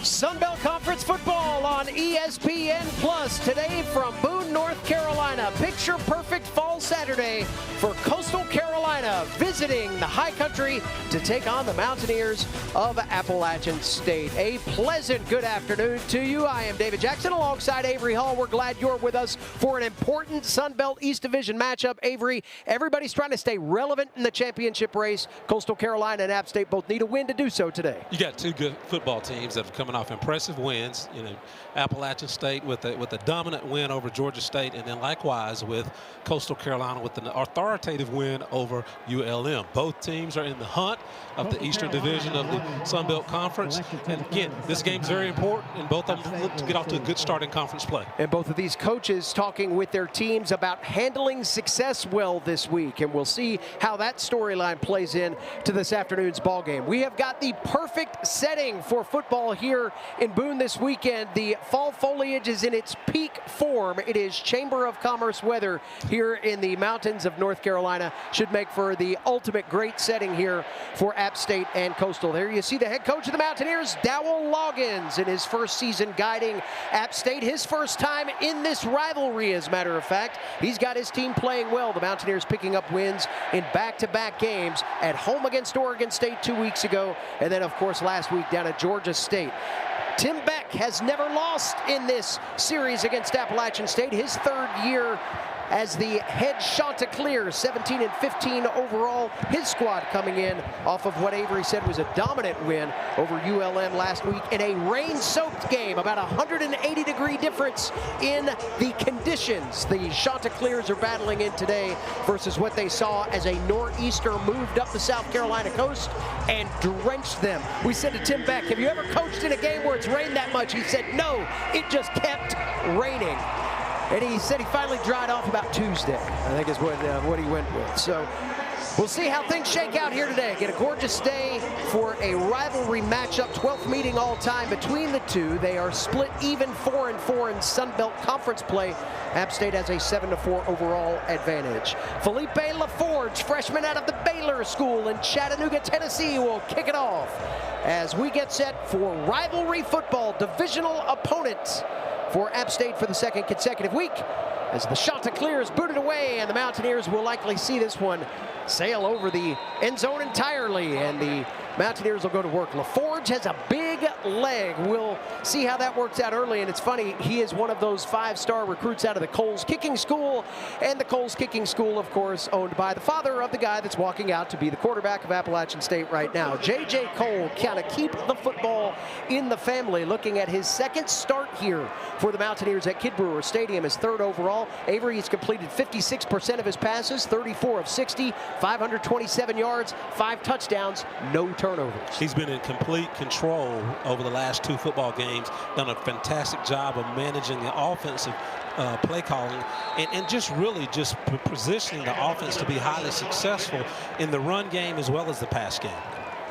Sunbelt Conference football on ESPN Plus today from Boone, North Carolina. Picture perfect fall Saturday for Coastal Carolina visiting the high country to take on the Mountaineers of Appalachian State. A pleasant good afternoon to you. I am David Jackson alongside Avery Hall. We're glad you're with us for an important Sunbelt East Division matchup. Avery, everybody's trying to stay relevant in the championship race. Coastal Carolina and App State both need a win to do so today. You got two good football teams that have coming off impressive wins. You know, Appalachian State with a dominant win over Georgia State, and then likewise with Coastal Carolina with an authoritative win over ULM. Both teams are in the hunt of the Eastern Division of the Sunbelt Conference. And again, this game's very important, and both of them look to get off to a good start in conference play. And both of these coaches talking with their teams about handling success well this week, and we'll see how that storyline plays in to this afternoon's ball game. We have got the perfect setting for football here in Boone this weekend. The fall foliage is in its peak form. It is Chamber of Commerce weather here in the mountains of North Carolina. Should make for the ultimate great setting here for App State and Coastal. There you see the head coach of the Mountaineers, Dowell Loggins, in his first season guiding App State. His first time in this rivalry, as a matter of fact. He's got his team playing well. The Mountaineers picking up wins in back-to-back games at home against Oregon State 2 weeks ago, and then, of course, last week down at Georgia State. Tim Beck has never lost in this series against Appalachian State. His third year as the head Chanticleer, 17-15 overall. His squad coming in off of what Avery said was a dominant win over ULM last week in a rain-soaked game. About 180-degree difference in the conditions the Chanticleers are battling in today versus what they saw as a nor'easter moved up the South Carolina coast and drenched them. We said to Tim Beck, have you ever coached in a game where it's rained that much? He said, no, it just kept raining. And he said he finally dried off about Tuesday, I think is what he went with. So we'll see how things shake out here today. Get a gorgeous day for a rivalry matchup, 12th meeting all time between the two. They are split even 4-4 in Sunbelt Conference play. App State has a 7-4 overall advantage. Felipe LaForge, freshman out of the Baylor School in Chattanooga, Tennessee, will kick it off as we get set for rivalry football, divisional opponents for App State for the second consecutive week, as the Chanticleers booted away, and the Mountaineers will likely see this one sail over the end zone entirely, and the Mountaineers will go to work. LaForge has a big leg. We'll see how that works out early, and it's funny, he is one of those 5-star recruits out of the Coles Kicking School, and the Coles Kicking School, of course, owned by the father of the guy that's walking out to be the quarterback of Appalachian State right now. J.J. Cole kind of keep the football in the family, looking at his second start here for the Mountaineers at Kid Brewer Stadium, his third overall. Avery has completed 56% of his passes, 34 of 60, 527 yards, 5 touchdowns, no turnovers. He's been in complete control over the last 2 football games, done a fantastic job of managing the offensive play calling and just really just positioning the offense to be highly successful in the run game as well as the pass game.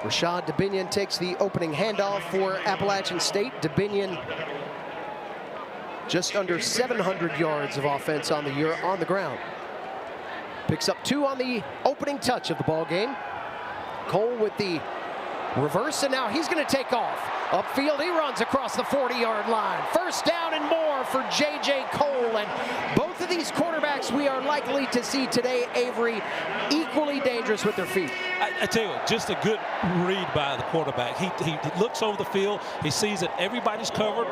Rashad DeBinion takes the opening handoff for Appalachian State. DeBinion just under 700 yards of offense on the year on the ground. Picks up 2 on the opening touch of the ball game. Cole with the reverse, and now he's going to take off. Upfield, he runs across the 40-yard line. First down and more for J.J. Cole, and both of these quarterbacks we are likely to see today, Avery, equally dangerous with their feet. I tell you, just a good read by the quarterback. He looks over the field, he sees that everybody's covered,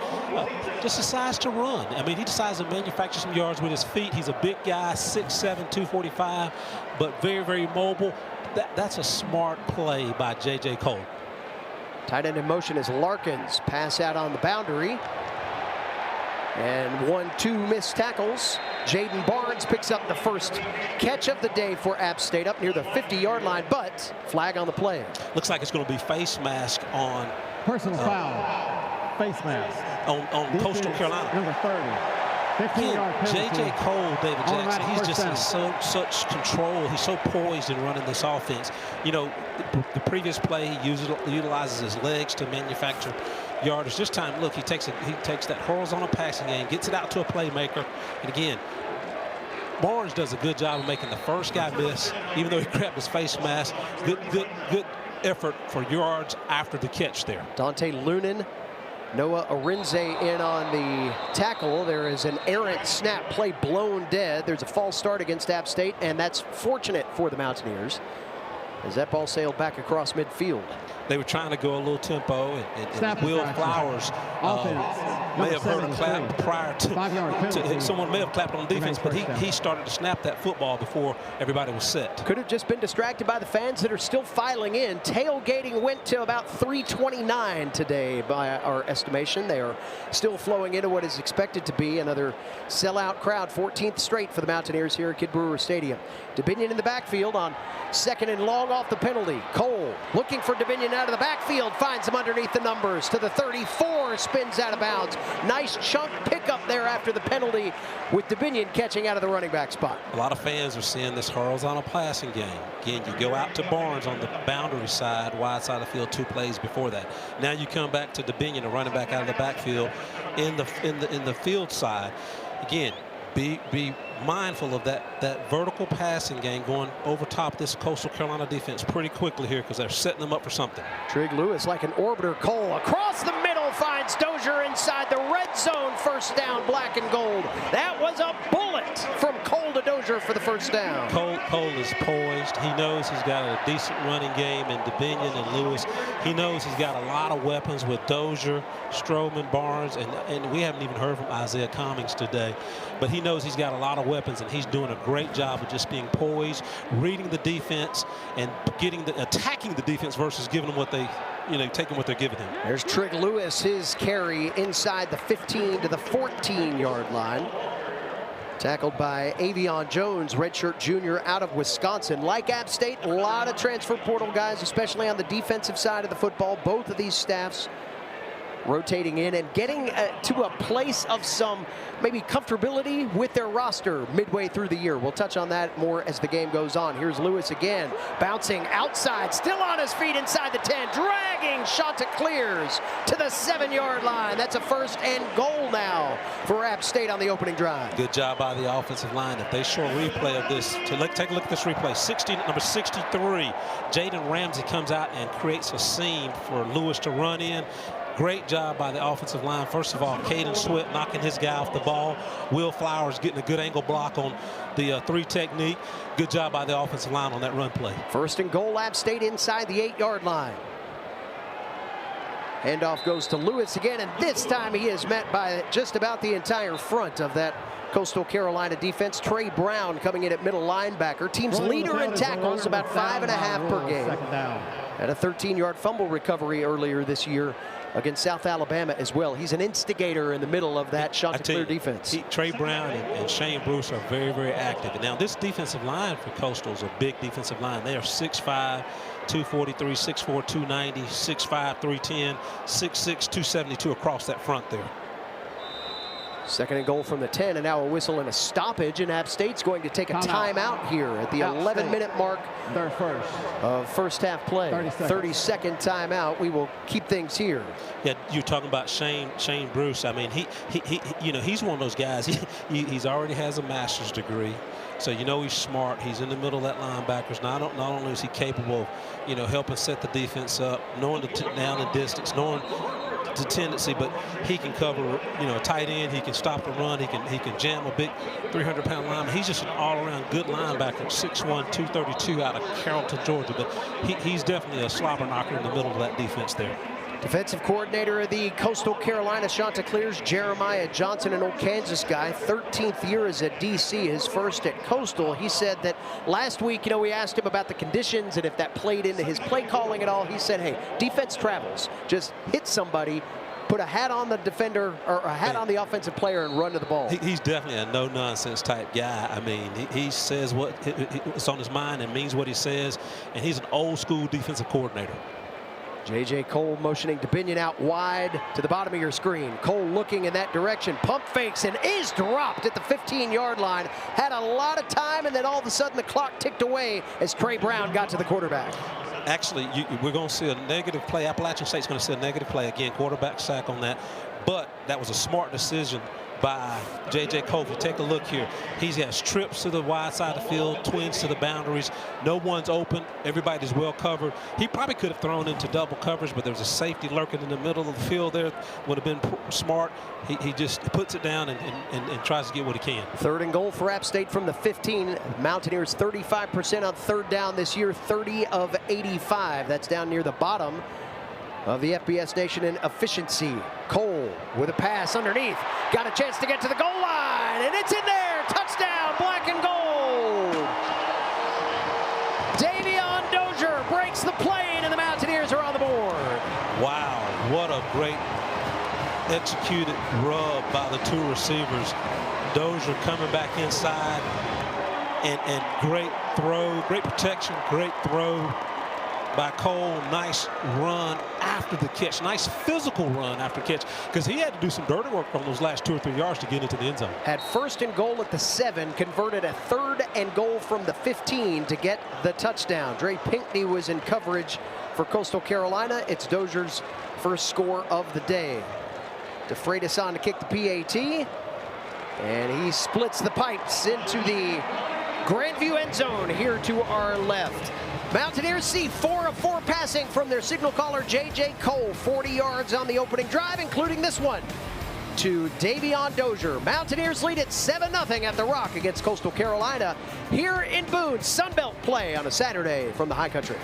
just decides to run. I mean, he decides to manufacture some yards with his feet. He's a big guy, 6'7", 245, but very, very mobile. That's a smart play by J.J. Cole. Tight end in motion is Larkins. Pass out on the boundary. And 1-2 missed tackles. Jaden Barnes picks up the first catch of the day for App State up near the 50-yard line, but flag on the play. Looks like it's going to be face mask on. Personal foul. Face mask. On Coastal Carolina. Number 30. J.J. Cole, David Jackson, he's just in such control. He's so poised in running this offense. You know, the previous play, he utilizes his legs to manufacture yardage. This time, look, he takes that horizontal passing game, gets it out to a playmaker. And again, Barnes does a good job of making the first guy miss, even though he grabbed his face mask. Good effort for yards after the catch there. Dante Lunan Noah Arinze in on the tackle. There is an errant snap play blown dead. There's a false start against App State, and that's fortunate for the Mountaineers as that ball sailed back across midfield. They were trying to go a little tempo, and Will Flowers may have heard a clap prior to someone may have clapped on defense, but he started to snap that football before everybody was set. Could have just been distracted by the fans that are still filing in. Tailgating went to about 329 today by our estimation. They are still flowing into what is expected to be another sellout crowd, 14th straight for the Mountaineers here at Kidd Brewer Stadium. Dubinion in the backfield on 2nd and long off the penalty. Cole looking for Dubinion out of the backfield, finds him underneath the numbers to the 34, spins out of bounds. Nice chunk pickup there after the penalty with Dubinion catching out of the running back spot. A lot of fans are seeing this horizontal passing game. Again, you go out to Barnes on the boundary side, wide side of the field 2 plays before that. Now you come back to Dubinion, a running back out of the backfield in the field side. Again, be mindful of that vertical passing game going over top this Coastal Carolina defense pretty quickly here because they're setting them up for something. Trig Lewis like an orbiter. Cole across the middle finds Dozier inside the red zone. First down, black and gold. That was a bullet from Cole to Dozier for the first down. Cole is poised. He knows he's got a decent running game in Dubinion and Lewis. He knows he's got a lot of weapons with Dozier, Stroman, Barnes, and we haven't even heard from Isaiah Cummings today. But he knows he's got a lot of weapons, and he's doing a great job of just being poised, reading the defense, and attacking the defense versus giving them what they, taking what they're giving him. There's Trig Lewis, his carry inside the 15 to the 14-yard line. Tackled by Avion Jones, redshirt junior out of Wisconsin. Like App State, a lot of transfer portal guys, especially on the defensive side of the football. Both of these staffs rotating in and getting to a place of some maybe comfortability with their roster midway through the year. We'll touch on that more as the game goes on. Here's Lewis again, bouncing outside, still on his feet inside the 10, dragging, clears to the 7-yard line. That's a 1st and goal now for App State on the opening drive. Good job by the offensive line. If they show a replay of this, take a look at this replay. Number 63, Jaden Ramsey comes out and creates a seam for Lewis to run in. Great job by the offensive line. First of all, Caden Sweat knocking his guy off the ball. Will Flowers getting a good angle block on the 3 technique. Good job by the offensive line on that run play. 1st and goal, App State inside the 8-yard line. Handoff goes to Lewis again, and this time he is met by just about the entire front of that Coastal Carolina defense. Trey Brown coming in at middle linebacker. Team's leader in tackles, about 5.5 per game. Had a 13-yard fumble recovery earlier this year against South Alabama as well. He's an instigator in the middle of that Chanticleer defense. Trey Brown and Shane Bruce are very, very active. And now this defensive line for Coastal is a big defensive line. They are 6'5", 243, 6'4", 290, 6'5", 310, 6'6", 272 across that front there. 2nd and goal from the 10, and now a whistle and a stoppage, and App State's going to take a timeout here at the 11-minute mark of first half play. 30-second timeout. We will keep things here. Yeah, you're talking about Shane Bruce. I mean, he's one of those guys. He's already has a master's degree, so he's smart. He's in the middle of that linebackers. Not only is he capable of helping set the defense up, knowing the down and distance, knowing the tendency, but he can cover, a tight end. He can stop the run. He can jam a big 300-pound lineman. He's just an all-around good linebacker, 6'1", 232 out of Carrollton, Georgia. But he's definitely a slobber knocker in the middle of that defense there. Defensive coordinator of the Coastal Carolina Chanticleers, Jeremiah Johnson, an old Kansas guy, 13th year as a DC, his first at Coastal. He said that last week, we asked him about the conditions and if that played into his play calling at all. He said, hey, defense travels. Just hit somebody, put a hat on the defender or a hat on the offensive player and run to the ball. He's definitely a no-nonsense type guy. I mean, he says what's on his mind and means what he says, and he's an old-school defensive coordinator. J.J. Cole motioning Dubinion out wide to the bottom of your screen. Cole looking in that direction, pump fakes, and is dropped at the 15-yard line. Had a lot of time, and then all of a sudden the clock ticked away as Trey Brown got to the quarterback. Actually, we're going to see a negative play. Appalachian State's going to see a negative play. Again, quarterback sack on that. But that was a smart decision by J.J. Cole. If you take a look here, he has trips to the wide side of the field, twins to the boundaries. No one's open. Everybody's well covered. He probably could have thrown into double coverage, but there was a safety lurking in the middle of the field there. Would have been smart. He just puts it down and tries to get what he can. 3rd and goal for App State from the 15. Mountaineers 35% on 3rd down this year, 30 of 85. That's down near the bottom of the FBS Nation in efficiency. Cole with a pass underneath. Got a chance to get to the goal line, and it's in there. Touchdown, black and gold. Davion Dozier breaks the plane, and the Mountaineers are on the board. Wow, what a great executed rub by the 2 receivers. Dozier coming back inside, and great throw, great protection, great throw by Cole. Nice run after the catch. Nice physical run after catch, because he had to do some dirty work on those last 2 or 3 yards to get into the end zone. Had 1st and goal at the 7, converted a 3rd and goal from the 15 to get the touchdown. Dre Pinkney was in coverage for Coastal Carolina. It's Dozier's first score of the day. DeFreitas on to kick the PAT, and he splits the pipes into the Grandview end zone here to our left. Mountaineers see 4 of 4 passing from their signal caller, J.J. Cole. 40 yards on the opening drive, including this one to Davion Dozier. Mountaineers lead at 7-0 at the Rock against Coastal Carolina here in Boone. Sunbelt play on a Saturday from the High Country.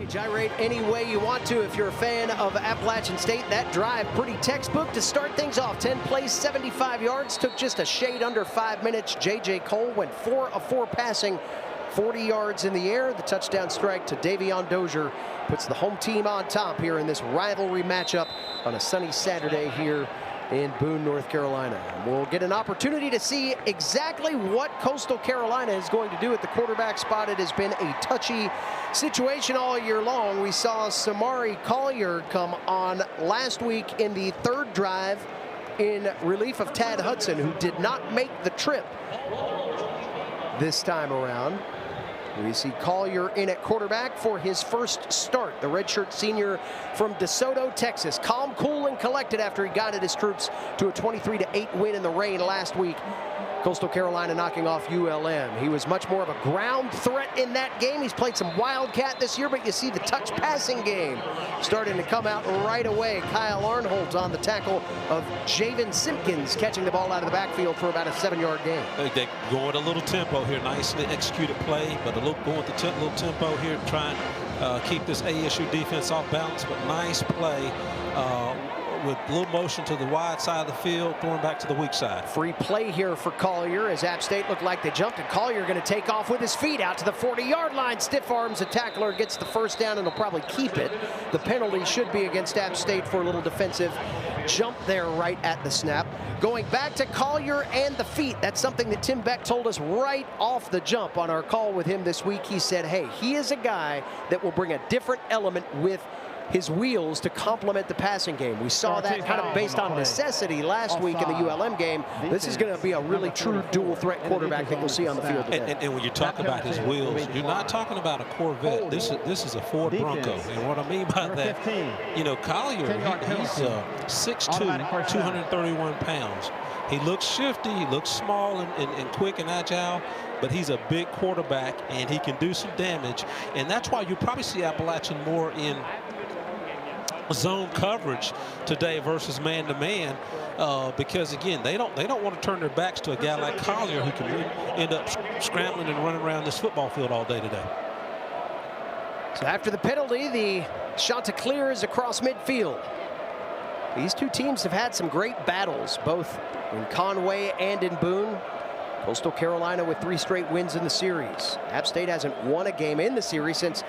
Gyrate any way you want to if you're a fan of Appalachian State. That drive pretty textbook to start things off. 10 plays, 75 yards, took just a shade under 5 minutes. J.J. Cole went 4 of 4 passing, 40 yards in the air. The touchdown strike to Davion Dozier puts the home team on top here in this rivalry matchup on a sunny Saturday here in Boone, North Carolina. We'll get an opportunity to see exactly what Coastal Carolina is going to do at the quarterback spot. It has been a touchy situation all year long. We saw Samari Collier come on last week in the 3rd drive in relief of Tad Hudson, who did not make the trip this time around. We see Collier in at quarterback for his first start. The redshirt senior from DeSoto, Texas. Calm, cool, and collected after he guided his troops to a 23-8 win in the rain last week. Coastal Carolina knocking off ULM. He was much more of a ground threat in that game. He's played some Wildcat this year, but you see the touch passing game starting to come out right away. Kyle Arnholt on the tackle of Javen Simpkins, catching the ball out of the backfield for about a 7-yard gain. They go at a little tempo here, nicely executed play, but going with the little tempo here, trying to keep this ASU defense off balance, but nice play. With a little motion to the wide side of the field, throwing back to the weak side. Free play here for Collier as App State looked like they jumped, and Collier going to take off with his feet out to the 40-yard line. Stiff arms a tackler, gets the first down, and he'll probably keep it. The penalty should be against App State for a little defensive jump there right at the snap. Going back to Collier and the feet, that's something that Tim Beck told us right off the jump on our call with him this week. He said, hey, he is a guy that will bring a different element with his wheels to complement the passing game. We saw that kind of based on necessity last week in the ULM game. This is going to be a really true dual threat quarterback that we'll see on the field today. And when you talk about his wheels, you're not talking about a Corvette. This is a Ford Bronco. And what I mean by that, you know, Collier, he's 6'2", 231 pounds. He looks shifty, he looks small and quick and agile, but he's a big quarterback and he can do some damage. And that's why you probably see Appalachian more in zone coverage today versus man-to-man, because again they don't want to turn their backs to a guy like Collier who can end up scrambling and running around this football field all day today. So after the penalty, the Chanticleer is across midfield. These two teams have had some great battles, both in Conway and in Boone. Coastal Carolina with 3 straight wins in the series. App State hasn't won a game in the series since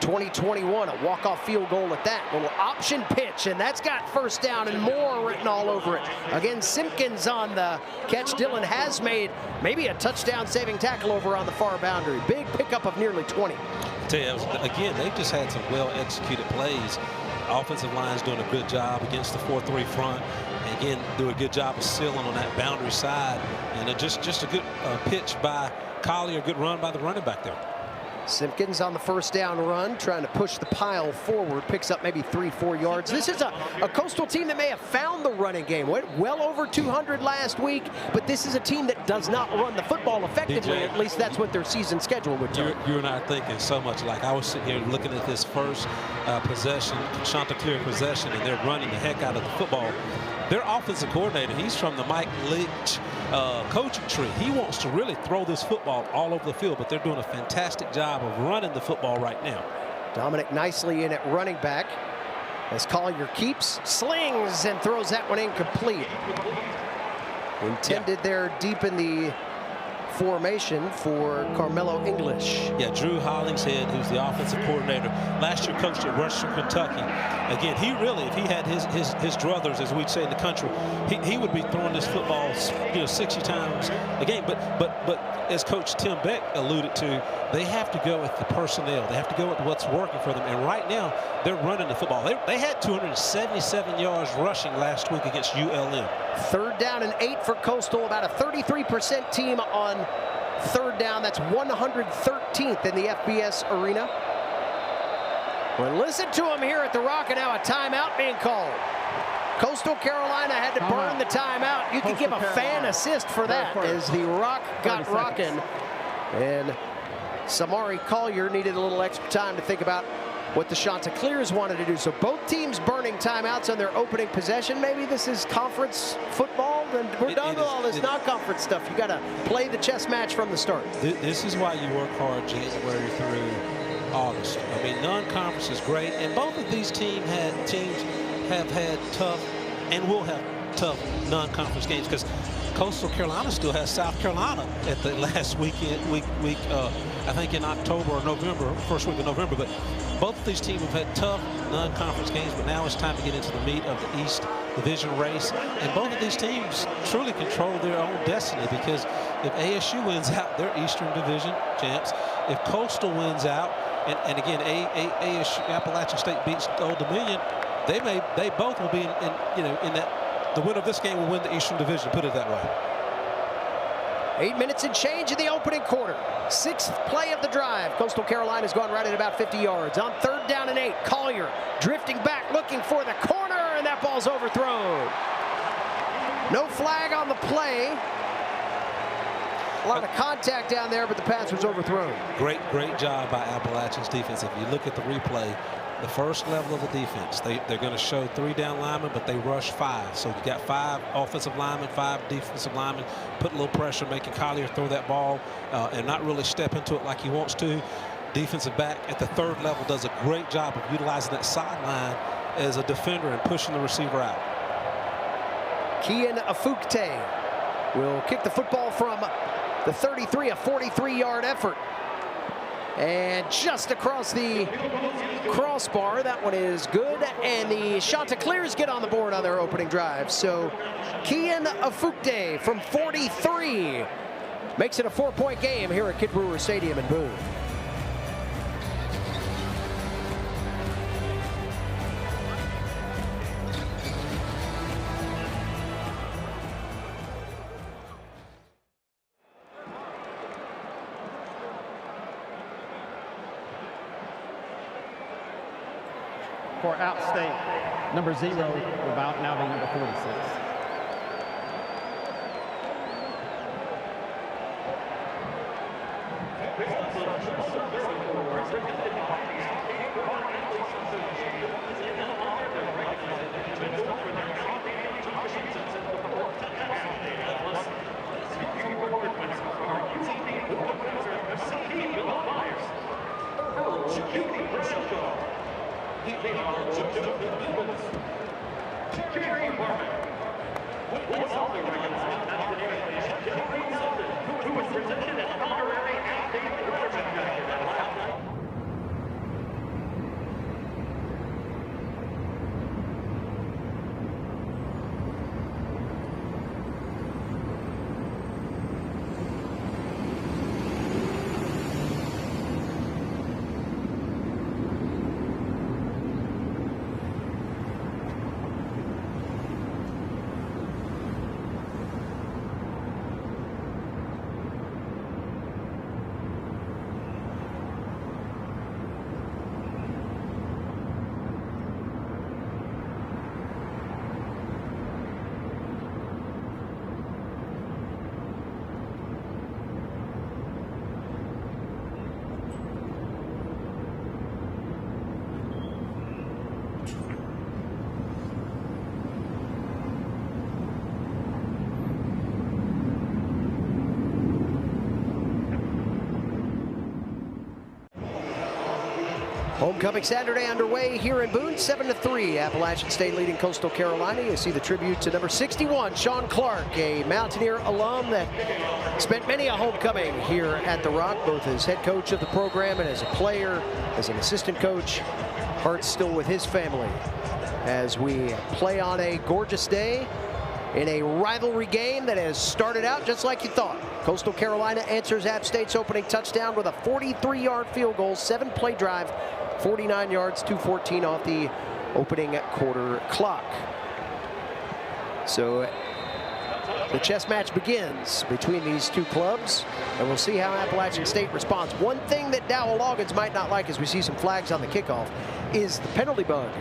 2021, a walk-off field goal at that. Little option pitch, and that's got first down and more written all over it. Again, Simpkins on the catch. Dylan has made maybe a touchdown-saving tackle over on the far boundary. Big pickup of nearly 20. I tell you, again, they've just had some well-executed plays. Offensive line's doing a good job against the 4-3 front. And again, do a good job of sealing on that boundary side. And just a good pitch by Collier, a good run by the running back there. Simpkins on the first down run, trying to push the pile forward, picks up maybe 3-4 yards. This is a Coastal team that may have found the running game. Went well over 200 last week, but this is a team that does not run the football effectively. DJ, at least that's what their season schedule would tell. You and I are thinking so much like I was sitting here looking at this first possession, Chanticleer possession, and they're running the heck out of the football. Their offensive coordinator, he's from the Mike Leach coaching tree. He wants to really throw this football all over the field, but they're doing a fantastic job of running the football right now. Dominic nicely in at running back as Collier keeps, slings, and throws that one incomplete. Intended there deep in the formation for Carmelo English. Yeah, Drew Hollingshead, who's the offensive coordinator, last year coached at Western Kentucky. Again, he really, if he had his druthers, as we'd say in the country, he would be throwing this football, 60 times a game. But as Coach Tim Beck alluded to, they have to go with the personnel. They have to go with what's working for them. And right now, they're running the football. They had 277 yards rushing last week against ULM. 3rd down and 8 for Coastal, about a 33% team on 3rd down. That's 113th in the FBS arena. Well, listen to him here at the Rock, and now a timeout being called. Coastal Carolina had to burn the timeout. You could give a fan assist for that as the Rock got rocking. And Samari Collier needed a little extra time to think about what the Chanticleers wanted to do. So both teams burning timeouts on their opening possession. Maybe this is conference football, and we're done with all this non-conference stuff. You got to play the chess match from the start. This is why you work hard January through August. I mean, non-conference is great, and both of these teams have had tough and will have tough non-conference games, because Coastal Carolina still has South Carolina at the last weekend, I think in October or November, first week of November. But both of these teams have had tough non-conference games, but now it's time to get into the meat of the East Division race. And both of these teams truly control their own destiny, because if ASU wins out, they're Eastern Division champs. If Coastal wins out, and again, ASU, Appalachian State beats Old Dominion, they both will be in that. The winner of this game will win the Eastern Division, put it that way. 8 minutes and change in the opening quarter. 6th play of the drive. Coastal Carolina's gone right at about 50 yards. On 3rd down and 8, Collier drifting back, looking for the corner, and that ball's overthrown. No flag on the play. lot of contact down there, but the pass was overthrown. Great job by Appalachian's defense. If you look at the replay, the first level of the defense, they're going to show 3 down linemen, but they rush 5. So you got 5 offensive linemen, 5 defensive linemen, put a little pressure, making Collier throw that ball and not really step into it like he wants to. Defensive back at the 3rd level does a great job of utilizing that sideline as a defender and pushing the receiver out. Kian Afukte will kick the football from the 33, a 43-yard effort. And just across the crossbar, that one is good. And the Chanticleers get on the board on their opening drive. So Kian Afukte from 43 makes it a 4-point game here at Kid Brewer Stadium in Boone. For App State, number 0, about now be number 46. Homecoming Saturday underway here in Boone, 7-3. Appalachian State leading Coastal Carolina. You see the tribute to number 61, Sean Clark, a Mountaineer alum that spent many a homecoming here at the Rock, both as head coach of the program and as a player, as an assistant coach. Heart's still with his family as we play on a gorgeous day in a rivalry game that has started out just like you thought. Coastal Carolina answers App State's opening touchdown with a 43-yard field goal, 7-play drive, 49 yards, 2:14 off the opening quarter clock. So the chess match begins between these two clubs, and we'll see how Appalachian State responds. One thing that Dowell Loggins might not like, as we see some flags on the kickoff, is the penalty bug.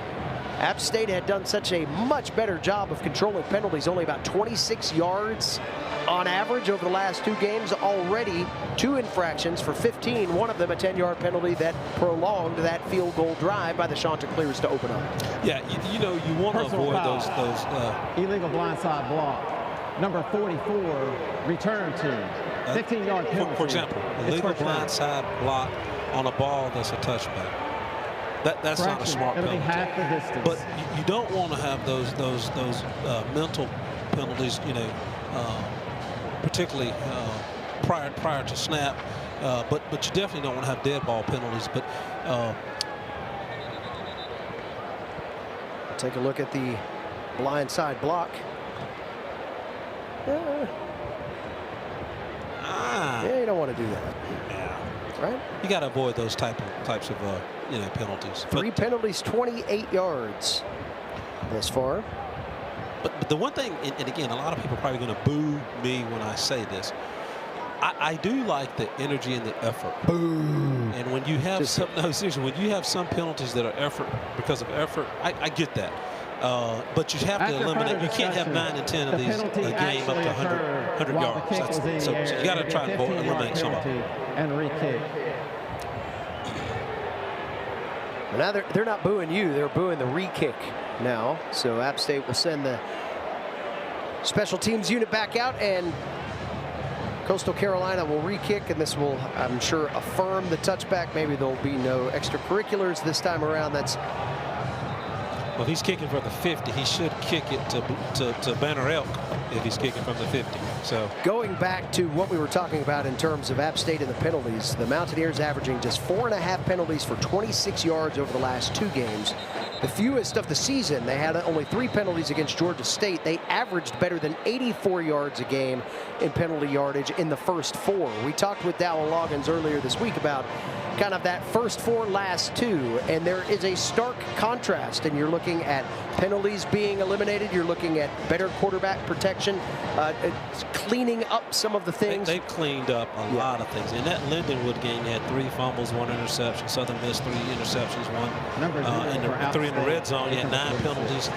App State had done such a much better job of controlling penalties, only about 26 yards on average over the last 2 games. Already 2 infractions for 15, one of them a 10-yard penalty that prolonged that field goal drive by the Chanticleers to open up. Yeah, you know, you want to avoid those illegal blindside block. Number 44 return to 15-yard penalty. For example, illegal blindside block on a ball that's a touchback. That's not a smart penalty. Half the distance. But you don't want to have those mental penalties, you know, particularly prior to snap. But you definitely don't want to have dead ball penalties. But take a look at the blindside block. Yeah, you don't want to do that. Yeah. Right? You got to avoid those types of you know, penalties. 3 penalties, 28 yards thus far. But the one thing, and again, a lot of people are probably going to boo me when I say this. I do like the energy and the effort. Boo. And when you have seriously, when you have some penalties that are effort because of effort, I get that. But you have to eliminate. You can't have 9 and 10 of these a game up to 100. 100 yards. So you got to try to eliminate some of them. And re-kick. Now they're not booing you, they're booing the re-kick now. So App State will send the special teams unit back out, and Coastal Carolina will re-kick, and this will, I'm sure, affirm the touchback. Maybe there'll be no extracurriculars this time around. Well, if he's kicking from the 50, he should kick it to Banner Elk if he's kicking from the 50. So going back to what we were talking about in terms of App State and the penalties, the Mountaineers averaging just 4.5 penalties for 26 yards over the last 2 games. The fewest of the season. They had only 3 penalties against Georgia State. They averaged better than 84 yards a game in penalty yardage in the first 4. We talked with Dowell Loggins earlier this week about kind of that first 4, last 2, and there is a stark contrast. And you're looking at penalties being eliminated. You're looking at better quarterback protection, cleaning up some of the things. They've cleaned up a lot of things. In that Lindenwood game, you had 3 fumbles, 1 interception. Southern Miss 3 interceptions, 3 in the red zone. You had 9 penalties.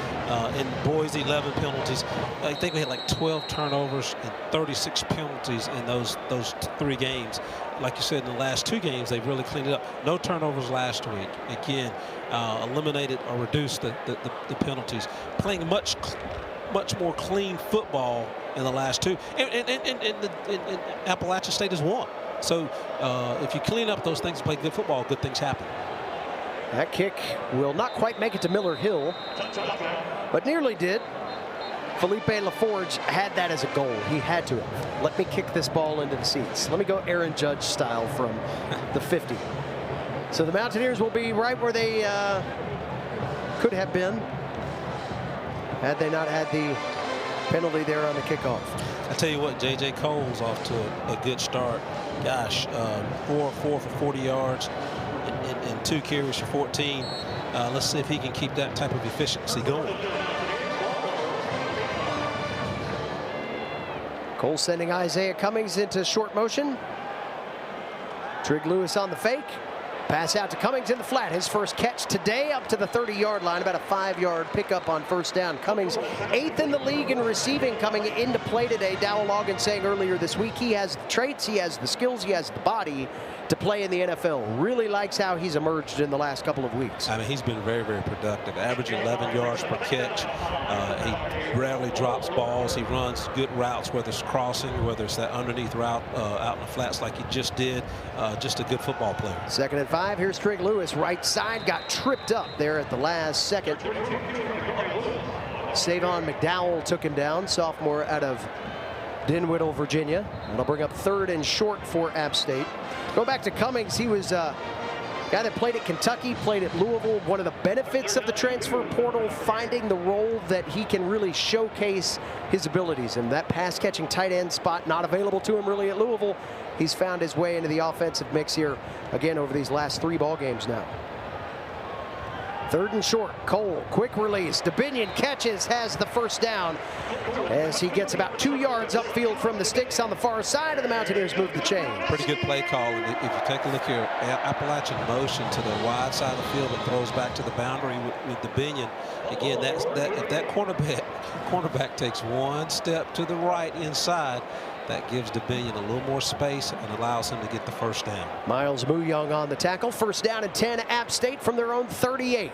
In Boise, 11 penalties. I think we had like 12 turnovers and 36 penalties in those 3 games. Like you said, in the last 2 games, they've really cleaned it up. No turnovers last week. Again, eliminated or reduced the penalties. Playing much more clean football in the last 2. And Appalachian State has won. So if you clean up those things and play good football, good things happen. That kick will not quite make it to Miller Hill, but nearly did. Felipe LaForge had that as a goal. He had to have. Let me kick this ball into the seats. Let me go Aaron Judge style from the 50. So the Mountaineers will be right where they could have been had they not had the penalty there on the kickoff. I tell you what, J.J. Cole's off to a good start. Gosh, 4 for 40 yards and 2 carries for 14. Let's see if he can keep that type of efficiency going. Cole sending Isaiah Cummings into short motion. Trig Lewis on the fake. Pass out to Cummings in the flat. His first catch today up to the 30-yard line. About a 5-yard pickup on first down. Cummings 8th in the league in receiving coming into play today. Dowell Loggins saying earlier this week he has the traits, he has the skills, he has the body to play in the NFL. Really likes how he's emerged in the last couple of weeks. I mean, he's been very, very productive. Averaging 11 yards per catch. He rarely drops balls. He runs good routes, whether it's crossing, whether it's that underneath route out in the flats like he just did. Just a good football player. 2nd and 5. Here's Trig Lewis, right side, got tripped up there at the last second. Savon McDowell took him down, sophomore out of Dinwiddie, Virginia. That'll bring up 3rd and short for App State. Go back to Cummings. He was a guy that played at Kentucky, played at Louisville. One of the benefits of the transfer portal, finding the role that he can really showcase his abilities. And that pass-catching tight end spot not available to him really at Louisville. He's found his way into the offensive mix here again over these last 3 ball games now. 3rd and short. Cole, quick release. DeBinion catches, has the first down as he gets about 2 yards upfield from the sticks on the far side, and the Mountaineers move the chain. Pretty good play call. And if you take a look here, Appalachian motion to the wide side of the field and throws back to the boundary with DeBinion. Again, if that cornerback takes 1 step to the right inside, that gives DeBinion a little more space and allows him to get the first down. Miles Muyong on the tackle. First down and 10, App State from their own 38.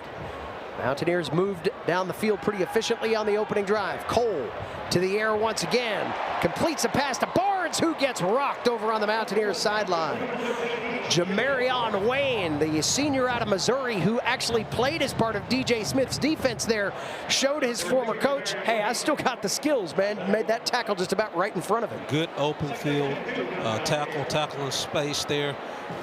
Mountaineers moved down the field pretty efficiently on the opening drive. Cole to the air once again. Completes a pass to Barnes, who gets rocked over on the Mountaineers sideline. Jamarion Wayne, the senior out of Missouri, who actually played as part of DJ Smith's defense there, showed his former coach, hey, I still got the skills, man. Made that tackle just about right in front of him. Good open field tackle in space there.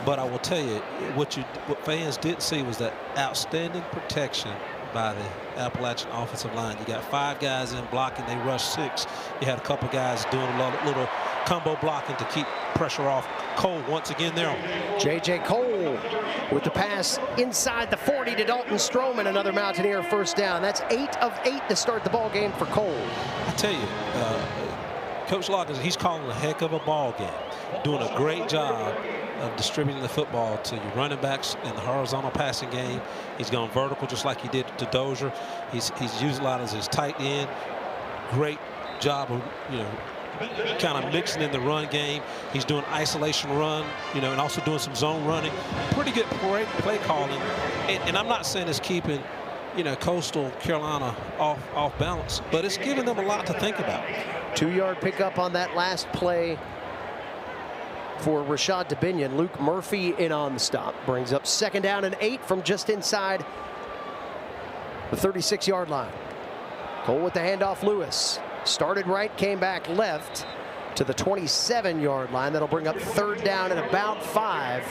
But I will tell you, what fans didn't see was that outstanding protection by the Appalachian offensive line. You got 5 guys in blocking. They rushed 6. You had a couple guys doing a little combo blocking to keep pressure off. Cole once again there. J.J. Cole with the pass inside the 40 to Dalton Stroman. Another Mountaineer first down. That's 8 of 8 to start the ball game for Cole. I tell you, Coach Loggins, he's calling a heck of a ball game. Doing a great job of distributing the football to your running backs in the horizontal passing game. He's gone vertical just like he did to Dozier. He's used a lot as his tight end. Great job of kind of mixing in the run game. He's doing isolation run, you know, and also doing some zone running. Pretty good play calling. And I'm not saying it's keeping, you know, Coastal Carolina off balance, but it's giving them a lot to think about. 2-yard pickup on that last play for Rashad DeBinion. Luke Murphy in on the stop. Brings up 2nd down and 8 from just inside the 36-yard line. Cole with the handoff. Lewis started right, came back left to the 27-yard line. That'll bring up 3rd down and about 5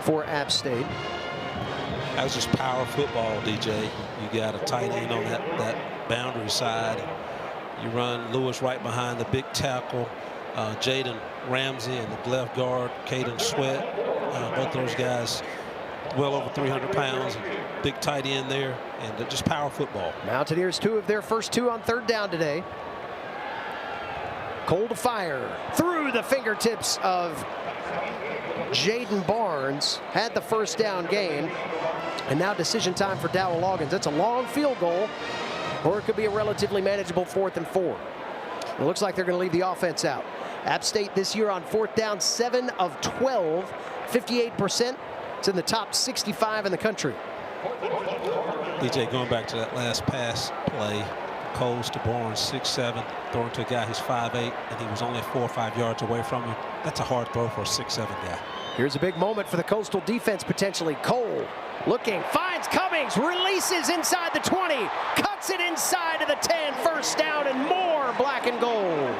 for App State. That was just power football, DJ. You got a tight end on that boundary side. You run Lewis right behind the big tackle, Jaden Ramsey, and the left guard, Caden Sweat. Both those guys well over 300 pounds. Big tight end there, and just power football. Mountaineers 2 of their first 2 on 3rd down today. Cole to fire through the fingertips of Jaden Barnes. Had the 1st down gain. And now decision time for Dowell Loggins. That's a long field goal, or it could be a relatively manageable 4th and 4. It looks like they're going to leave the offense out. App State this year on 4th down, 7 of 12, 58%. It's in the top 65 in the country. DJ, going back to that last pass play, Coles to Barnes, 6'7", throwing to a guy who's 5'8", and he was only 4 or 5 yards away from him. That's a hard throw for a 6'7" guy. Here's a big moment for the Coastal defense potentially. Cole looking, finds Cummings, releases inside the 20, cuts it inside to the 10, 1st down and more. Black and gold.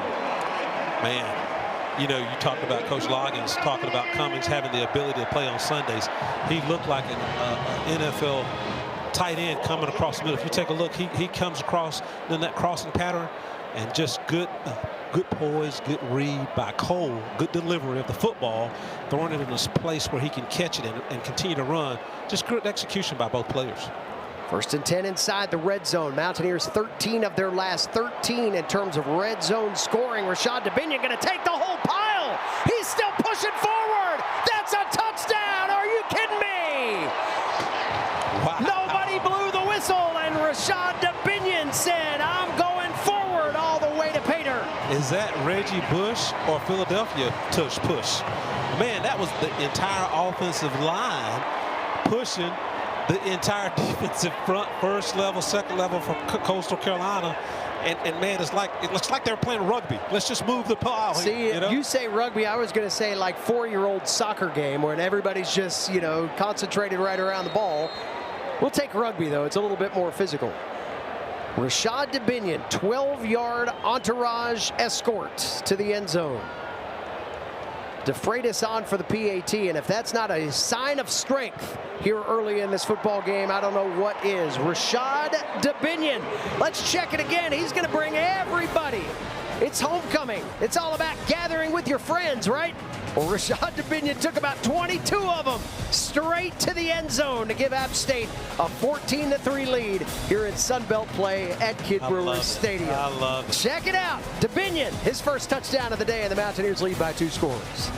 Man, you know, you talked about Coach Loggins talking about Cummings having the ability to play on Sundays. He looked like an NFL tight end coming across the middle. If you take a look, he comes across in that crossing pattern, and just good poise, good read by Cole, good delivery of the football, throwing it in a place where he can catch it and continue to run. Just good execution by both players. 1st and 10 inside the red zone. Mountaineers 13 of their last 13 in terms of red zone scoring. Rashad DeBinion going to take the whole pile. He's still pushing forward. That's a touchdown. Are you kidding me? Wow. Nobody blew the whistle, and Rashad DeBinion said, I'm going forward all the way to Pater. Is that Reggie Bush or Philadelphia push? Man, that was the entire offensive line pushing the entire defensive front, 1st level, 2nd level from Coastal Carolina. And man, it looks like they're playing rugby. Let's just move the pile. See, you say rugby, I was going to say like 4-year-old soccer game when everybody's just, you know, concentrated right around the ball. We'll take rugby, though. It's a little bit more physical. Rashad DeBinion, 12-yard entourage escort to the end zone. DeFreitas on for the PAT, and if that's not a sign of strength here early in this football game, I don't know what is. Rashad DeBinion, let's check it again. He's going to bring everybody. It's homecoming. It's all about gathering with your friends, right? Well, Rashad DeBinion took about 22 of them straight to the end zone to give App State a 14-3 lead here in Sunbelt play at Kid Brewer Stadium. I love it. Check it out. DeBinion, his first touchdown of the day, and the Mountaineers lead by 2 scores.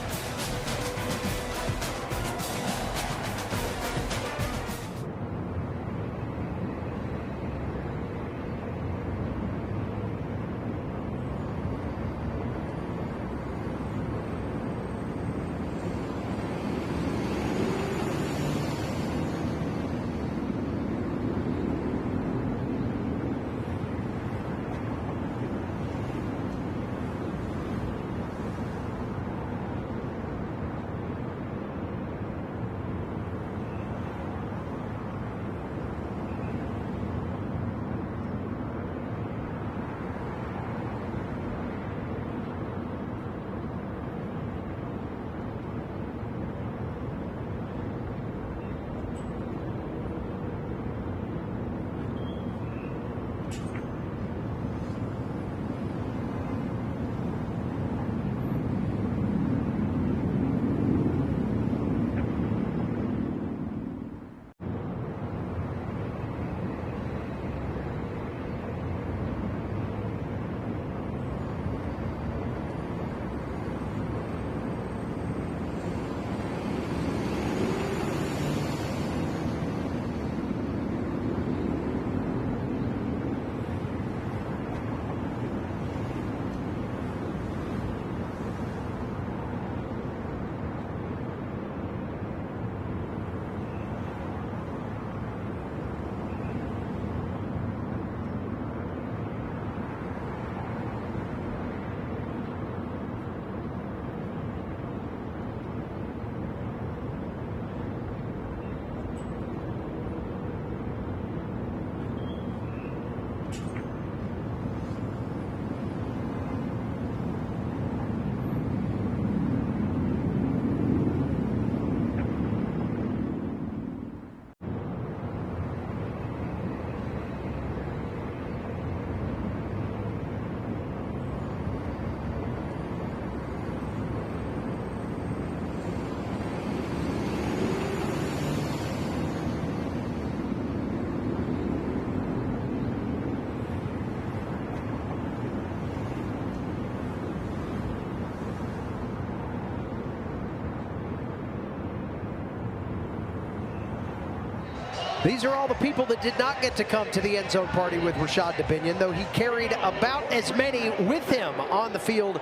These are all the people that did not get to come to the end zone party with Rashad Dubinion, though he carried about as many with him on the field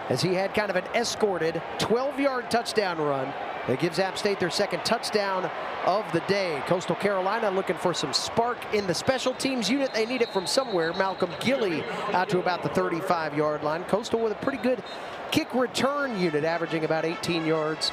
as he had kind of an escorted 12-yard touchdown run that gives App State their second touchdown of the day. Coastal Carolina looking for some spark in the special teams unit. They need it from somewhere. Malcolm Gilley out to about the 35-yard line. Coastal with a pretty good kick return unit, averaging about 18 yards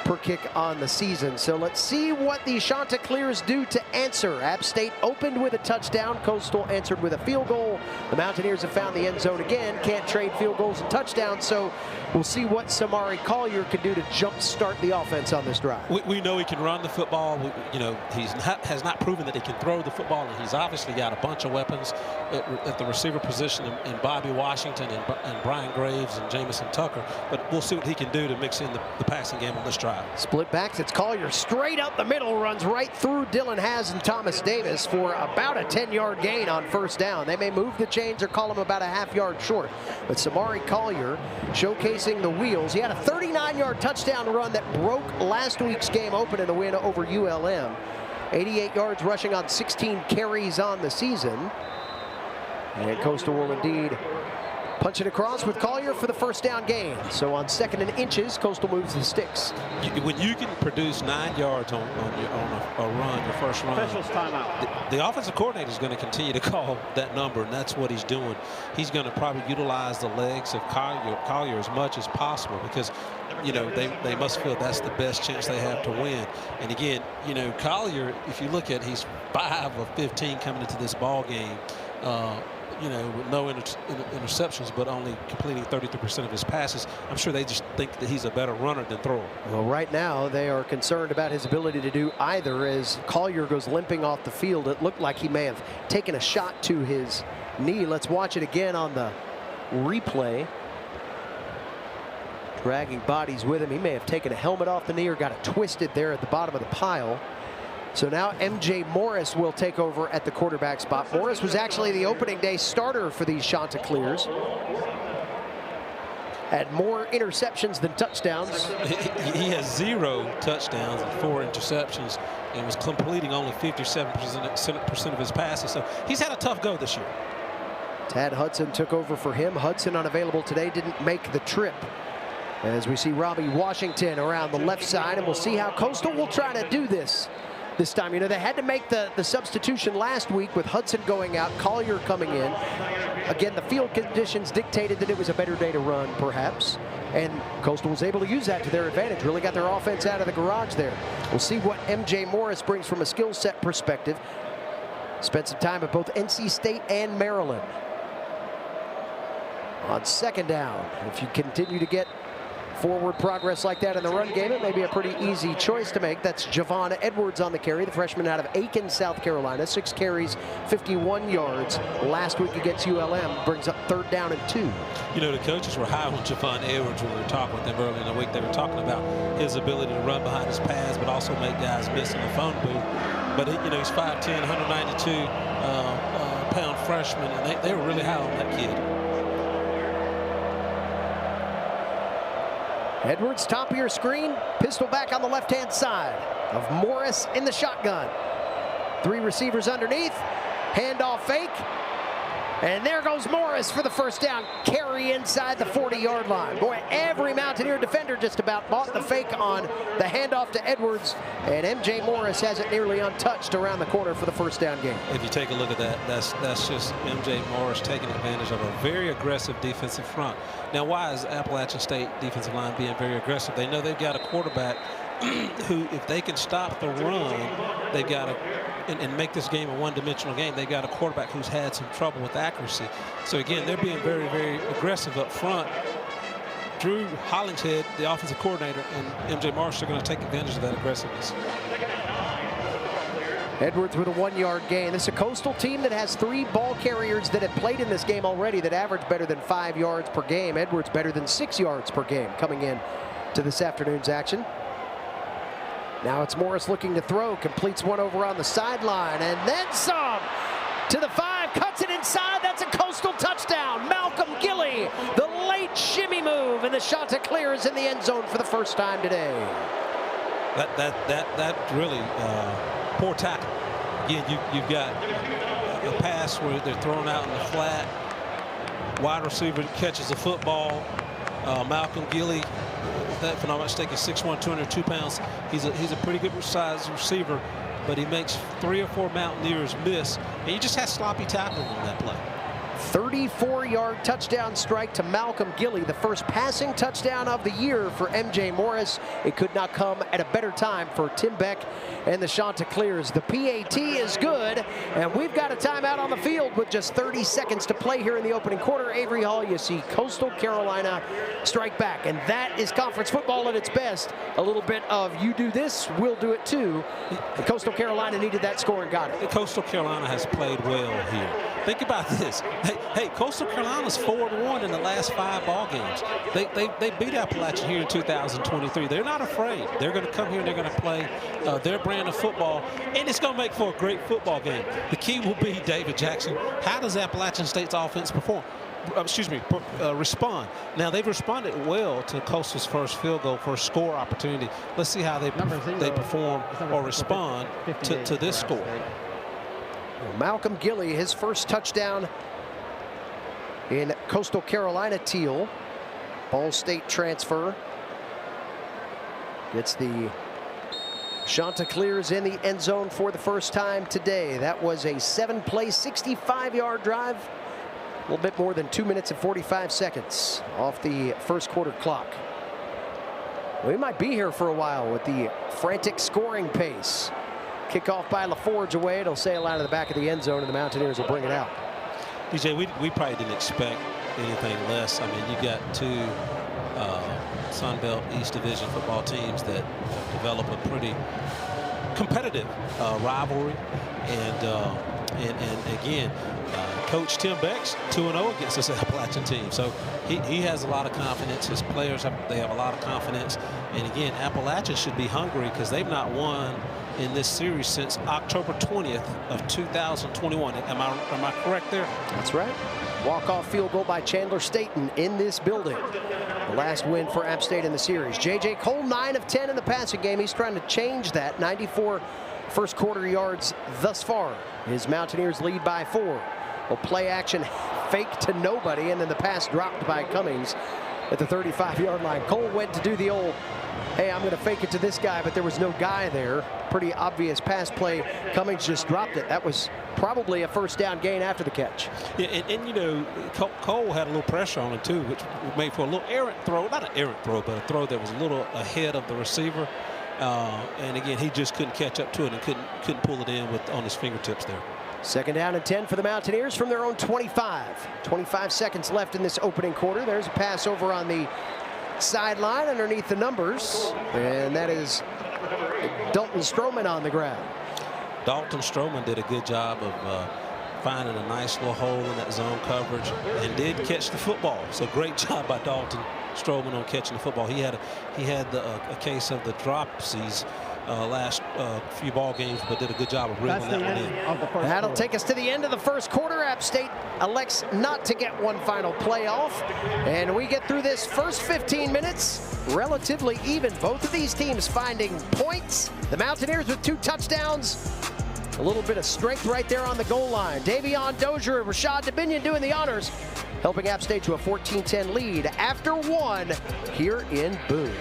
per kick on the season. So let's see what the Chanticleers do to answer. App State opened with a touchdown. Coastal answered with a field goal. The Mountaineers have found the end zone again. Can't trade field goals and touchdowns, so we'll see what Samari Collier can do to jumpstart the offense on this drive. We know he can run the football. You know, has not proven that he can throw the football, and he's obviously got a bunch of weapons at the receiver position in Bobby Washington and Brian Graves and Jamison Tucker. But we'll see what he can do to mix in the passing game on this drive. Split backs. It's Collier straight up the middle, runs right through Dylan Haas and Thomas Davis for about a 10-yard gain on first down. They may move the chains or call him about a half-yard short. But Samari Collier showcasing the wheels. He had a 39-yard touchdown run that broke last week's game open in the win over ULM. 88 yards rushing on 16 carries on the season. And Coastal will indeed punch it across with Collier for the first down gain. So on 2nd and inches, Coastal moves the sticks. When you can produce 9 yards on a run, your first run, Officials timeout. The offensive coordinator is going to continue to call that number, and that's what he's doing. He's going to probably utilize the legs of Collier as much as possible, because you know they must feel that's the best chance they have to win. And again, you know, Collier, if you look at, he's 5 of 15 coming into this ball game. You know, with no interceptions, but only completing 33% of his passes. I'm sure they just think that he's a better runner than thrower. Well, right now they are concerned about his ability to do either, as Collier goes limping off the field. It looked like he may have taken a shot to his knee. Let's watch it again on the replay. Dragging bodies with him. He may have taken a helmet off the knee or got it twisted there at the bottom of the pile. So now MJ Morris will take over at the quarterback spot. Morris was actually the opening day starter for these Chanticleers. Had more interceptions than touchdowns. He has 0 touchdowns and 4 interceptions, and was completing only 57% of his passes. So he's had a tough go this year. Tad Hudson took over for him. Hudson, unavailable today, didn't make the trip. As we see Robbie Washington around the left side, and we'll see how Coastal will try to do this time. You know, they had to make the substitution last week with Hudson going out, Collier coming in. Again, the field conditions dictated that it was a better day to run, perhaps. And Coastal was able to use that to their advantage. Really got their offense out of the garage there. We'll see what MJ Morris brings from a skill set perspective. Spent some time at both NC State and Maryland. On 2nd down, if you continue to get forward progress like that in the run game, it may be a pretty easy choice to make. That's Javon Edwards on the carry, the freshman out of Aiken, South Carolina. 6 carries, 51 yards. Last week against ULM, brings up 3rd down and 2. You know, the coaches were high on Javon Edwards when we were talking with them earlier in the week. They were talking about his ability to run behind his pads, but also make guys miss in the phone booth. But, you know, he's 5'10", 192-pound freshman, and they were really high on that kid. Edwards, top of your screen, pistol back on the left-hand side of Morris in the shotgun. 3 receivers underneath, handoff fake, and there goes Morris for the first down carry inside the 40-yard line. Boy, every Mountaineer defender just about bought the fake on the handoff to Edwards, and MJ Morris has it nearly untouched around the corner for the first down gain. If you take a look at that, that's just MJ Morris taking advantage of a very aggressive defensive front. Now, why is Appalachian State defensive line being very aggressive? They know they've got a quarterback who, if they can stop the run, they've got to, and make this game a one-dimensional game, they've got a quarterback who's had some trouble with accuracy. So again, they're being very, very aggressive up front. Drew Hollingshead, the offensive coordinator, and MJ Morris are going to take advantage of that aggressiveness. Edwards with a 1-yard gain. This is a Coastal team that has 3 ball carriers that have played in this game already that average better than 5 yards per game. Edwards better than 6 yards per game coming in to this afternoon's action. Now it's Morris looking to throw, completes one over on the sideline, and then some to the 5, cuts it inside. That's a Coastal touchdown. Malcolm Gilley, the late shimmy move, and the Chanticleers in the end zone for the first time today. That really poor tackle. again, you've got a pass where they're thrown out in the flat. Wide receiver catches the football. Malcolm Gilly, if I'm not mistaken, 6'1", 202 pounds. He's a pretty good sized receiver, but he makes 3 or 4 Mountaineers miss, and you just had sloppy tackling on that play. 34-yard touchdown strike to Malcolm Gilly, the first passing touchdown of the year for MJ Morris. It could not come at a better time for Tim Beck and the Chanticleers. The PAT is good, and we've got a timeout on the field with just 30 seconds to play here in the opening quarter. Avery Hall, you see Coastal Carolina strike back, and that is conference football at its best. A little bit of you do this, we'll do it too. And Coastal Carolina needed that score and got it. Coastal Carolina has played well here. Think about this. Hey, Coastal Carolina's 4-1 in the last 5 ball games. They beat Appalachian here in 2023. They're not afraid. They're going to come here and they're going to play their brand of football, and it's going to make for a great football game. The key will be, David Jackson, how does Appalachian State's offense respond? Now, they've responded well to Coastal's first field goal, first score opportunity. Let's see how they perform or respond to this score. Malcolm Gilly, his first touchdown in Coastal Carolina teal. Ball State transfer. Gets the Chanticleers in the end zone for the first time today. That was a 7-play, 65-yard drive. A little bit more than 2 minutes and 45 seconds off the first quarter clock. We might be here for a while with the frantic scoring pace. Kickoff by LaForge away. It'll sail out of the back of the end zone, and the Mountaineers will bring it out. DJ, we probably didn't expect anything less. I mean, you got 2 Sun Belt East Division football teams that develop a pretty competitive rivalry, and again, Coach Tim Beck's 2-0 against this Appalachian team, so he has a lot of confidence. His players have a lot of confidence, and again, Appalachian should be hungry because they've not won in this series since October 20th of 2021. Am I correct there? That's right. Walk-off field goal by Chandler Staten in this building. The last win for App State in the series. J.J. Cole, 9 of 10 in the passing game. He's trying to change that. 94 first quarter yards thus far. His Mountaineers lead by 4. Well, play action fake to nobody, and then the pass dropped by Cummings at the 35-yard line. Cole went to do the old, hey, I'm going to fake it to this guy, but there was no guy there. Pretty obvious pass play. Cummings just dropped it. That was probably a first down gain after the catch. Yeah, and you know, Cole had a little pressure on him too, which made for a little errant throw. Not an errant throw, but a throw that was a little ahead of the receiver. And again, he just couldn't catch up to it and couldn't pull it in on his fingertips there. Second down and 10 for the Mountaineers from their own 25. 25 seconds left in this opening quarter. There's a pass over on the sideline underneath the numbers, and that is Dalton Stroman on the ground. Dalton Stroman did a good job of finding a nice little hole in that zone coverage and did catch the football. So great job by Dalton Stroman on catching the football. He had a case of the dropsies last few ball games, but did a good job of reeling that one in. That'll take us to the end of the first quarter. App State elects not to get one final play off, and we get through this first 15 minutes relatively even. Both of these teams finding points. The Mountaineers with 2 touchdowns. A little bit of strength right there on the goal line. Davion Dozier and Rashad Dominion doing the honors, helping App State to a 14-10 lead after 1 here in Boone.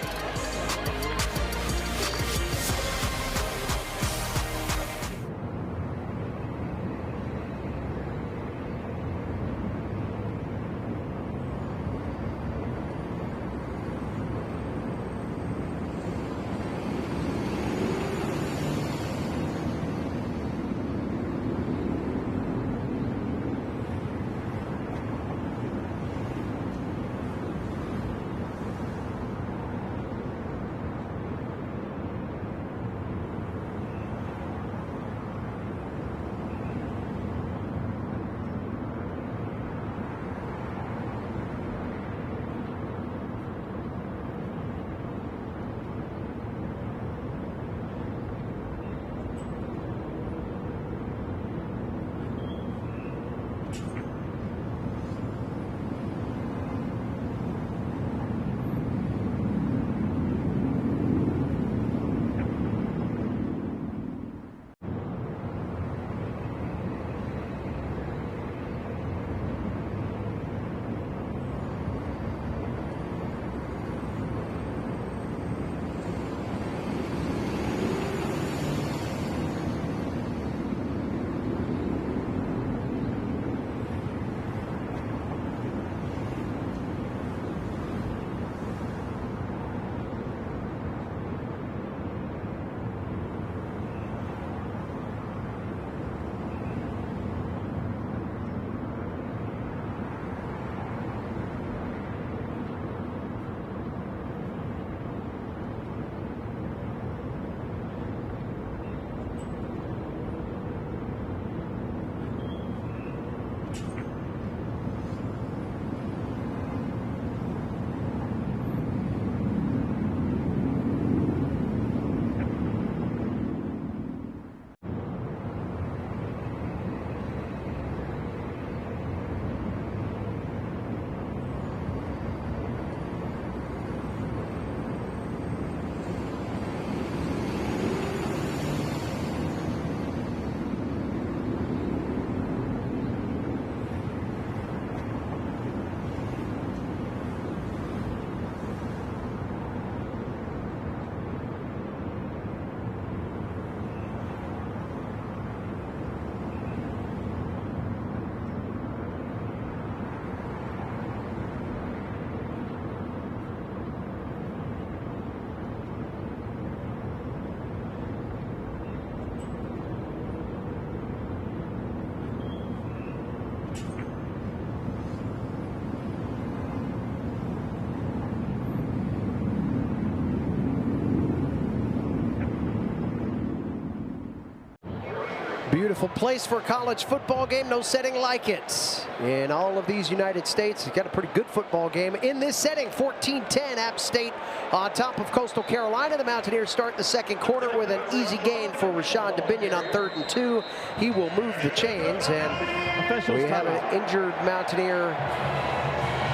Beautiful place for a college football game. No setting like it in all of these United States. You've got a pretty good football game in this setting. 14-10 App State on top of Coastal Carolina. The Mountaineers start the second quarter with an easy gain for Rashad DeBinion on 3rd and 2. He will move the chains, and we have an injured Mountaineer.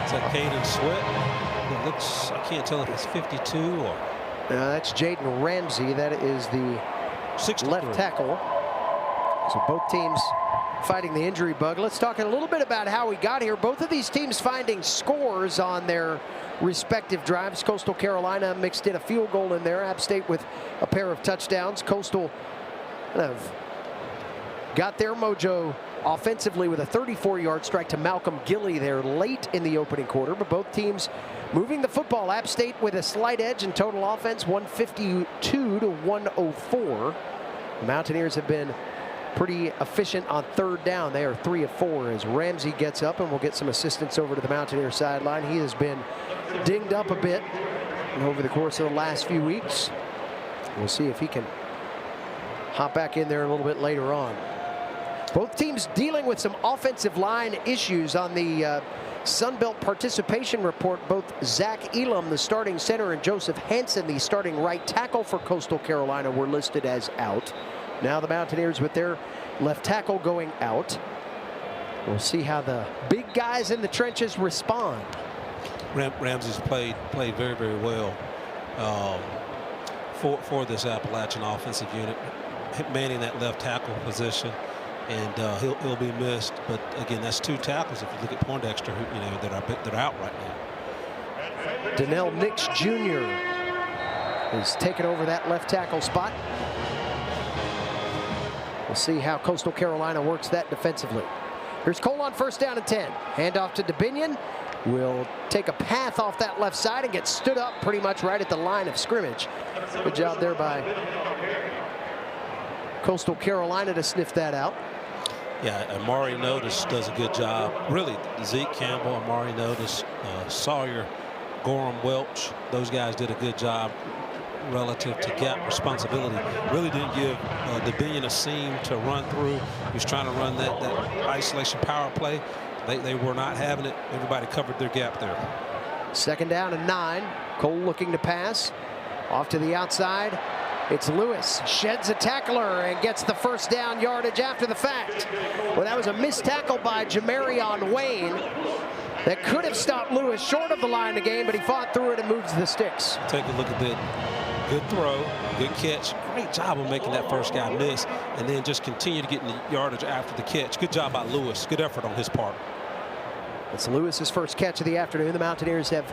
It's like Caden Sweat. It looks, I can't tell if it's 52 or. That's Jaden Ramsey. That is the left tackle. So both teams fighting the injury bug. Let's talk a little bit about how we got here. Both of these teams finding scores on their respective drives. Coastal Carolina mixed in a field goal in there. App State with a pair of touchdowns. Coastal kind of got their mojo offensively with a 34-yard strike to Malcolm Gilley there late in the opening quarter. But both teams moving the football. App State with a slight edge in total offense, 152 to 104. The Mountaineers have been pretty efficient on 3rd down. They are 3 of 4 as Ramsey gets up, and we'll get some assistance over to the Mountaineer sideline. He has been dinged up a bit over the course of the last few weeks. We'll see if he can hop back in there a little bit later on. Both teams dealing with some offensive line issues on the Sunbelt participation report. Both Zach Elam, the starting center, and Joseph Hansen, the starting right tackle for Coastal Carolina, were listed as out. Now the Mountaineers with their left tackle going out. We'll see how the big guys in the trenches respond. Ramsey's played very, very well for this Appalachian offensive unit, manning that left tackle position, and he'll be missed. But again, that's 2 tackles if you look at Poindexter, who, that are out right now. Donnell Nix Jr. is taking over that left tackle spot. We'll see how Coastal Carolina works that defensively. Here's Cole on 1st down and 10. Handoff to DeBinion. Will take a path off that left side and get stood up pretty much right at the line of scrimmage. Good job there by Coastal Carolina to sniff that out. Yeah, Amari Notice does a good job. Really, Zeke Campbell, Amari Notice, Sawyer, Gorham Welch, those guys did a good job relative to gap responsibility. Really didn't give DeBinion a seam to run through. He was trying to run that isolation power play. They were not having it. Everybody covered their gap there. 2nd down and 9. Cole looking to pass. Off to the outside. It's Lewis. Sheds a tackler and gets the 1st down yardage after the fact. Well, that was a missed tackle by Jamarion Wayne. That could have stopped Lewis short of the line of the game, but he fought through it and moves the sticks. Take a look at that. Good throw, good catch. Great job of making that first guy miss, and then just continue to get in the yardage after the catch. Good job by Lewis. Good effort on his part. It's Lewis's first catch of the afternoon. The Mountaineers have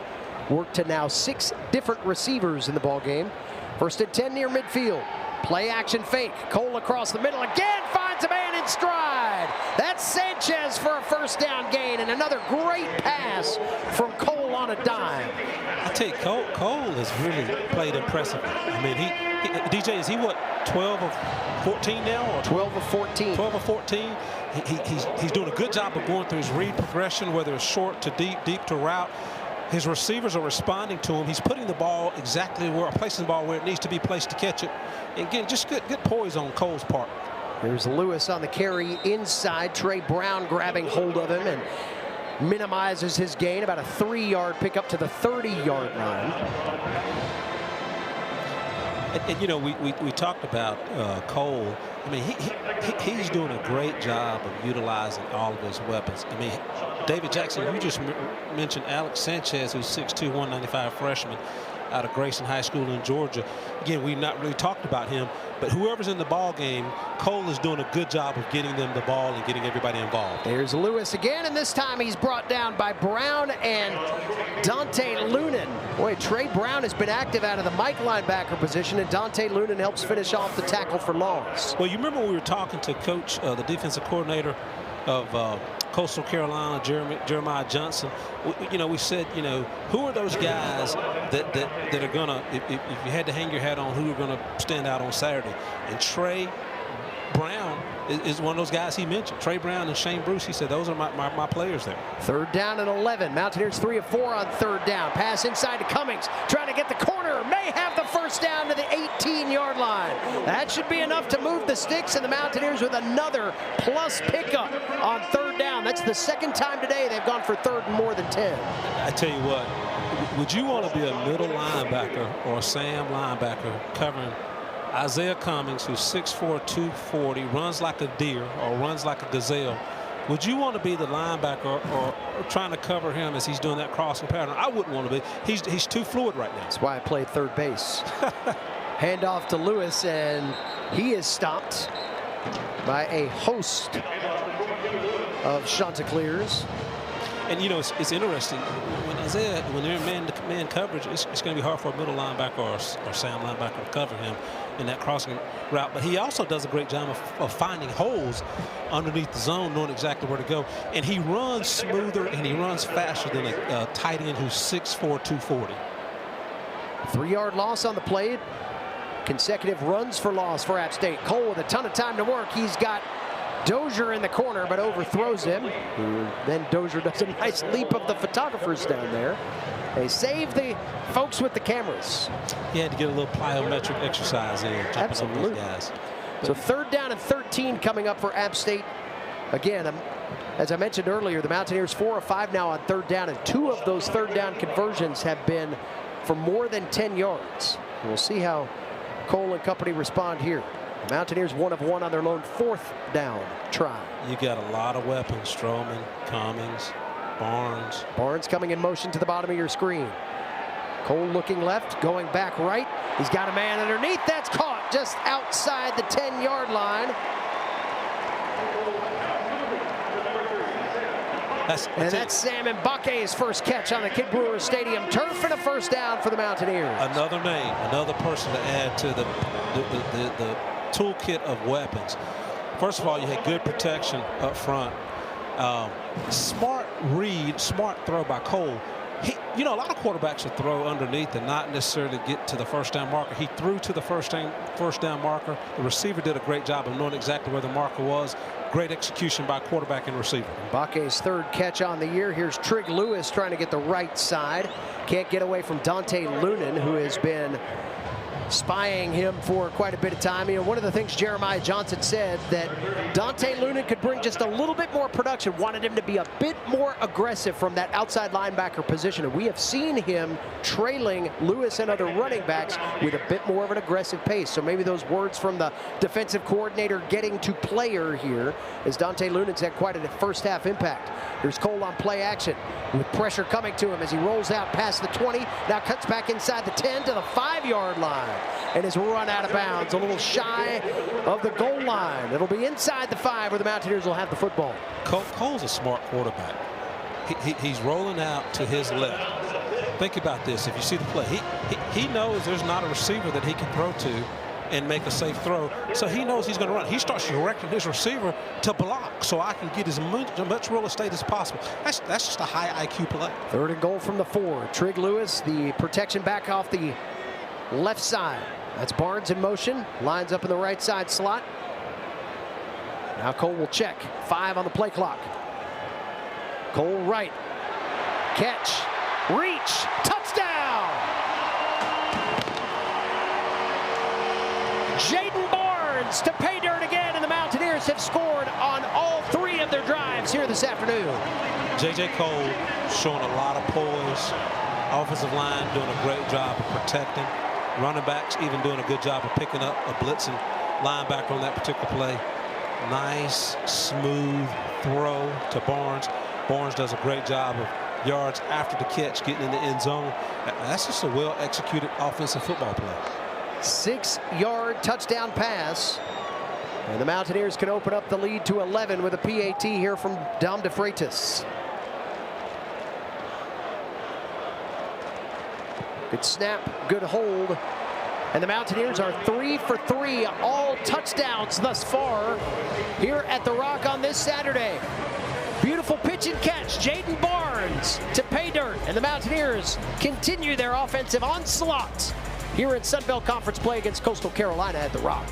worked to now 6 different receivers in the ball game. 1st and 10 near midfield. Play action fake. Cole across the middle again, finds a man in stride. That's Sanchez for a 1st down gain, and another great pass from Cole on a dime. I tell you, Cole has really played impressively. I mean, DJ, is he what, 12 of 14 now? Or 12 of 14. 12 of 14. He's doing a good job of going through his read progression, whether it's short to deep to route. His receivers are responding to him. He's putting the ball exactly placing the ball where it needs to be placed to catch it. And again, just good poise on Cole's part. There's Lewis on the carry inside. Trey Brown grabbing hold of him and minimizes his gain. About a 3-yard pickup to the 30-yard line. And we talked about Cole. I mean, he's doing a great job of utilizing all of his weapons. I mean, David Jackson, you just mentioned Alex Sanchez, who's 6'2", 195 freshman out of Grayson High School in Georgia. Again, we've not really talked about him, but whoever's in the ball game, Cole is doing a good job of getting them the ball and getting everybody involved. There's Lewis again, and this time he's brought down by Brown and Dante Lunan. Boy, Trey Brown has been active out of the Mike linebacker position, and Dante Lunan helps finish off the tackle for loss. Well, you remember when we were talking to Coach, the defensive coordinator of Coastal Carolina, Jeremiah Johnson. We said, who are those guys that are gonna, if you had to hang your hat on, who are gonna stand out on Saturday? And Trey Brown is one of those guys he mentioned. Trey Brown and Shane Bruce. He said those are my players there. 3rd down and 11. Mountaineers 3 of 4 on 3rd down. Pass inside to Cummings, trying to get the corner Cooper may have the first down to the 18-yard line. That should be enough to move the sticks, and the Mountaineers with another plus pickup on third down. That's the second time today they've gone for third and more than 10. I tell you what, would you want to be a middle linebacker or a Sam linebacker covering Isaiah Cummings, who's 6'4", 240, runs like a deer or runs like a gazelle? Would you want to be the linebacker or trying to cover him as he's doing that crossing pattern? I wouldn't want to be. He's too fluid right now. That's why I played third base. Handoff to Lewis, and he is stopped by a host of Chanticleers. And, you know, it's interesting. When they're in man-to-man coverage, it's going to be hard for a middle linebacker or Sam linebacker to cover him in that crossing route. But he also does a great job of finding holes underneath the zone, knowing exactly where to go. And he runs smoother and he runs faster than a tight end who's 6'4", 240. 3-yard loss on the play. Consecutive runs for loss for App State. Cole with a ton of time to work. He's got Dozier in the corner, but overthrows him. Then Dozier does a nice leap of the photographers down there. They save the folks with the cameras. He had to get a little plyometric exercise in. Absolutely. Those guys. So third down and 13 coming up for App State. Again, as I mentioned earlier, the Mountaineers 4 of 5 now on third down, and 2 of those third down conversions have been for more than 10 yards. We'll see how Cole and company respond here. The Mountaineers 1 of 1 on their lone 4th down try. You got a lot of weapons: Stroman, Cummings, Barnes. Barnes coming in motion to the bottom of your screen. Cole looking left, going back right. He's got a man underneath. That's caught just outside the 10-yard line. That's Sam Mbake's first catch on the Kid Brewer Stadium turf, and a first down for the Mountaineers. Another name, another person to add to the toolkit of weapons. First of all, you had good protection up front. Smart read, smart throw by Cole. You know, a lot of quarterbacks will throw underneath and not necessarily get to the first down marker. He threw to the first down marker. The receiver did a great job of knowing exactly where the marker was. Great execution by quarterback and receiver. Mbake's third catch on the year. Here's Trig Lewis trying to get the right side. Can't get away from Dante Lunan, who has been spying him for quite a bit of time. You know, one of the things Jeremiah Johnson said that Dante Lunan could bring just a little bit more production, wanted him to be a bit more aggressive from that outside linebacker position. And we have seen him trailing Lewis and other running backs with a bit more of an aggressive pace. So maybe those words from the defensive coordinator getting to player here, as Dante Lunan's had quite a first half impact. Here's Cole on play action with pressure coming to him as he rolls out past the 20, now cuts back inside the 10 to the 5-yard line, and is run out of bounds a little shy of the goal line. It'll be inside the 5 where the Mountaineers will have the football. Cole's a smart quarterback. He's rolling out to his left. Think about this. If you see the play, he knows there's not a receiver that he can throw to and make a safe throw, so he knows he's going to run. He starts directing his receiver to block so I can get as much real estate as possible. That's just a high IQ play. Third and goal from the 4. Trig Lewis, the protection back off the left side. That's Barnes in motion, lines up in the right side slot. Now Cole will check. 5 on the play clock. Cole right. Catch. Reach. Touchdown! Jaden Barnes to pay dirt again, and the Mountaineers have scored on all 3 of their drives here this afternoon. J.J. Cole showing a lot of poise. Offensive line doing a great job of protecting. Running backs even doing a good job of picking up a blitzing linebacker on that particular play. Nice, smooth throw to Barnes. Barnes does a great job of yards after the catch, getting in the end zone. That's just a well-executed offensive football play. 6-yard touchdown pass. And the Mountaineers can open up the lead to 11 with a PAT here from Dom DeFreitas. Good snap, good hold. And the Mountaineers are 3 for 3, all touchdowns thus far here at the Rock on this Saturday. Beautiful pitch and catch, Jaden Barnes to pay dirt, and the Mountaineers continue their offensive onslaught here in Sun Belt Conference play against Coastal Carolina at the Rock.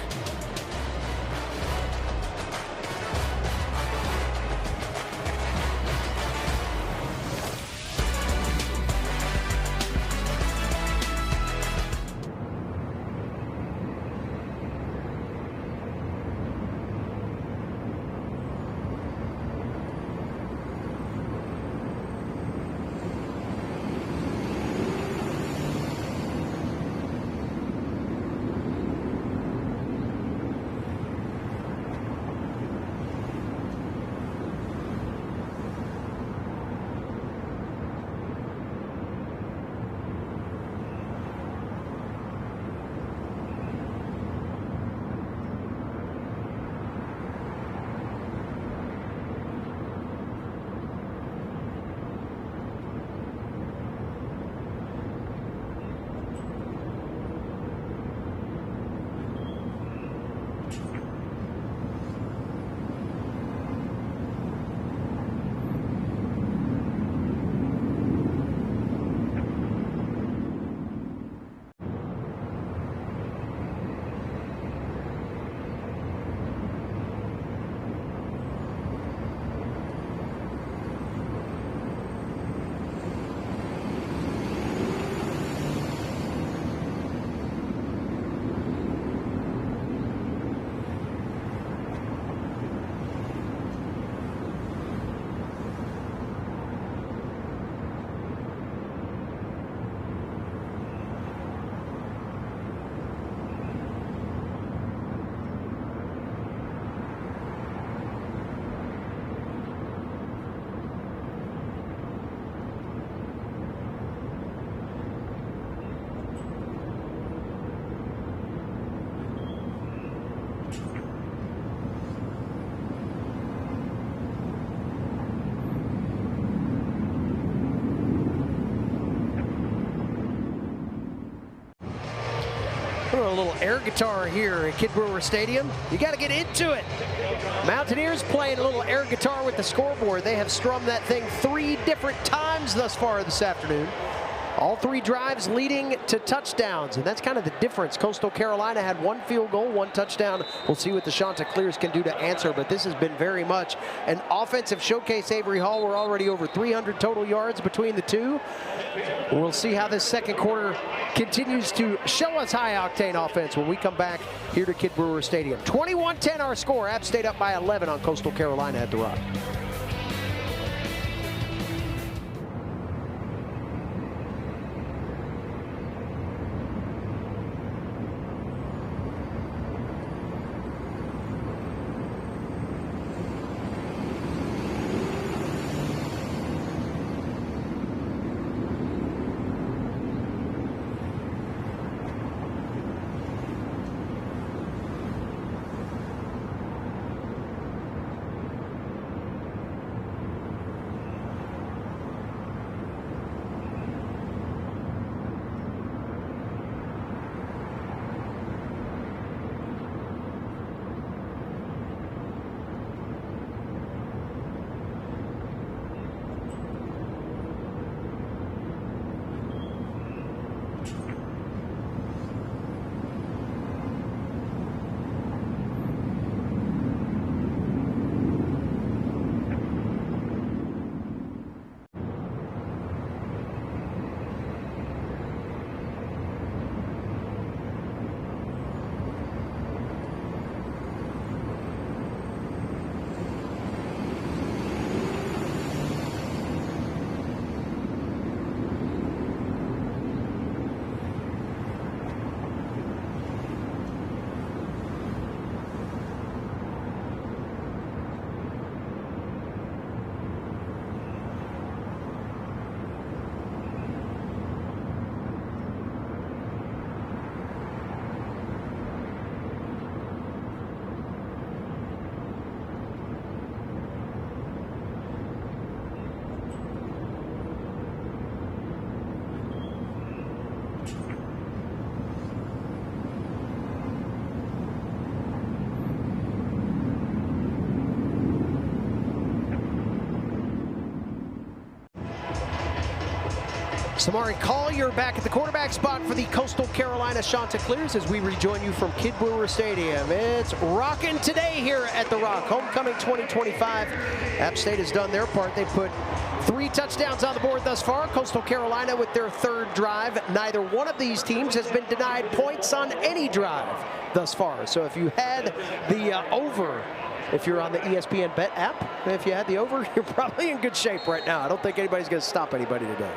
air guitar here at Kid Brewer Stadium. You got to get into it. Mountaineers playing a little air guitar with the scoreboard. They have strummed that thing 3 different times thus far this afternoon. All 3 drives leading to touchdowns, and that's kind of the difference. Coastal Carolina had 1 field goal, 1 touchdown. We'll see what the Chanticleers can do to answer, but this has been very much an offensive showcase. Avery Hall, we're already over 300 total yards between the two. We'll see how this second quarter continues to show us high-octane offense when we come back here to Kid Brewer Stadium. 21-10 our score. App State up by 11 on Coastal Carolina at the Rock. Samari Collier back at the quarterback spot for the Coastal Carolina Chanticleers as we rejoin you from Kid Brewer Stadium. It's rocking today here at the Rock. Homecoming 2025. App State has done their part. They put 3 touchdowns on the board thus far. Coastal Carolina with their 3rd drive. Neither one of these teams has been denied points on any drive thus far. So if you had the over, if you're on the ESPN Bet app, if you had the over, you're probably in good shape right now. I don't think anybody's going to stop anybody today.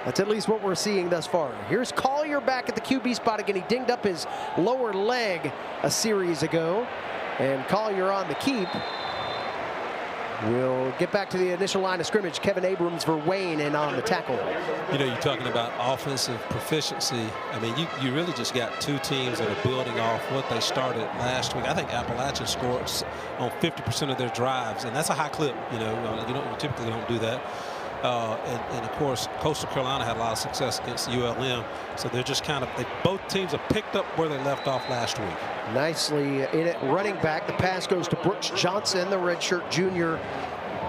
That's at least what we're seeing thus far. Here's Collier back at the QB spot again. He dinged up his lower leg a series ago. And Collier on the keep. We'll get back to the initial line of scrimmage. Kevin Abrams for Wayne and on the tackle. You know, you're talking about offensive proficiency. I mean, you really just got 2 teams that are building off what they started last week. I think Appalachian scores on 50% of their drives, and that's a high clip. You typically don't do that. And of course, Coastal Carolina had a lot of success against ULM. So they're just both teams have picked up where they left off last week. Nicely in it, running back. The pass goes to Brooks Johnson, the redshirt junior,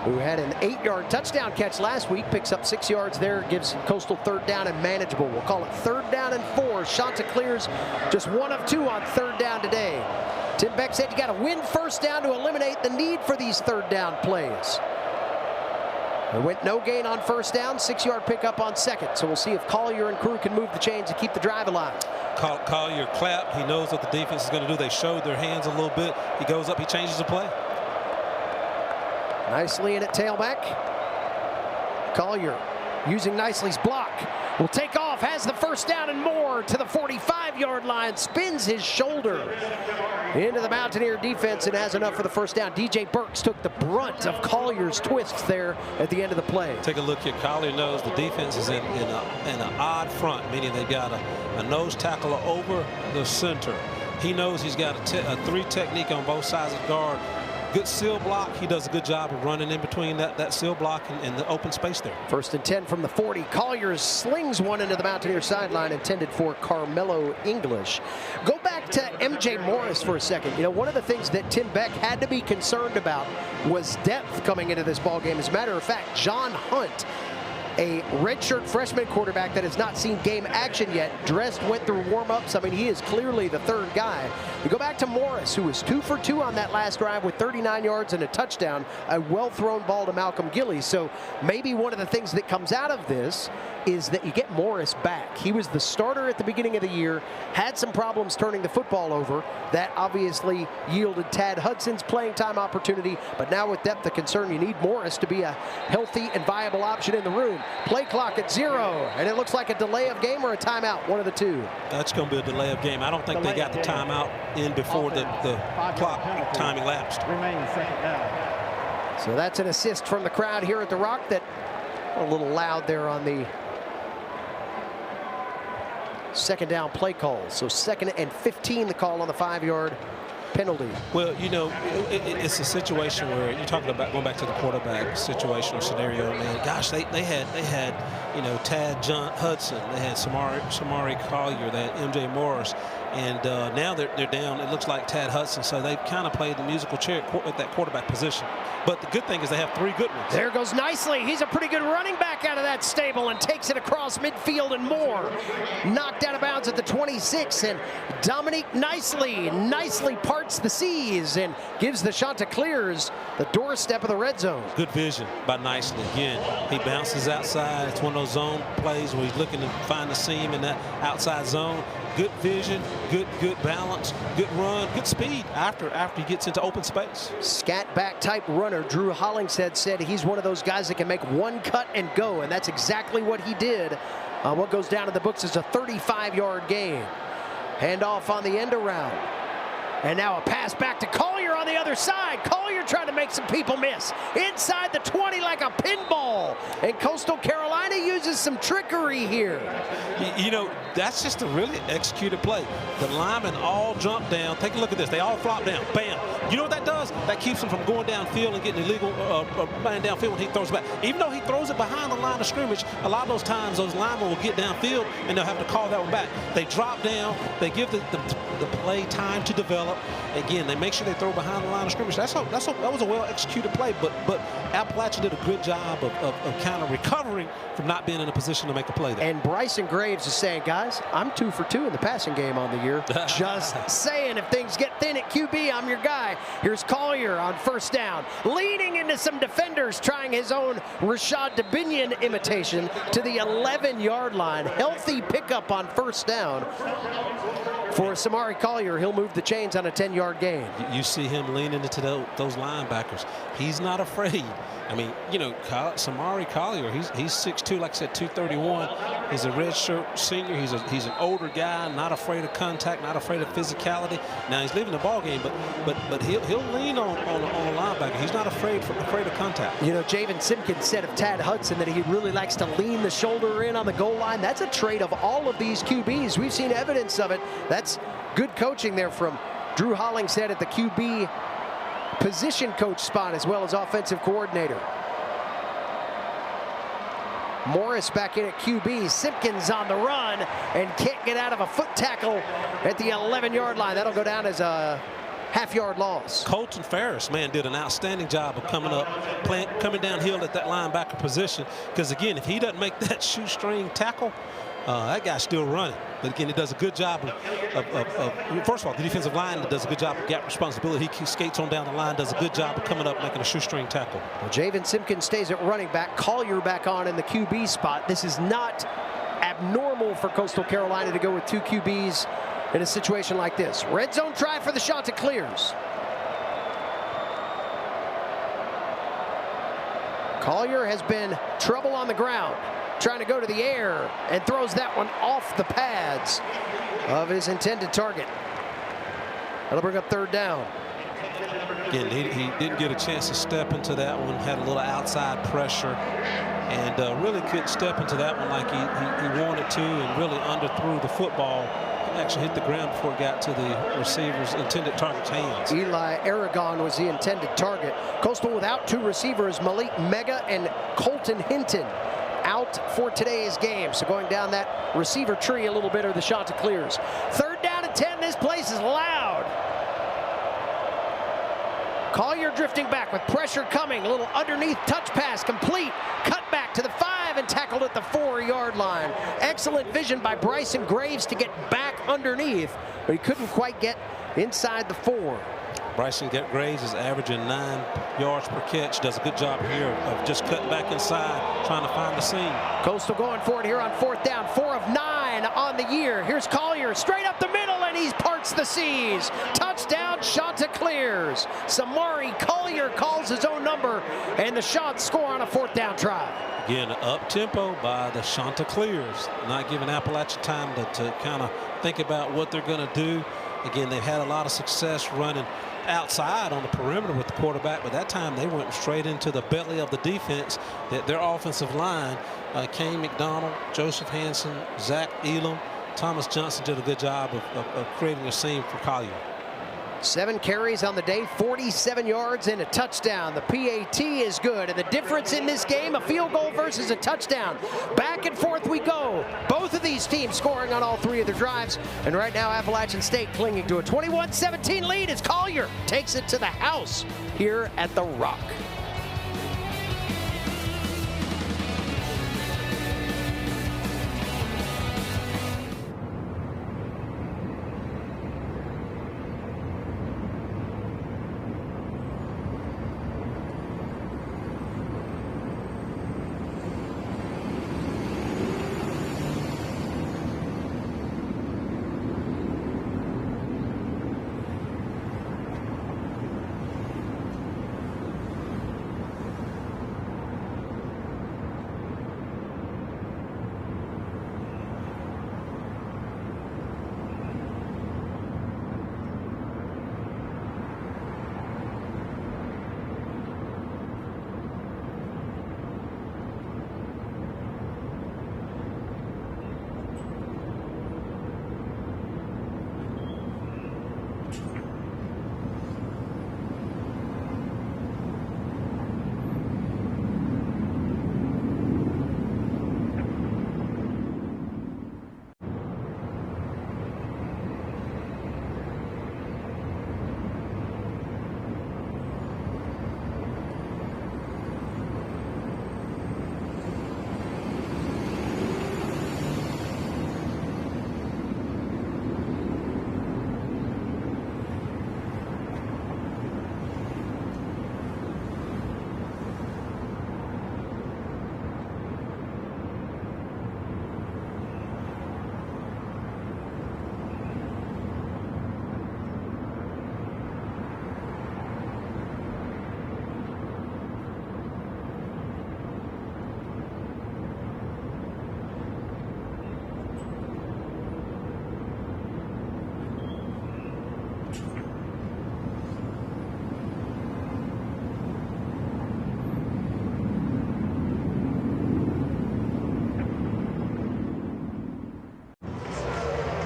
who had an 8-yard touchdown catch last week. Picks up 6 yards there, gives Coastal 3rd down and manageable. We'll call it 3rd down and 4. Chanticleers just 1 of 2 on 3rd down today. Tim Beck said you got to win 1st down to eliminate the need for these 3rd down plays. It went no gain on 1st down, 6-yard pickup on 2nd. So we'll see if Collier and crew can move the chains and keep the drive alive. Collier clap. He knows what the defense is going to do. They showed their hands a little bit. He goes up. He changes the play. Nicely in at tailback. Collier using Nicely's block. Will take off, has the 1st down and more to the 45-yard line. Spins his shoulder into the Mountaineer defense and has enough for the 1st down. DJ Burks took the brunt of Collier's twists there at the end of the play. Take a look here. Collier knows the defense is in an odd front, meaning they've got a nose tackle over the center. He knows he's got a 3 technique on both sides of the guard. good seal block. He does a good job of running in between that seal block and the open space there. 1st and 10 from the 40. Collier slings one into the Mountaineer sideline, intended for Carmelo English. Go back to M.J. Morris for a second. You know, one of the things that Tim Beck had to be concerned about was depth coming into this ball game. As a matter of fact, John Hunt, a redshirt freshman quarterback that has not seen game action yet, went through warm-ups. I mean, he is clearly the 3rd guy. You go back to Morris, who was 2 for 2 on that last drive with 39 yards and a touchdown, a well-thrown ball to Malcolm Gillies. So maybe one of the things that comes out of this is that you get Morris back. He was the starter at the beginning of the year, had some problems turning the football over. That obviously yielded Tad Hudson's playing time opportunity, but now with depth of concern, you need Morris to be a healthy and viable option in the room. Play clock at 0, and it looks like a delay of game or a timeout, one of the two. That's going to be a delay of game. I don't think they got the timeout in before the clock time elapsed. Remains 2nd down. So that's an assist from the crowd here at the Rock. That a little loud there on the 2nd down play call. So 2nd and 15, the call on the 5-yard penalty. Well, you know, it's a situation where you're talking about going back to the quarterback situation or scenario, man. Gosh, they had, you know, Tad Hudson, they had Samari Collier, they had M.J. Morris, and now they're down. It looks like Tad Hudson, so they've kind of played the musical chair at that quarterback position. But the good thing is they have 3 good ones. There goes Nicely. He's a pretty good running back out of that stable and takes it across midfield and more. Knocked out of bounds at the 26, and Dominique nicely parts the seas and gives the Chanticleers the doorstep of the red zone. Good vision by Nicely. Again, he bounces outside. It's one of those zone plays where he's looking to find the seam in that outside zone. Good vision, good balance, good run, good speed after he gets into open space. Scat back type runner. Drew Hollingshead said he's one of those guys that can make one cut and go, and that's exactly what he did. What goes down in the books is a 35-yard gain. Handoff on the end around. And now a pass back to Collier on the other side. Collier trying to make some people miss. Inside the 20 like a pinball. And Coastal Carolina uses some trickery here. You know, that's just a really executed play. The linemen all jump down. Take a look at this. They all flop down. Bam. You know what that does? That keeps him from going downfield and getting illegal man downfield when he throws it back. Even though he throws it behind the line of scrimmage, a lot of those times those linemen will get downfield and they'll have to call that one back. They drop down. They give the play time to develop. Again, they make sure they throw behind the line of scrimmage. That was a well-executed play, but Appalachian did a good job of kind of recovering from not being in a position to make a play there. And Bryson Graves is saying, guys, I'm 2 for 2 in the passing game on the year. Just saying, if things get thin at QB, I'm your guy. Here's Collier on 1st down, leaning into some defenders, trying his own Rashad Dubinion imitation to the 11-yard line. Healthy pickup on 1st down. For Samari Collier, he'll move the chains on a 10-yard gain. You see him leaning into those linebackers. He's not afraid. I mean, you know, Samari Collier, he's 6'2", like I said, 231. He's a redshirt senior. He's an older guy, not afraid of contact, not afraid of physicality. Now he's leaving the ball game, but he'll lean on a linebacker. He's not afraid of contact. You know, Javen Simpkins said of Tad Hudson that he really likes to lean the shoulder in on the goal line. That's a trait of all of these QBs. We've seen evidence of it. That's good coaching there from Drew Hollingshead at the QB position coach spot as well as offensive coordinator. Morris back in at QB. Simpkins on the run and can't get out of a foot tackle at the 11-yard line. That'll go down as a half-yard loss. Colton Ferris, man, did an outstanding job of coming downhill at that linebacker position. Because again, if he doesn't make that shoestring tackle, that guy's still running. But again, he does a good job of first of all, the defensive line does a good job of gap responsibility. He skates on down the line, does a good job of coming up, making a shoestring tackle. Well, Javen Simpkins stays at running back. Collier back on in the QB spot. This is not abnormal for Coastal Carolina to go with 2 QBs in a situation like this. Red zone try for the Chanticleers. Collier has been trouble on the ground, trying to go to the air, and throws that one off the pads of his intended target. That'll bring up 3rd down. Again, he didn't get a chance to step into that one, had a little outside pressure, and really couldn't step into that one like he wanted to, and really underthrew the football. actually hit the ground before it got to the receiver's intended target's hands. Eli Aragon was the intended target. Coastal without 2 receivers, Malik Mega and Colton Hinton, out for today's game. So going down that receiver tree a little bit are the Chanticleers. 3rd down and 10. This place is loud. Collier drifting back with pressure coming. A little underneath touch pass complete. Cut back to the 5 and tackled at the 4-yard line. Excellent vision by Bryson Graves to get back underneath, but he couldn't quite get inside the 4. Bryson Graves is averaging 9 yards per catch. Does a good job here of just cutting back inside, trying to find the seam. Coastal going for it here on 4th down. 4 of 9 on the year. Here's Collier straight up the middle, and he parts the seas. Touchdown, Chanticleers. Samari Collier calls his own number, and the Chants score on a 4th down try. Again, up tempo by the Chanticleers, not giving Appalachian time to kind of think about what they're going to do. Again, they've had a lot of success running outside on the perimeter with the quarterback, but that time they went straight into the belly of the defense. Their offensive line, Kane McDonald, Joseph Hanson, Zach Elam, Thomas Johnson did a good job of creating a seam for Collier. 7 carries on the day, 47 yards and a touchdown. The PAT is good, and the difference in this game, a field goal versus a touchdown. Back and forth we go. Both of these teams scoring on all 3 of their drives, and right now Appalachian State clinging to a 21-17 lead as Collier takes it to the house here at the Rock.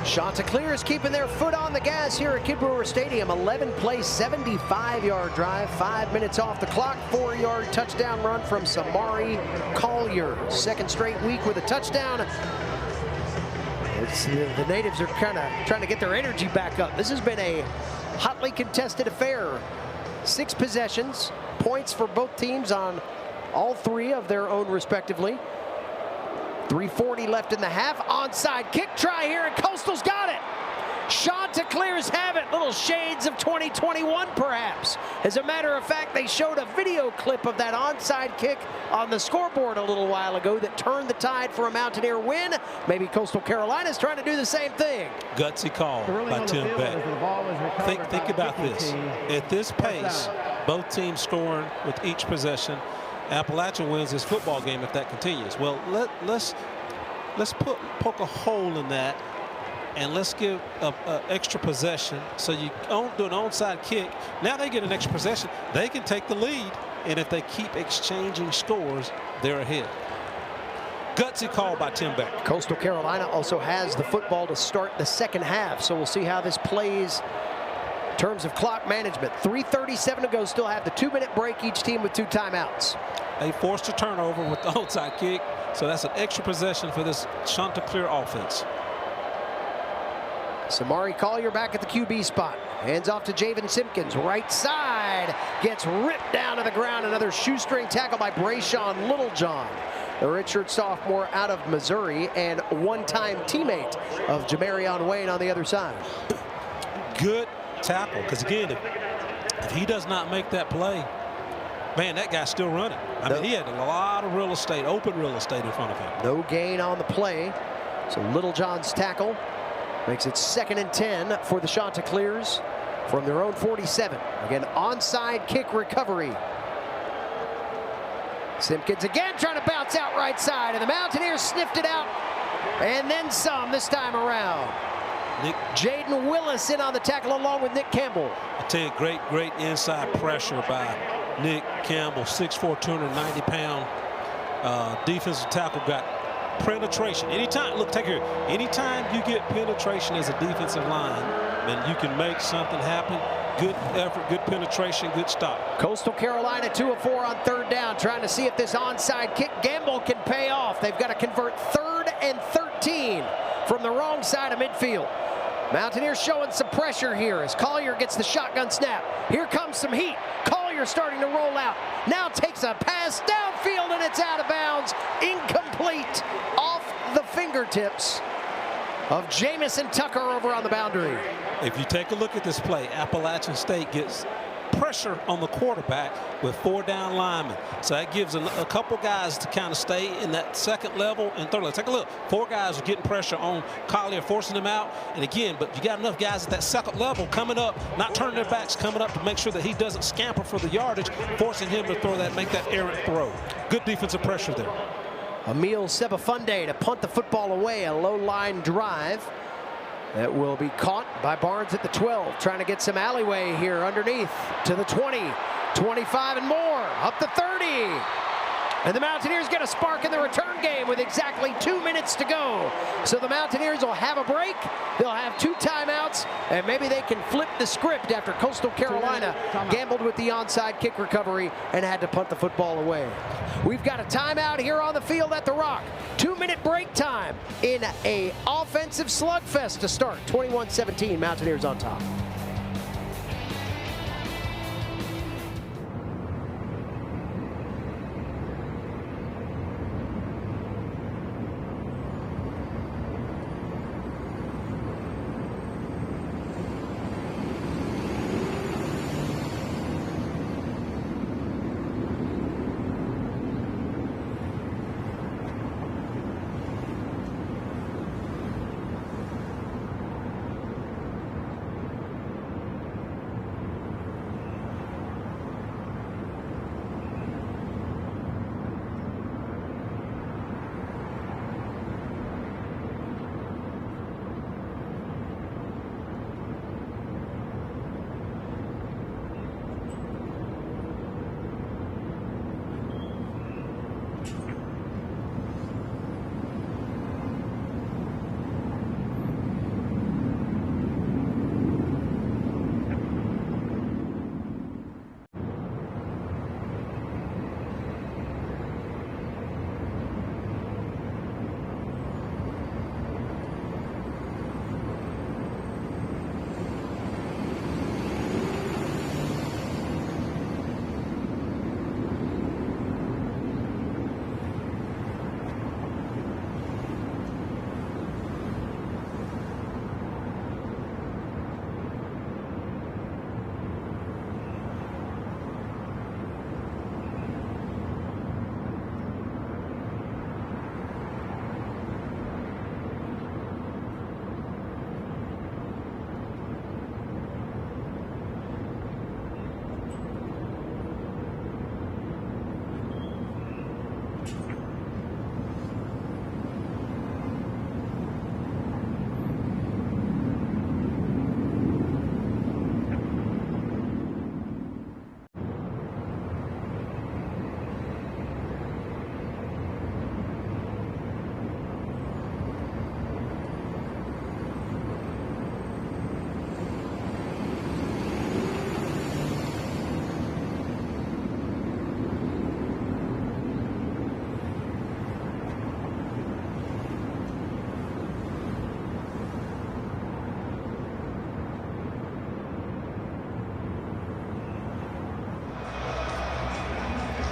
Chanticleers keeping their foot on the gas here at Kid Brewer Stadium. 11-play, 75-yard drive, 5 minutes off the clock, 4-yard touchdown run from Samari Collier. 2nd straight week with a touchdown. The natives are kind of trying to get their energy back up. This has been a hotly contested affair. 6 possessions, points for both teams on all 3 of their own respectively. 3:40 left in the half. Onside kick try here, and Coastal's got it. Chanticleers have it. Little shades of 2021, perhaps. As a matter of fact, they showed a video clip of that onside kick on the scoreboard a little while ago that turned the tide for a Mountaineer win. Maybe Coastal Carolina's trying to do the same thing. Gutsy call by Tim Beck. Think about this. At this pace, both teams scoring with each possession. Appalachian wins this football game if that continues. Well, let's poke a hole in that, and let's give an extra possession. So you do an onside kick. Now they get an extra possession. They can take the lead, and if they keep exchanging scores, they're ahead. Gutsy call by Tim Beck. Coastal Carolina also has the football to start the second half, so we'll see how this plays in terms of clock management. 3:37 to go, still have the 2-minute break, each team with 2 timeouts. They forced a turnover with the onside kick, so that's an extra possession for this Chanticleer offense. Samari Collier back at the QB spot. Hands off to Javen Simpkins. Right side. Gets ripped down to the ground. Another shoestring tackle by Brayshawn Littlejohn, the redshirt sophomore out of Missouri and one-time teammate of Jamarion Wayne on the other side. Good tackle, because again, if he does not make that play, man, that guy's still running. I mean, he had a lot of real estate, open real estate in front of him. No gain on the play. So Littlejohn's tackle makes it 2nd and 10 for the Chanticleers from their own 47. Again, onside kick recovery. Simpkins again trying to bounce out right side, and the Mountaineers sniffed it out and then some this time around. Jaden Willis in on the tackle along with Nick Campbell. I tell you, great inside pressure by Nick Campbell, 6'4", 290-pound defensive tackle. Got penetration. Anytime, look, take here. Anytime you get penetration as a defensive line, then you can make something happen. Good effort, good penetration, good stop. Coastal Carolina 2 of 4 on 3rd down, trying to see if this onside kick gamble can pay off. They've got to convert 3rd and 13 from the wrong side of midfield. Mountaineers showing some pressure here as Collier gets the shotgun snap. Here comes some heat. Collier starting to roll out. Now takes a pass downfield and it's out of bounds. Incomplete, off the fingertips of Jamison Tucker over on the boundary. If you take a look at this play, Appalachian State gets pressure on the quarterback with 4 down linemen. So that gives a couple guys to kind of stay in that second level and third level. Take a look. 4 guys are getting pressure on Collier, forcing him out. And again, but you got enough guys at that second level coming up, not turning their backs, coming up to make sure that he doesn't scamper for the yardage, forcing him to throw that, make that errant throw. Good defensive pressure there. Emil Sebafunde to punt the football away, a low line drive that will be caught by Barnes at the 12, trying to get some alleyway here underneath to the 20, 25 and more, up to 30. And the Mountaineers get a spark in the return game with exactly 2 minutes to go. So the Mountaineers will have a break, they'll have 2 timeouts, and maybe they can flip the script after Coastal Carolina gambled with the onside kick recovery and had to punt the football away. We've got a timeout here on the field at the Rock. 2-minute break time in a offensive slugfest to start. 21-17, Mountaineers on top.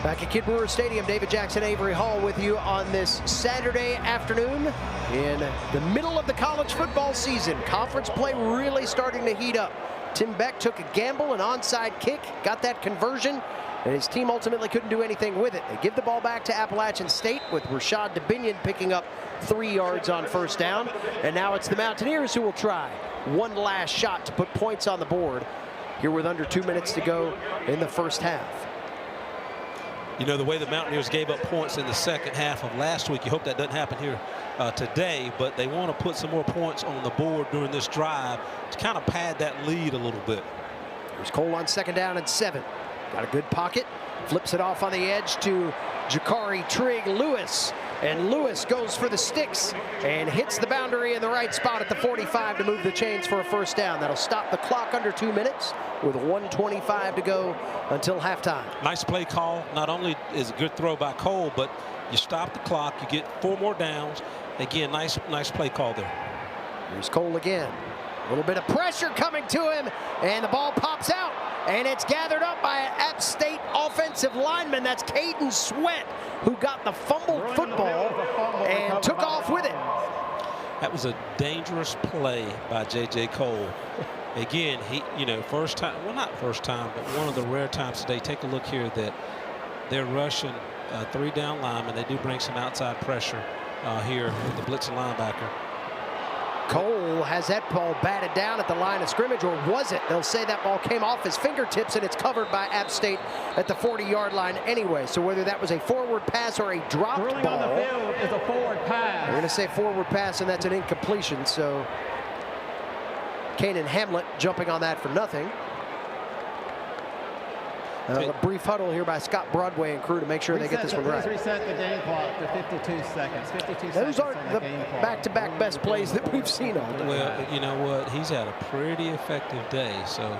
Back at Kid Brewer Stadium, David Jackson, Avery Hall with you on this Saturday afternoon in the middle of the college football season. Conference play really starting to heat up. Tim Beck took a gamble, an onside kick, got that conversion, and his team ultimately couldn't do anything with it. They give the ball back to Appalachian State with Rashad DeBinion picking up 3 yards on first down. And now it's the Mountaineers who will try one last shot to put points on the board here with under 2 minutes to go in the first half. You know, the way the Mountaineers gave up points in the second half of last week, you hope that doesn't happen here today, but they want to put some more points on the board during this drive to kind of pad that lead a little bit. Here's Cole on 2nd down and 7. Got a good pocket, flips it off on the edge to Jakari Trigg Lewis. And Lewis goes for the sticks and hits the boundary in the right spot at the 45 to move the chains for a first down. That'll stop the clock under 2 minutes with 1:25 to go until halftime. Nice play call. Not only is a good throw by Cole, but you stop the clock, you get 4 more downs. Again, nice play call there. Here's Cole again. A little bit of pressure coming to him, and the ball pops out, and it's gathered up by an App State offensive lineman. That's Caden Sweat, who got the fumbled football and took off with it. That was a dangerous play by J.J. Cole. Again, he, you know, first time, well, not first time, but one of the rare times today. Take a look here that they're rushing 3 down linemen. They do bring some outside pressure here with the blitzing linebacker. Cole has that ball batted down at the line of scrimmage, or was it? They'll say that ball came off his fingertips and it's covered by App State at the 40-yard line anyway. So whether that was a forward pass or a dropped Ruling ball, on the field is a forward pass. we're going to say forward pass, and that's an incompletion. So Kanan Hamlet jumping on that for nothing. A brief huddle here by Scott Broadway and crew to make sure they get this one right. Reset the game clock to 52 seconds. 52 Those seconds aren't on the game clock. back-to-back best plays that we've seen all day. Well, you know what? He's had a pretty effective day, so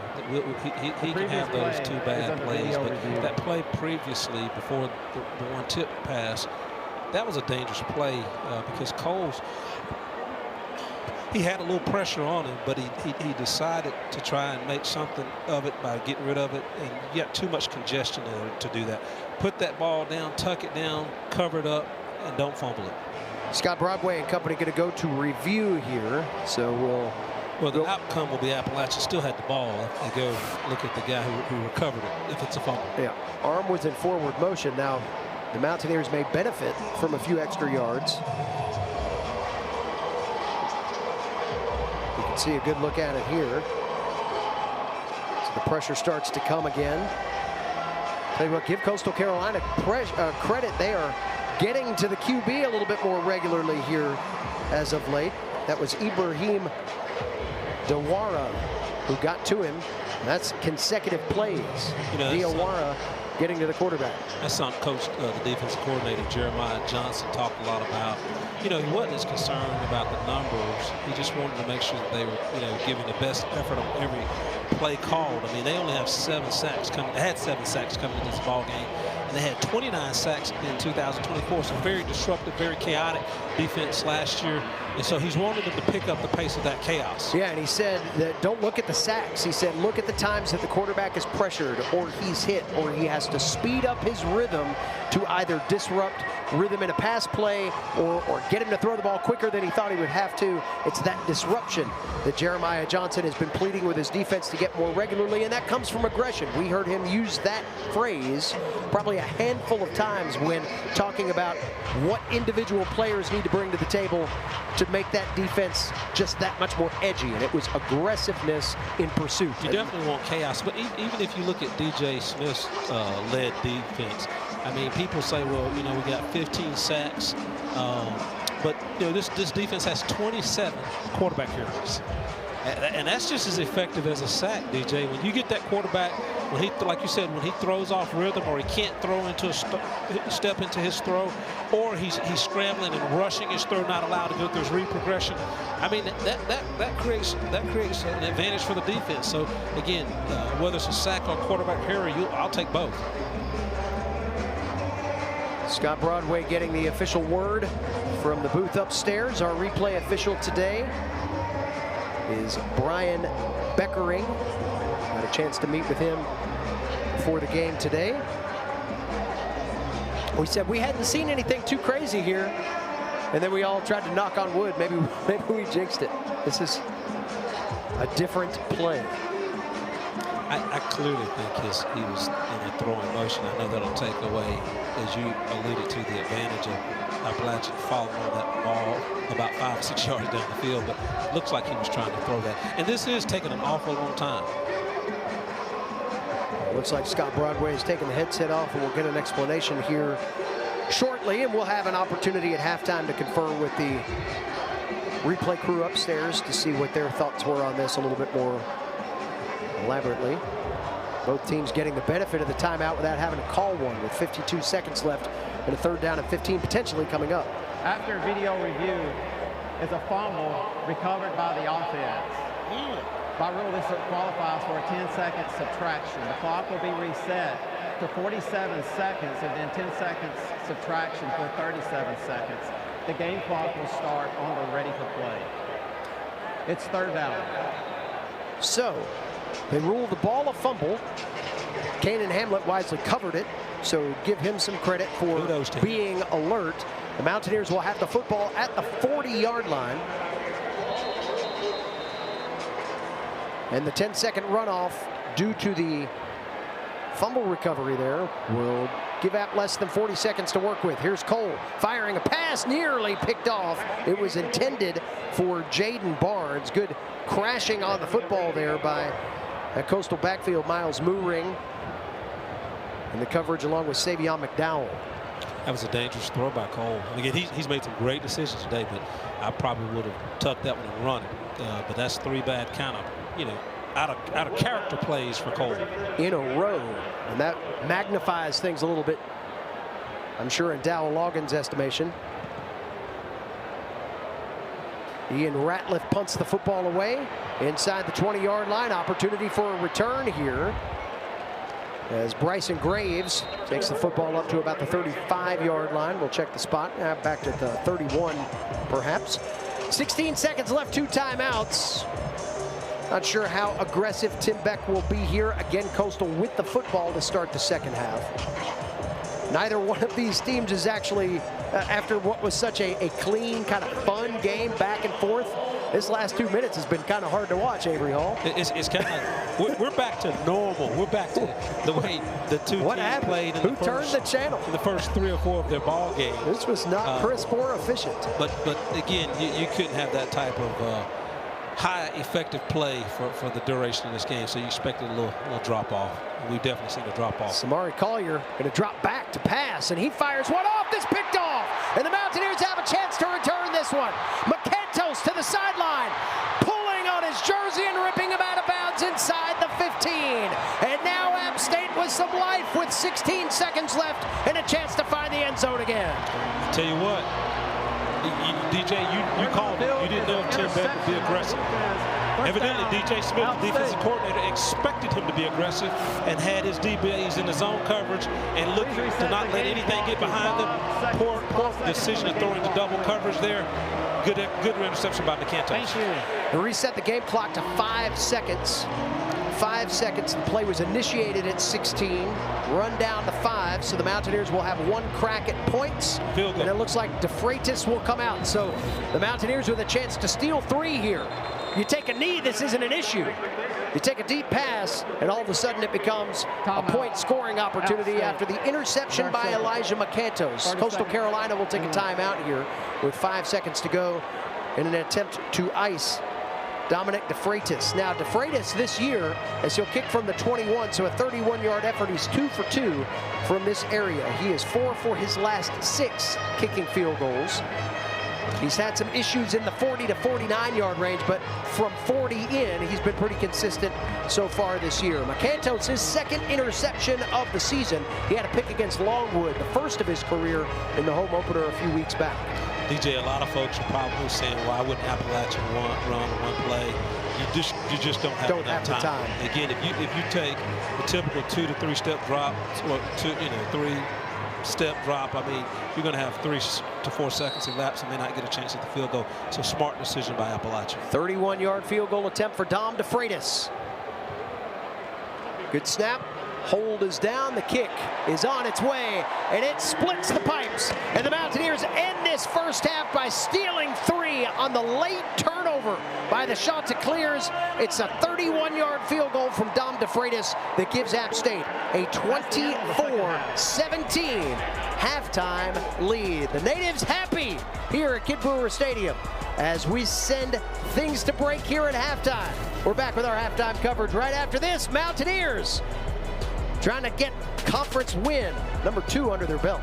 he can have those 2 bad plays. But that play previously, before the one tip pass, that was a dangerous play because Cole's, he had a little pressure on him, but he decided to try and make something of it by getting rid of it, and you got too much congestion to do that. Put that ball down, tuck it down, cover it up, and don't fumble it. Scott Broadway and company going to go to review here, so well, the outcome will be Appalachian still had the ball. They go look at the guy who recovered it if it's a fumble. Yeah, arm was in forward motion. Now, the Mountaineers may benefit from a few extra yards. You can see a good look at it here. So the pressure starts to come again. Tell you what, give Coastal Carolina credit. They are getting to the QB a little bit more regularly here as of late. That was Ibrahim Diawara who got to him. That's consecutive plays. You know, Diawara getting to the quarterback. That's something Coach, the defensive coordinator, Jeremiah Johnson, talked a lot about. You know, he wasn't as concerned about the numbers. He just wanted to make sure that they were, you know, giving the best effort on every play called. I mean, they only have 7 sacks coming. They had 7 sacks coming into this ball game, and they had 29 sacks in 2024. So very disruptive, very chaotic defense last year. And so he's wanted them to pick up the pace of that chaos. Yeah, and he said that don't look at the sacks. He said look at the times that the quarterback is pressured or he's hit or he has to speed up his rhythm to either disrupt rhythm in a pass play or get him to throw the ball quicker than he thought he would have to. It's that disruption that Jeremiah Johnson has been pleading with his defense to get more regularly, and that comes from aggression. We heard him use that phrase probably a handful of times when talking about what individual players need to bring to the table to make that defense just that much more edgy, and it was aggressiveness in pursuit. You definitely want chaos, but even if you look at DJ Smith's led defense, I mean, people say, well, you know, we got 15 sacks, but you know, this defense has 27 quarterback hurries. And that's just as effective as a sack, DJ. When you get that quarterback, when he, like you said, when he throws off rhythm, or he can't throw into a step into his throw, or he's scrambling and rushing his throw, not allowed to go through his read progression. I mean, that creates an advantage for the defense. So again, whether it's a sack or quarterback hurry, I'll take both. Scott Broadway getting the official word from the booth upstairs. Our replay official today is Brian Beckering. Got a chance to meet with him before the game today. We said we hadn't seen anything too crazy here, and then we all tried to knock on wood. Maybe we jinxed it. This is a different play. I clearly think he was in a throwing motion. I know that'll take away, as you alluded to, the advantage of Appalachian following on that ball about 5 or 6 yards down the field, but it looks like he was trying to throw that. And this is taking an awful long time. It looks like Scott Broadway is taking the headset off, and we'll get an explanation here shortly, and we'll have an opportunity at halftime to confer with the replay crew upstairs to see what their thoughts were on this a little bit more elaborately. Both teams getting the benefit of the timeout without having to call one, with 52 seconds left and a 3rd down and 15 potentially coming up. After video review is a fumble recovered by the offense. By rule, this qualifies for a 10-second subtraction. The clock will be reset to 47 seconds and then 10 seconds subtraction for 37 seconds. The game clock will start on the ready for play. It's 3rd down. So they rule the ball a fumble. Kanan Hamlet wisely covered it, so give him some credit for being alert. The Mountaineers will have the football at the 40-yard line. And the 10-second runoff, due to the fumble recovery there, will give App less than 40 seconds to work with. Here's Cole firing a pass, nearly picked off. It was intended for Jaden Barnes. Good crashing on the football there by that Coastal backfield, Miles Mooring. And the coverage along with Savion McDowell. That was a dangerous throw by Cole. Again, he's made some great decisions today, but I probably would have tucked that one and run it. But that's 3 bad kind of, out of character plays for Cole. In a row, and that magnifies things a little bit, I'm sure, in Dowell Logan's estimation. Ian Ratliff punts the football away inside the 20-yard line. Opportunity for a return here, as Bryson Graves takes the football up to about the 35-yard line. We'll check the spot. Back to the 31, perhaps. 16 seconds left, 2 timeouts. Not sure how aggressive Tim Beck will be here. Again, Coastal with the football to start the second half. Neither one of these teams is actually, after what was such a clean, kind of fun game back and forth, this last 2 minutes has been kind of hard to watch, Avery Hall. It's kind of, we're back to normal. We're back to the way the two teams played in Who turned the channel? In the first 3 or 4 of their ball games. This was not crisp or efficient. But again, you couldn't have that type of high effective play for the duration of this game, so you expected a little drop off. We've definitely seen a drop off. Samari Collier going to drop back to pass, and he fires one off. This picked off, and the Mountaineers have a chance to return this one. McCantos to the sideline, pulling on his jersey and ripping him out of bounds inside the 15. And now App State with some life, with 16 seconds left and a chance to find the end zone again. I'll tell you what, DJ, you called it. You didn't know if Tim Beck would be aggressive. Evidently, DJ Smith, the defensive coordinator, expected him to be aggressive and had his DBs in the zone coverage and looked to not let anything get behind them. Poor decision of throwing the double coverage there. Good interception by McCantos. Thank you. They reset the game clock to 5 seconds. 5 seconds. The play was initiated at 16, run down to 5, so the Mountaineers will have 1 crack at points. Field goal. And it looks like DeFreitas will come out. So the Mountaineers with a chance to steal 3 here. You take a knee, this isn't an issue. You take a deep pass, and all of a sudden it becomes a point-scoring opportunity after the interception by Elijah McCantos. Coastal Carolina will take a timeout here with 5 seconds to go in an attempt to ice Dominic DeFreitas. Now, DeFreitas this year, as he'll kick from the 21, so a 31-yard effort. He's 2 for 2 from this area. He is 4 for his last 6 kicking field goals. He's had some issues in the 40 to 49-yard range, but from 40 in, he's been pretty consistent so far this year. McCantos, his 2nd interception of the season. He had a pick against Longwood, the first of his career, in the home opener a few weeks back. DJ, a lot of folks are probably saying, why wouldn't Appalachian run one play? You just don't have enough time. Again, if you take a typical 2 to 3 step drop, or 3-step drop, I mean, you're going to have 3 to 4 seconds elapsed and may not get a chance at the field goal. So smart decision by Appalachian. 31-yard field goal attempt for Dom DeFreitas. Good snap, Hold is down, the kick is on its way, and it splits the pipes. And the Mountaineers end this first half by stealing 3 on the late turnover by the Chanticleers. It's a 31-yard field goal from Dom DeFreitas that gives App State a 24-17 halftime lead. The Natives happy here at Kid Brewer Stadium as we send things to break here at halftime. We're back with our halftime coverage right after this. Mountaineers trying to get conference win number 2 under their belt.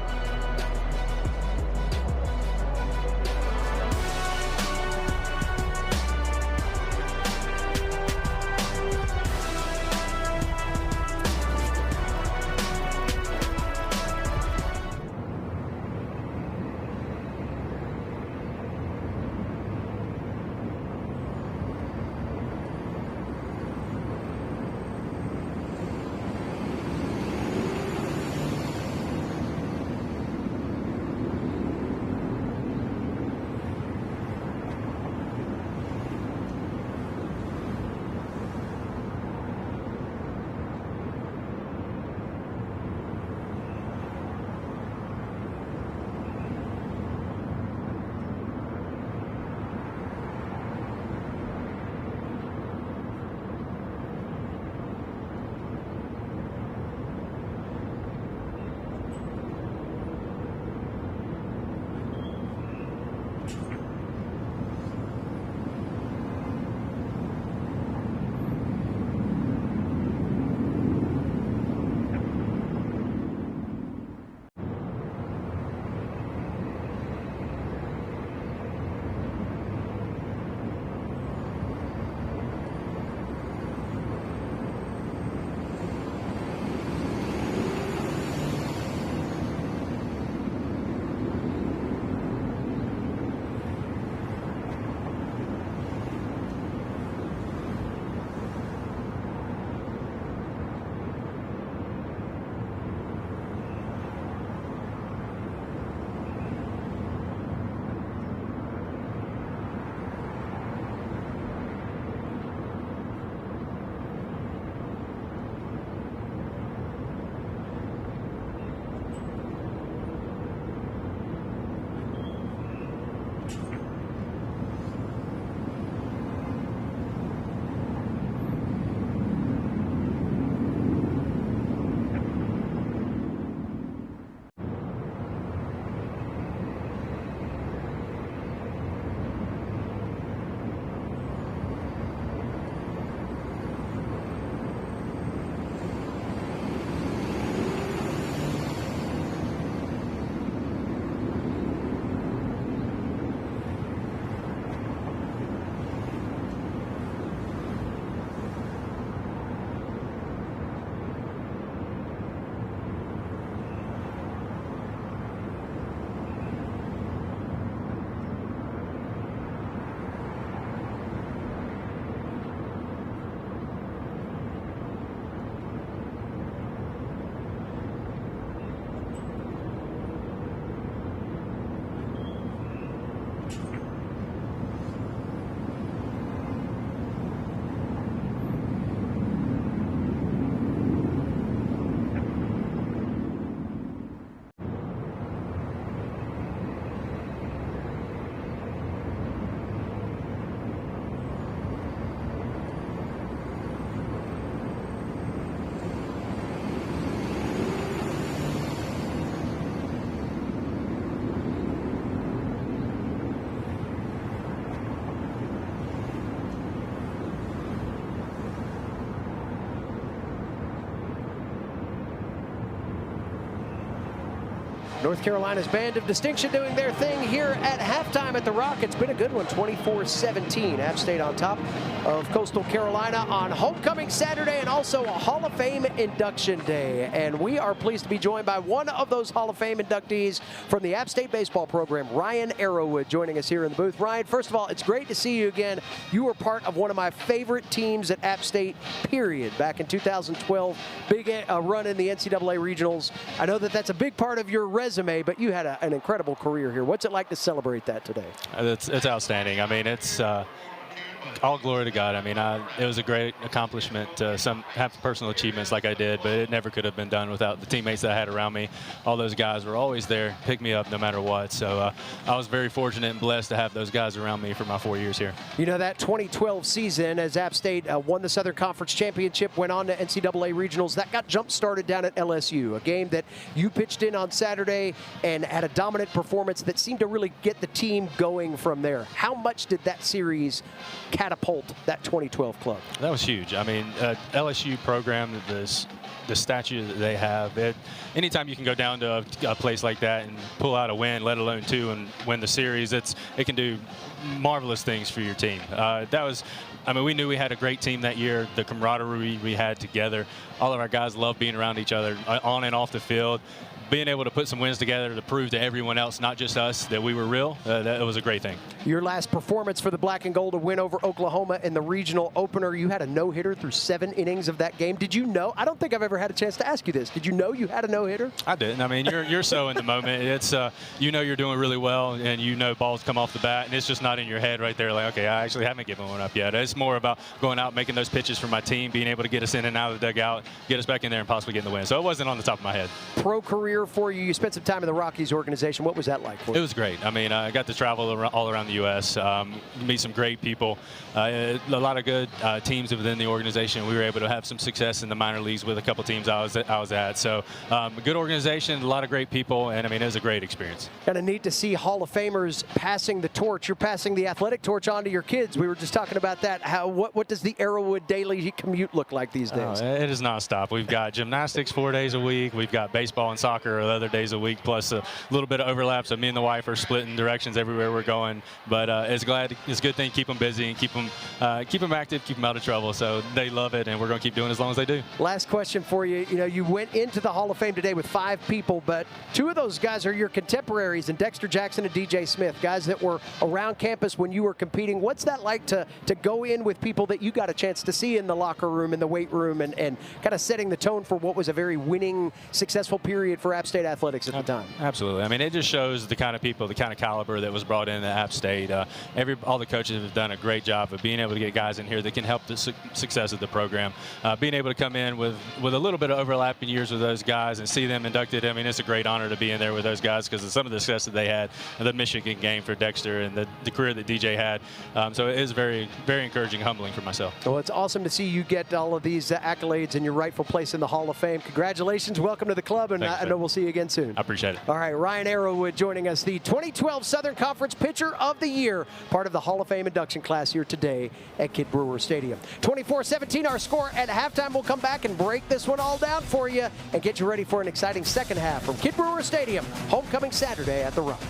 North Carolina's Band of Distinction doing their thing here at halftime at the Rock. It's been a good one, 24-17. App State on top of Coastal Carolina on homecoming Saturday and also a Hall of Fame induction day. And we are pleased to be joined by one of those Hall of Fame inductees from the App State baseball program, Ryan Arrowwood, joining us here in the booth. Ryan, first of all, it's great to see you again. You were part of one of my favorite teams at App State, period, back in 2012. Big run in the NCAA regionals. I know that that's a big part of your resume, but you had an incredible career here. What's it like to celebrate that today? It's outstanding. I mean, it's all glory to God. I mean, it was a great accomplishment to have personal achievements like I did, but it never could have been done without the teammates that I had around me. All those guys were always there, pick me up no matter what. So I was very fortunate and blessed to have those guys around me for my 4 years here. You know, that 2012 season, as App State won the Southern Conference Championship, went on to NCAA regionals, that got jump-started down at LSU, a game that you pitched in on Saturday and had a dominant performance that seemed to really get the team going from there. How much did that series catapult that 2012 club? That was huge. I mean, LSU program, the statue that they have, anytime you can go down to a place like that and pull out a win, let alone two, and win the series, it can do marvelous things for your team. I mean, we knew we had a great team that year. The camaraderie we had together, all of our guys loved being around each other on and off the field. Being able to put some wins together to prove to everyone else, not just us, that we were real, that was a great thing. Your last performance for the Black and Gold, a win over Oklahoma in the regional opener. You had a no-hitter through 7 innings of that game. Did you know? I don't think I've ever had a chance to ask you this. Did you know you had a no-hitter? I didn't. I mean, you're so in the moment. It's you know you're doing really well, and you know balls come off the bat, and it's just not in your head right there. Like, okay, I actually haven't given one up yet. It's more about going out, making those pitches for my team, being able to get us in and out of the dugout, get us back in there, and possibly getting the win. So it wasn't on the top of my head. Pro career for you. You spent some time in the Rockies organization. What was that like for you? It was great. I mean, I got to travel all around the U.S., meet some great people, a lot of good teams within the organization. We were able to have some success in the minor leagues with a couple teams I was at. So a good organization, a lot of great people, and I mean, it was a great experience. Kind of neat to see Hall of Famers passing the torch. You're passing the athletic torch on to your kids. We were just talking about that. What does the Arrowwood daily commute look like these days? It is nonstop. We've got gymnastics 4 days a week. We've got baseball and soccer other days a week, plus a little bit of overlap. So me and the wife are splitting directions everywhere we're going. But it's a good thing. Keep them busy and keep them active, keep them out of trouble. So they love it, and we're going to keep doing it as long as they do. Last question for you. You know, you went into the Hall of Fame today with 5 people, but 2 of those guys are your contemporaries, and Dexter Jackson and DJ Smith, guys that were around campus when you were competing. What's that like to go in with people that you got a chance to see in the locker room, in the weight room, and kind of setting the tone for what was a very winning, successful period for App State athletics at the time? Absolutely. I mean, it just shows the kind of people, the kind of caliber that was brought in at App State. All the coaches have done a great job of being able to get guys in here that can help the success of the program. Being able to come in with a little bit of overlapping years with those guys and see them inducted, I mean, it's a great honor to be in there with those guys because of some of the success that they had, the Michigan game for Dexter and the career that DJ had. So it is very, very encouraging, humbling for myself. Well, it's awesome to see you get all of these accolades and your rightful place in the Hall of Fame. Congratulations. Welcome to the club, and I know we'll see you again soon. I appreciate it. All right, Ryan Arrowwood joining us, the 2012 Southern Conference Pitcher of the Year, part of the Hall of Fame induction class here today at Kidd Brewer Stadium. 24-17 our score at halftime. We'll come back and break this one all down for you and get you ready for an exciting second half from Kidd Brewer Stadium, homecoming Saturday at the Rock.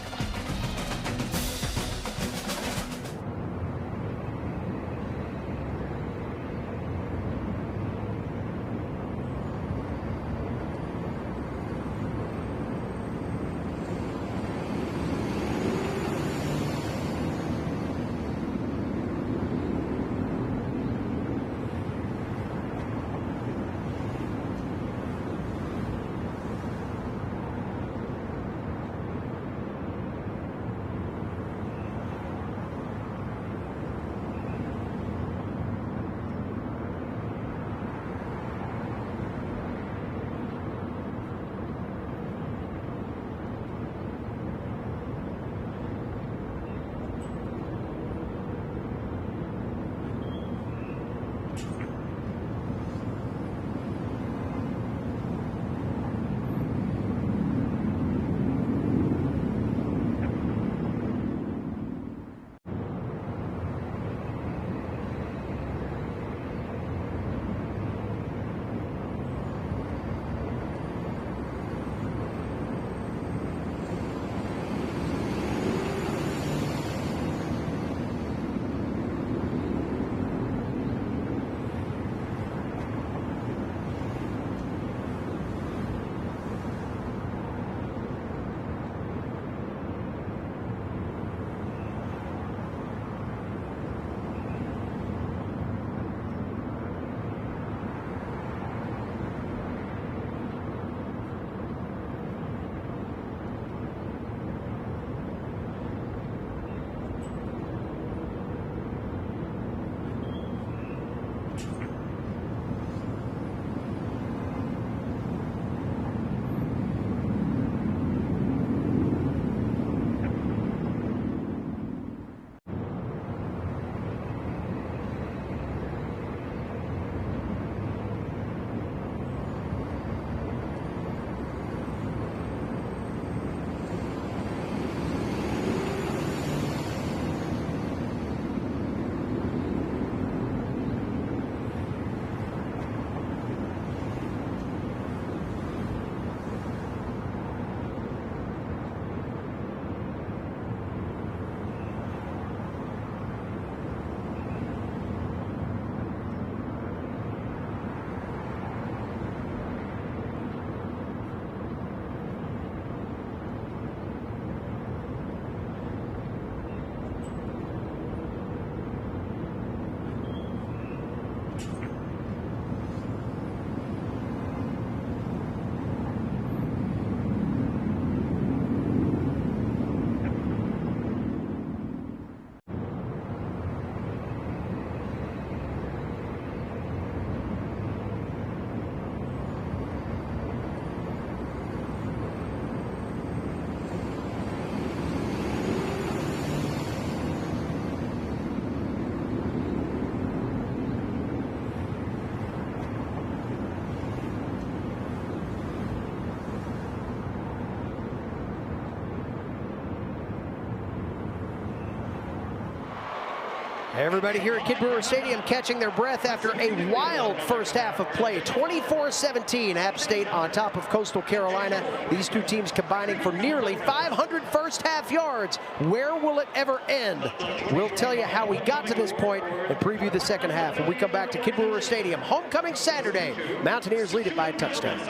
Everybody here at Kid Brewer Stadium catching their breath after a wild first half of play. 24-17, App State on top of Coastal Carolina. These two teams combining for nearly 500 first half yards. Where will it ever end? We'll tell you how we got to this point and preview the second half when we come back to Kid Brewer Stadium. Homecoming Saturday. Mountaineers lead it by a touchdown.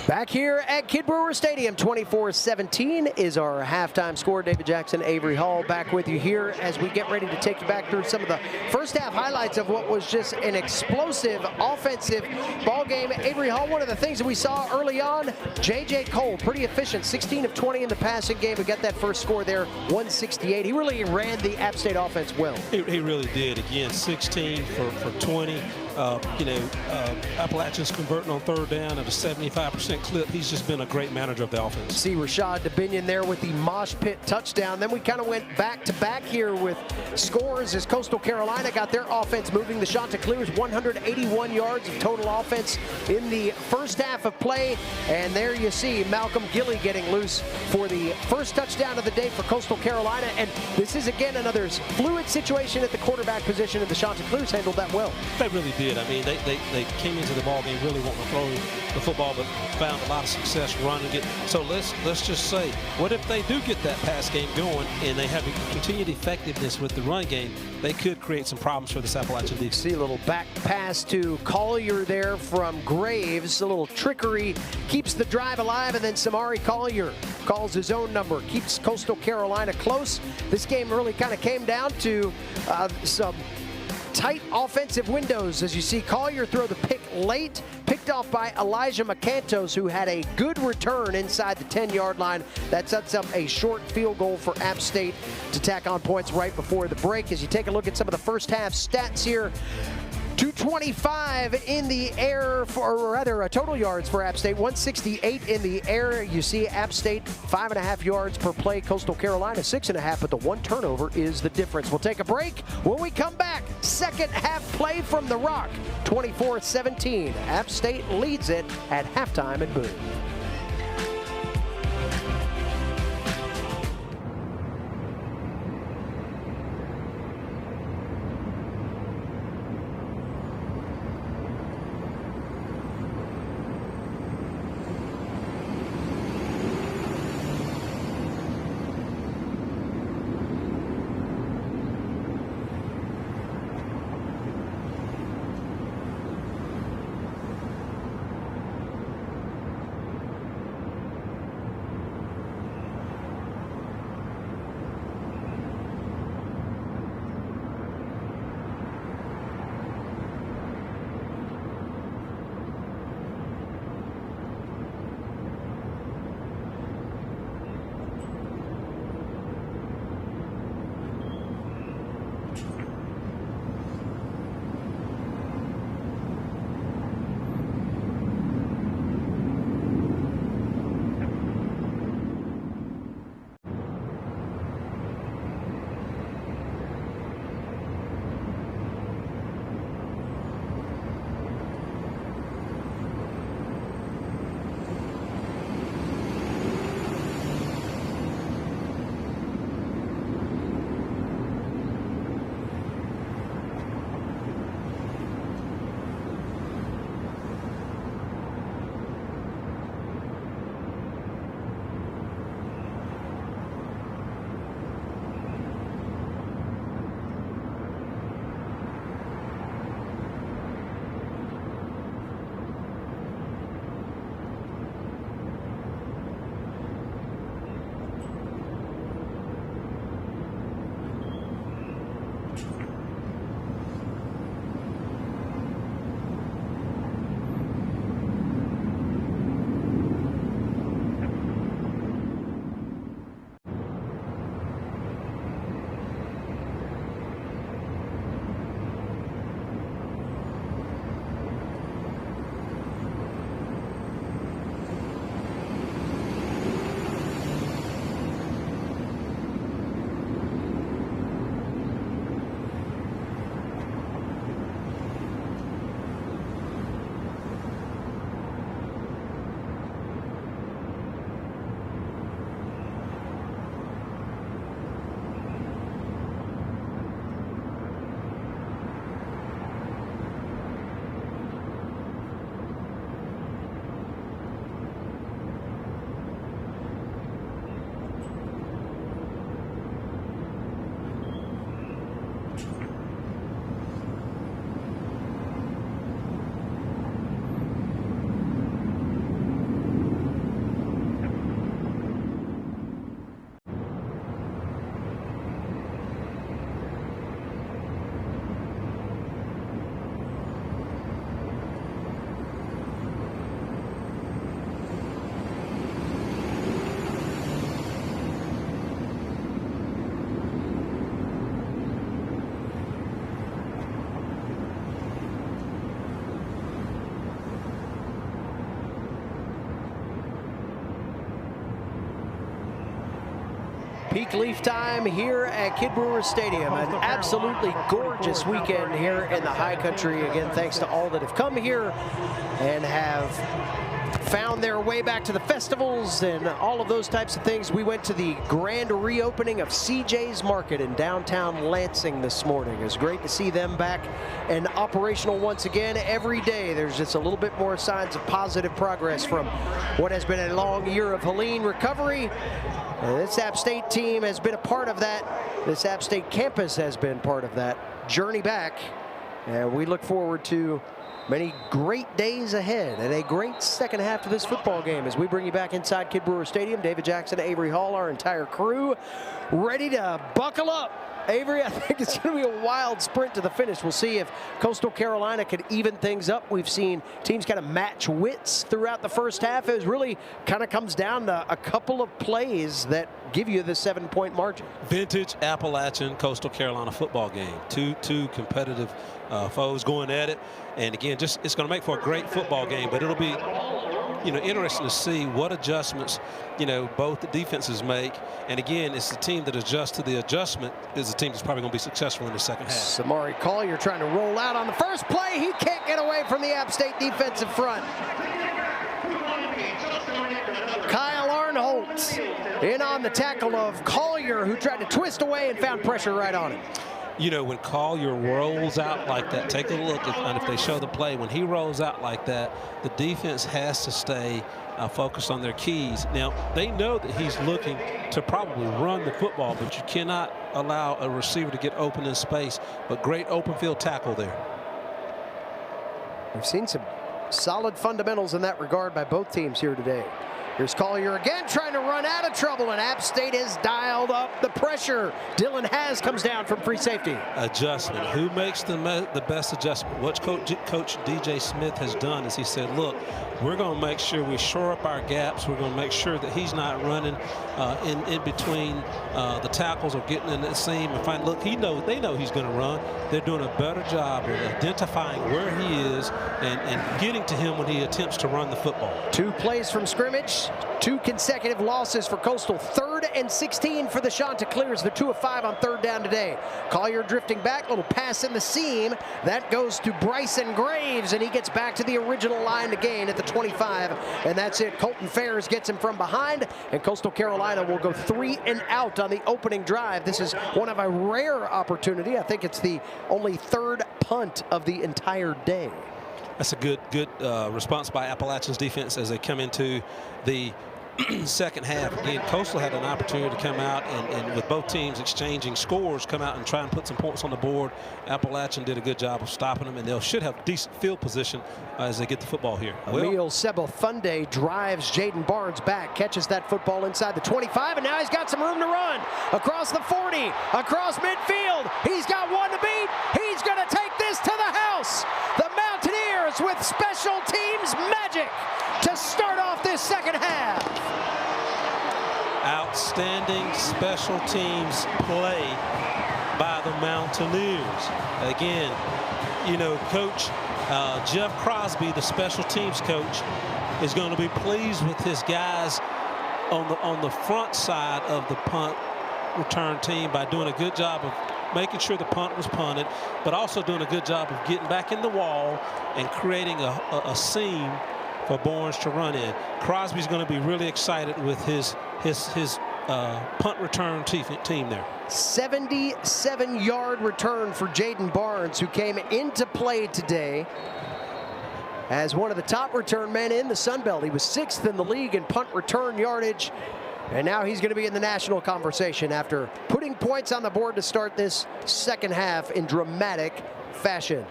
Back here at Kid Brewer Stadium, 24-17 is our halftime score. David Jackson, Avery Hall back with you here as we get ready to take you back through some of the first half highlights of what was just an explosive offensive ball game. Avery Hall, one of the things that we saw early on, J.J. Cole, pretty efficient, 16 of 20 in the passing game. We got that first score there, 168. He really ran the App State offense well. He really did. Again, 16 for 20. Appalachian's converting on third down at a 75% clip. He's just been a great manager of the offense. See Rashad DeBinion there with the mosh pit touchdown. Then we kind of went back-to-back here with scores as Coastal Carolina got their offense moving. The Chanticleers, 181 yards of total offense in the first half of play. And there you see Malcolm Gilley getting loose for the first touchdown of the day for Coastal Carolina. And this is, again, another fluid situation at the quarterback position, and the Chanticleers handled that well. They really did. did. I mean, they came into the ball game really wanting to throw the football, but found a lot of success running it. So let's just say, what if they do get that pass game going and they have continued effectiveness with the run game? They could create some problems for this Appalachian defense. See a little back pass to Collier there from Graves. A little trickery keeps the drive alive, and then Samari Collier calls his own number, keeps Coastal Carolina close. This game really kind of came down to some tight offensive windows, as you see Collier throw the pick late, picked off by Elijah McCantos, who had a good return inside the 10-yard line. That sets up a short field goal for App State to tack on points right before the break. As you take a look at some of the first half stats here, 225 in the air, or rather total yards for App State, 168 in the air. You see App State 5.5 yards per play, Coastal Carolina 6.5, but the one turnover is the difference. We'll take a break. When we come back, second half play from the Rock, 24-17. App State leads it at halftime in Boone. Peak leaf time here at Kidd Brewer Stadium. An absolutely gorgeous weekend here in the high country. Again, thanks to all that have come here and have found their way back to the festivals and all of those types of things. We went to the grand reopening of CJ's Market in downtown Lansing this morning. It was great to see them back and operational once again. Every day there's just a little bit more signs of positive progress from what has been a long year of Helene recovery. This App State team has been a part of that. This App State campus has been part of that journey back. And we look forward to many great days ahead and a great second half to this football game as we bring you back inside Kidd Brewer Stadium. David Jackson, Avery Hall, our entire crew ready to buckle up. Avery, I think it's going to be a wild sprint to the finish. We'll see if Coastal Carolina can even things up. We've seen teams kind of match wits throughout the first half. It really kind of comes down to a couple of plays that give you the 7-point margin. Vintage Appalachian Coastal Carolina football game. Two competitive foes going at it. And again, just it's going to make for a great football game, but it'll be, you know, interesting to see what adjustments, you know, both the defenses make. And again, it's the team that adjusts to the adjustment is the team that's probably going to be successful in the second half. Samari Collier trying to roll out on the first play. He can't get away from the App State defensive front. Kyle Arnholtz in on the tackle of Collier, who tried to twist away and found pressure right on him. You know, when Collier rolls out like that, take a look, and if they show the play, when he rolls out like that, the defense has to stay focused on their keys. Now, they know that he's looking to probably run the football, but you cannot allow a receiver to get open in space. But great open field tackle there. We've seen some solid fundamentals in that regard by both teams here today. Here's Collier again trying to run out of trouble, and App State has dialed up the pressure. Dylan Haas comes down from free safety. Adjustment. Who makes the best adjustment? What Coach DJ Smith has done is he said, look, we're going to make sure we shore up our gaps. We're going to make sure that he's not running in between the tackles or getting in the seam and find. Look, they know he's going to run. They're doing a better job of identifying where he is and getting to him when he attempts to run the football. 2 plays from scrimmage. 2 consecutive losses for Coastal. 3rd and 16 for the Chanticleers. They're 2 of 5 on 3rd down today. Collier drifting back, little pass in the seam. That goes to Bryson Graves, and he gets back to the original line to gain at the 25, and that's it. Colton Ferris gets him from behind, and Coastal Carolina will go 3 and out on the opening drive. This is one of a rare opportunity. I think it's the only 3rd punt of the entire day. That's a good response by Appalachian's defense as they come into the second half. Again, Coastal had an opportunity to come out and with both teams exchanging scores, come out and try and put some points on the board. Appalachian did a good job of stopping them, and they should have decent field position as they get the football here. Emil Sebofunde drives Jaden Barnes back, catches that football inside the 25, and now he's got some room to run. Across the 40, across midfield. He's got one to beat. He's going to take this to the house. The Mountaineers with special teams magic to start off this second half. Outstanding special teams play by the Mountaineers. Again, you know, Coach Jeff Crosby, the special teams coach, is going to be pleased with his guys on the front side of the punt return team by doing a good job of making sure the punt was punted, but also doing a good job of getting back in the wall and creating a seam for Barnes to run in. Crosby's going to be really excited with his punt return team there. 77-yard return for Jaden Barnes, who came into play today as one of the top return men in the Sun Belt. He was 6th in the league in punt return yardage, and now he's going to be in the national conversation after putting points on the board to start this second half in dramatic fashion.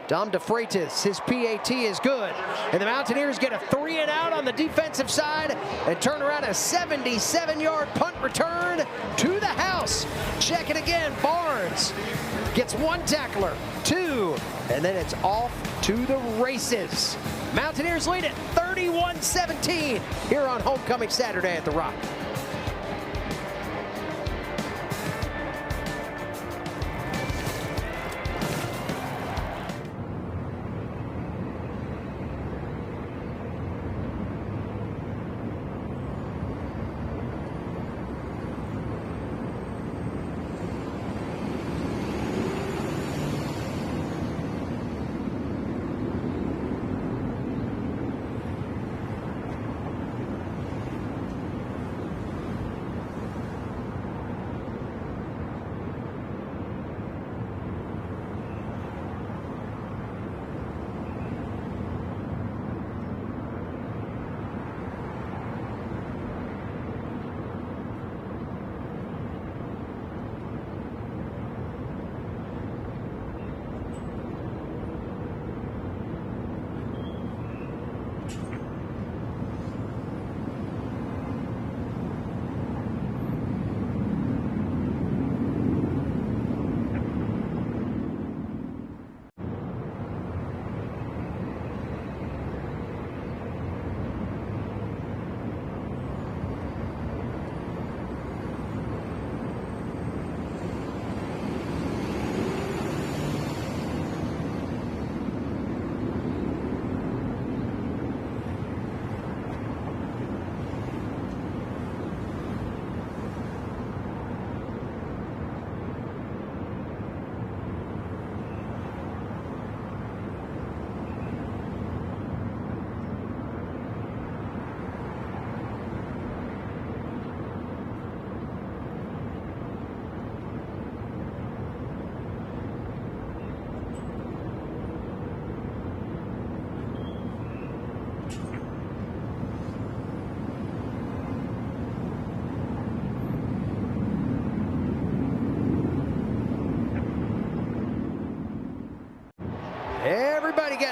Dom DeFreitas, his PAT is good, and the Mountaineers get a 3 and out on the defensive side and turn around a 77-yard punt return to the house. Check it again. Barnes gets 1 tackler, 2, and then it's off to the races. Mountaineers lead it 31-17 here on homecoming Saturday at the Rock.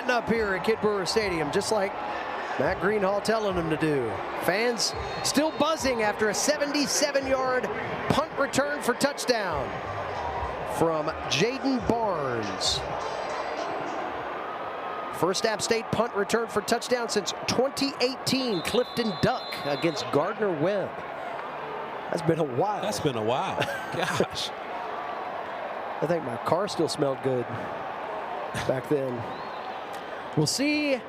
chanting up here at Kid Brewer Stadium, just like Matt Greenhall telling them to do. Fans still buzzing after a 77-yard punt return for touchdown from Jaden Barnes. First App State punt return for touchdown since 2018. Clifton Duck against Gardner Webb. That's been a while. That's been a while. Gosh. I think my car still smelled good back then. We'll see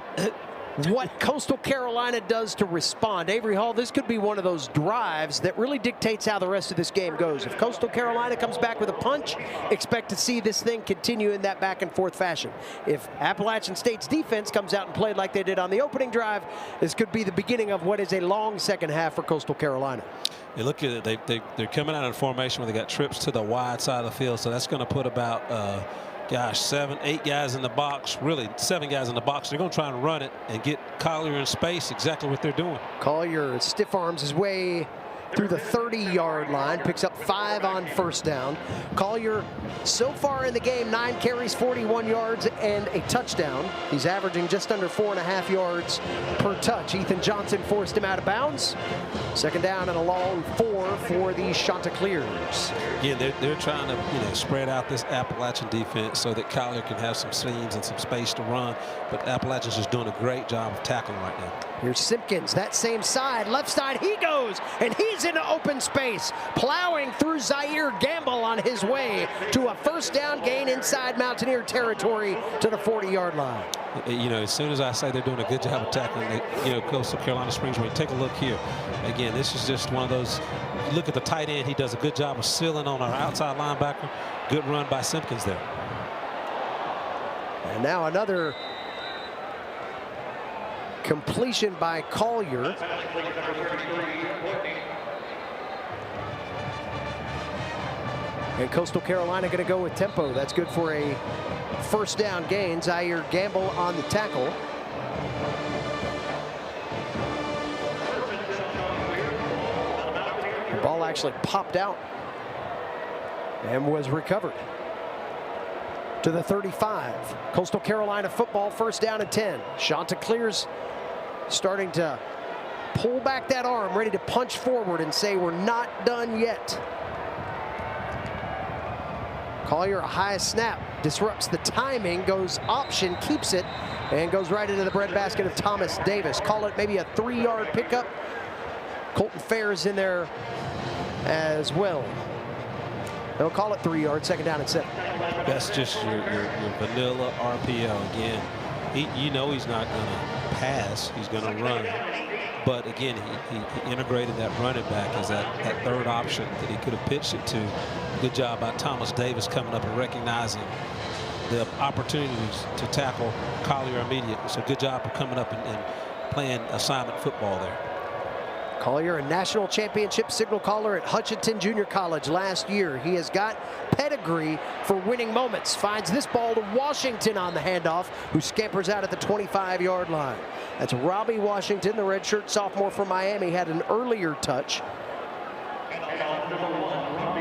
what Coastal Carolina does to respond. Avery Hall, this could be one of those drives that really dictates how the rest of this game goes. If Coastal Carolina comes back with a punch, expect to see this thing continue in that back and forth fashion. If Appalachian State's defense comes out and played like they did on the opening drive, this could be the beginning of what is a long second half for Coastal Carolina. You look at it, they're coming out in formation where they got trips to the wide side of the field, so that's going to put about 7, 8 guys in the box, really 7 guys in the box. They're going to try and run it and get Collier in space, exactly what they're doing. Collier stiff arms his way through the 30-yard line, picks up 5 on first down. Collier, so far in the game, 9 carries, 41 yards, and a touchdown. He's averaging just under 4.5 yards per touch. Ethan Johnson forced him out of bounds. Second down and a long 4 for the Chanticleers. Yeah, they're trying to spread out this Appalachian defense so that Collier can have some seams and some space to run. But Appalachian's just doing a great job of tackling right now. Here's Simpkins, that same side, left side he goes, and he's into open space, plowing through Zaire Gamble on his way to a first down gain inside Mountaineer territory to the 40-yard line. As soon as I say they're doing a good job of tackling, Coastal Carolina Springs, when you take a look here, again, this is just one of those, you look at the tight end, he does a good job of sealing on our outside linebacker. Good run by Simpkins there. And now another completion by Collier. And Coastal Carolina going to go with tempo. That's good for a first down gain. Zaire Gamble on the tackle. The ball actually popped out and was recovered to the 35. Coastal Carolina football, first down and 10. Chanticleers starting to pull back that arm, ready to punch forward and say we're not done yet. Collier, a high snap, disrupts the timing, goes option, keeps it, and goes right into the breadbasket of Thomas Davis. Call it maybe a 3-yard pickup. Colton Fair's in there as well. They'll call it 3 yards, second down and 7. That's just your vanilla RPO again. He's not going to pass, he's going to run. But again, he integrated that running back as that third option that he could have pitched it to. Good job by Thomas Davis coming up and recognizing the opportunities to tackle Collier immediately. So good job of coming up and playing assignment football there. Collier, a national championship signal caller at Hutchinson Junior College last year. He has got pedigree for winning moments. Finds this ball to Washington on the handoff, who scampers out at the 25-yard line. That's Robbie Washington, the redshirt sophomore from Miami, had an earlier touch.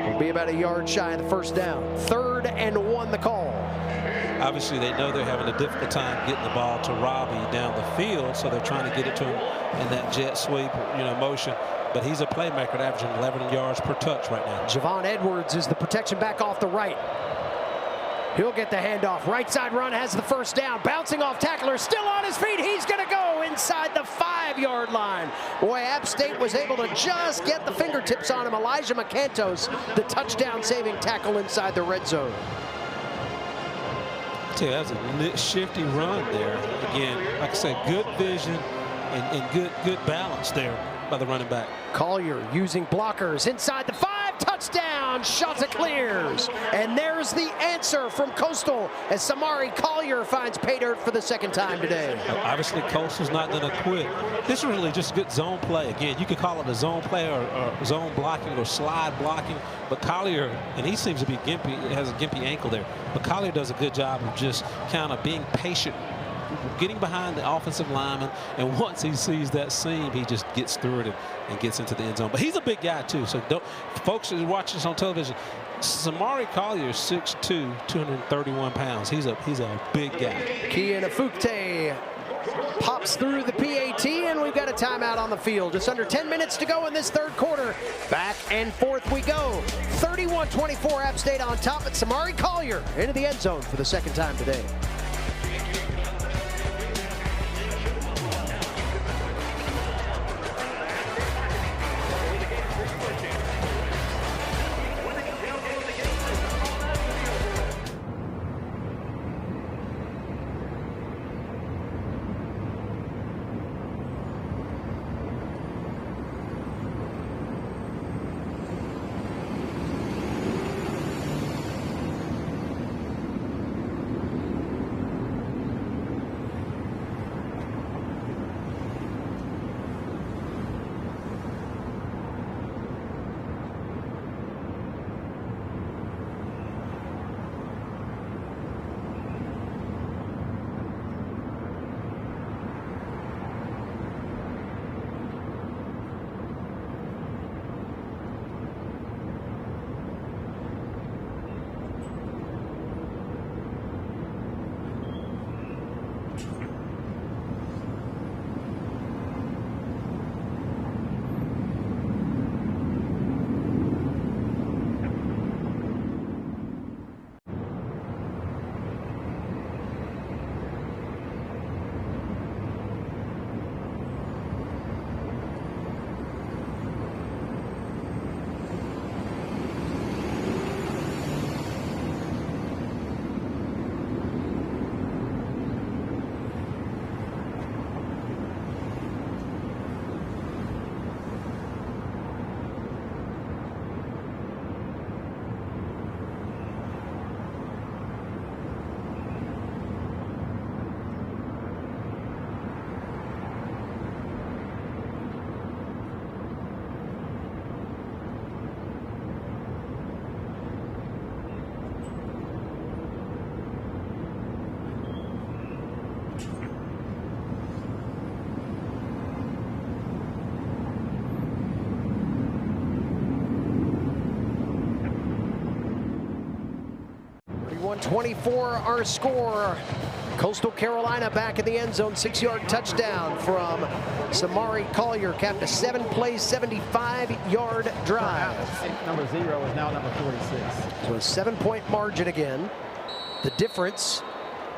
Will be about a yard shy of the first down. 3rd and 1 the call. Obviously, they know they're having a difficult time getting the ball to Robbie down the field, so they're trying to get it to him in that jet sweep, motion. But he's a playmaker, averaging 11 yards per touch right now. Javon Edwards is the protection back off the right. He'll get the handoff. Right side run has the first down. Bouncing off tackler, still on his feet. He's going to go inside the 5-yard line. Boy, App State was able to just get the fingertips on him. Elijah McCantos, the touchdown-saving tackle inside the red zone. That's a shifty run there. Again, like I said, good vision and good balance there by the running back. Collier using blockers inside the 5. Touchdown, Chanticleers. And there's the answer from Coastal as Samari Collier finds pay dirt for the second time today. Obviously, Coastal's not going to quit. This is really just good zone play. Again, you could call it a zone play or zone blocking or slide blocking. But Collier, and he seems to be gimpy, has a gimpy ankle there. But Collier does a good job of just kind of being patient, getting behind the offensive lineman, and once he sees that seam, he just gets through it and gets into the end zone. But he's a big guy too, so folks who are watching this on television, Samari Collier is 6'2", 231 pounds. He's a big guy. Kian Afukte pops through the PAT, and we've got a timeout on the field. Just under 10 minutes to go in this third quarter. Back and forth we go. 31-24 App State on top. It's Samari Collier into the end zone for the second time today. .24 our score. Coastal Carolina back in the end zone. 6-yard touchdown from Samari Collier. Capped a 7-play, 75-yard drive. Number 0 is now number 46. So a 7-point margin again. The difference,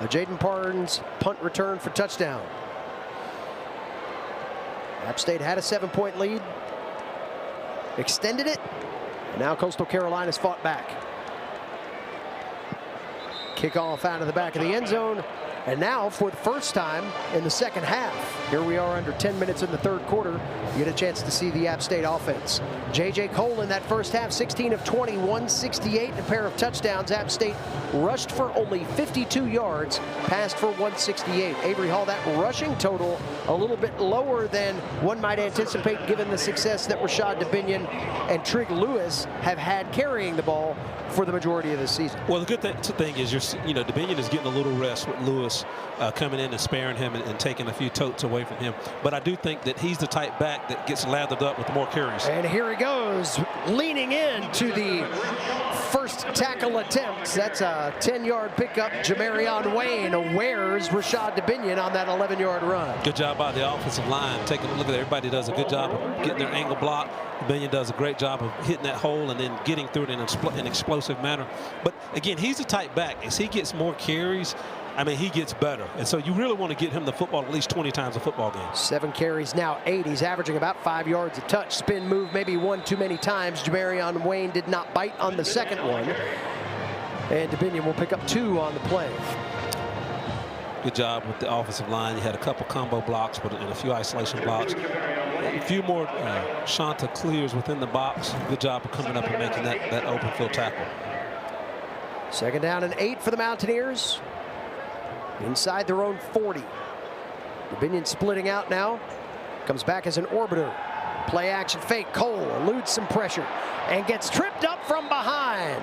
a Jaden Barnes punt return for touchdown. App State had a 7-point lead, extended it, and now Coastal Carolina's fought back. Kickoff out of the back of the end zone. And now, for the first time in the second half, here we are under 10 minutes in the third quarter, you get a chance to see the App State offense. J.J. Cole in that first half, 16 of 20, 168 and a pair of touchdowns. App State rushed for only 52 yards, passed for 168. Avery Hall, that rushing total a little bit lower than one might anticipate given the success that Rashad DeBinion and Trig Lewis have had carrying the ball for the majority of the season. Well, the good thing is, DeBinion is getting a little rest with Lewis coming in and sparing him and taking a few totes away from him. But I do think that he's the type back that gets lathered up with more carries. And here he goes, leaning in to the first tackle attempt. That's a 10-yard pickup. Jamarion Wayne wears Rashad DeBinion on that 11-yard run. Good job by the offensive line. Taking a look at it. Everybody does a good job of getting their angle block. DeBinion does a great job of hitting that hole and then getting through it in an explosive manner. But again, he's the type back. As he gets more carries, I mean, he gets better. And so you really want to get him the football at least 20 times a football game. 7 carries, now 8. He's averaging about 5 yards a touch. Spin move maybe one too many times. Jamarion Wayne did not bite on the second one. And DeBinion will pick up 2 on the play. Good job with the offensive line. He had a couple combo blocks and a few isolation blocks. A few more Shanta clears within the box. Good job of coming up and making that open field tackle. 2nd down and 8 for the Mountaineers. Inside their own 40. DeBinion splitting out now. Comes back as an orbiter. Play action fake. Cole eludes some pressure and gets tripped up from behind.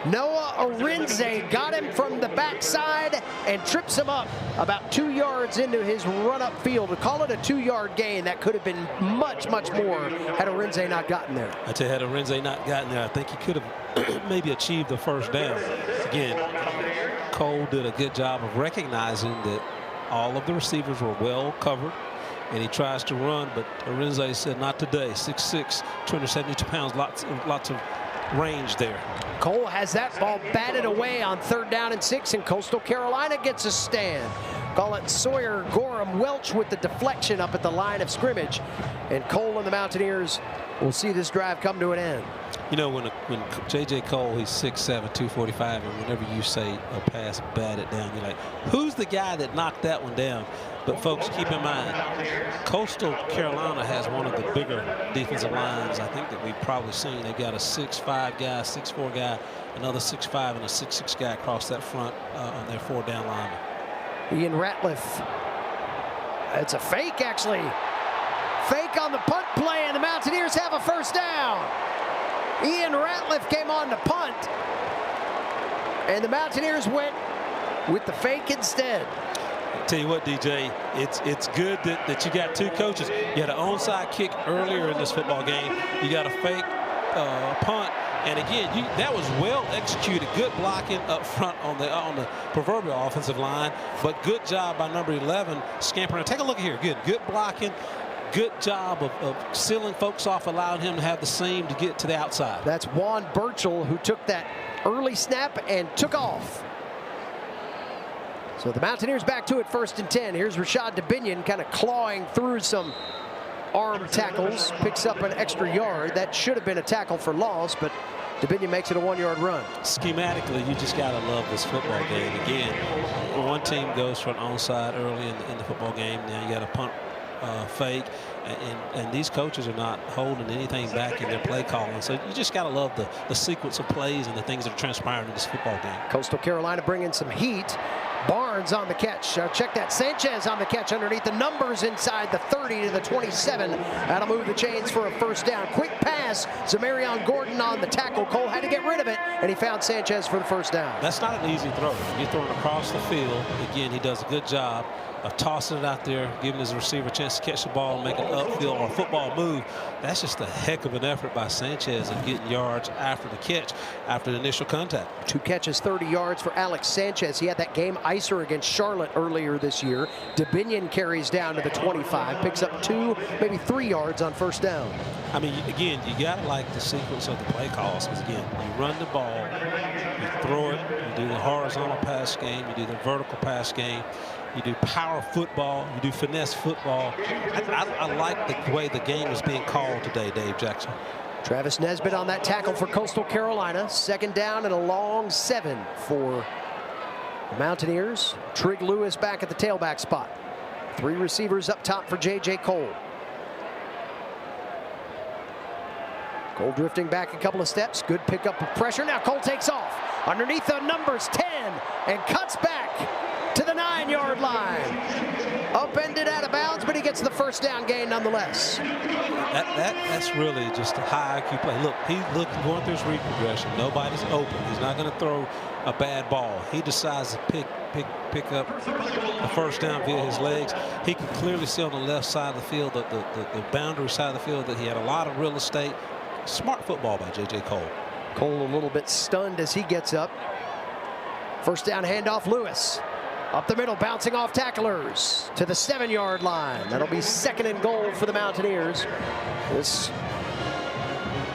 Noah Arinze got him from the backside and trips him up about 2 yards into his run-up field. To call it a 2-yard gain, that could have been much, much more had Arinze not gotten there. I tell you, had Arinze not gotten there, I think he could have maybe achieved the first down. Again, Cole did a good job of recognizing that all of the receivers were well covered, and he tries to run, but Arinze said, not today. 6'6", 272 pounds, lots of range there. Cole has that ball batted away on 3rd down and 6, and Coastal Carolina gets a stand. Call it Sawyer Gorham Welch with the deflection up at the line of scrimmage, and Cole and the Mountaineers will see this drive come to an end. You know, when J.J. Cole, he's 6'7", 245, and whenever you say a pass batted down, you're like, who's the guy that knocked that one down? But folks, keep in mind, Coastal Carolina has one of the bigger defensive lines I think that we've probably seen. They've got a 6'5" guy, 6'4" guy, another 6'5", and a 6'6" guy across that front on their 4-down lineman. Ian Ratliff. It's a fake, actually. Fake on the punt play, and the Mountaineers have a first down. Ian Ratliff came on to punt, and the Mountaineers went with the fake instead. Tell you what, DJ, it's good that you got 2 coaches. You had an onside kick earlier in this football game. You got a fake punt, and again, that was well executed. Good blocking up front on the proverbial offensive line, but good job by number 11 scampering. Take a look here. Good blocking. Good job of sealing folks off, allowing him to have the seam to get to the outside. That's Juan Burchell, who took that early snap and took off. So the Mountaineers back to it, 1st and 10. Here's Rashad DeBinion kind of clawing through some arm tackles, picks up an extra yard. That should have been a tackle for loss, but DeBinion makes it a 1-yard run. Schematically, you just got to love this football game. Again, one team goes for an onside early in the football game. Now you got a punt fake, and these coaches are not holding anything back in their play calling. So you just got to love the sequence of plays and the things that are transpiring in this football game. Coastal Carolina bringing some heat. Barnes on the catch. Check that. Sanchez on the catch underneath the numbers inside the 30 to the 27. That'll move the chains for a first down. Quick pass. Zamarion Gordon on the tackle. Cole had to get rid of it, and he found Sanchez for the first down. That's not an easy throw. You're throwing across the field. Again, he does a good job of tossing it out there, giving his receiver a chance to catch the ball and make an upfield or a football move. That's just a heck of an effort by Sanchez of getting yards after the catch, after the initial contact. 2 catches, 30 yards for Alex Sanchez. He had that game icer against Charlotte earlier this year. DeBinion carries down to the 25, picks up 2, maybe 3 yards on first down. I mean, again, you got to like the sequence of the play calls, because again, you run the ball, you throw it, you do the horizontal pass game, you do the vertical pass game, you do power football, you do finesse football. I like the way the game is being called today, Dave Jackson. Travis Nesbitt on that tackle for Coastal Carolina. 2nd down and a long 7 for the Mountaineers. Trig Lewis back at the tailback spot. 3 receivers up top for J.J. Cole. Cole drifting back a couple of steps. Good pickup of pressure. Now Cole takes off underneath the numbers 10 and cuts back to the 9-yard line. Upended out of bounds, but he gets the first down gain nonetheless. That's really just a high IQ play. Look, he's going through his read progression. Nobody's open. He's not going to throw a bad ball. He decides to pick up the first down via his legs. He can clearly see on the left side of the field, the boundary side of the field, that he had a lot of real estate. Smart football by J.J. Cole. Cole a little bit stunned as he gets up. First down handoff, Lewis. Up the middle, bouncing off tacklers to the 7-yard line. That'll be 2nd and goal for the Mountaineers. This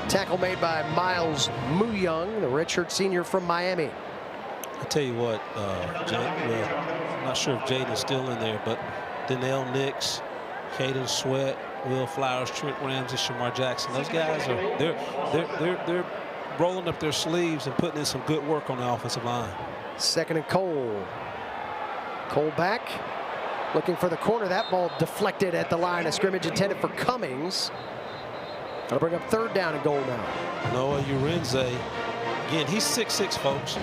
tackle made by Miles Muyung, the redshirt senior from Miami. I tell you what, I'm not sure if Jaden's still in there, but Donnell Nix, Caden Sweat, Will Flowers, Trent Ramsey, Shamar Jackson, those guys are they're rolling up their sleeves and putting in some good work on the offensive line. 2nd and Cole. Cole back, looking for the corner. That ball deflected at the line of scrimmage, intended for Cummings. That'll bring up 3rd down and goal now. Noah Arinze, again, he's 6'6", folks.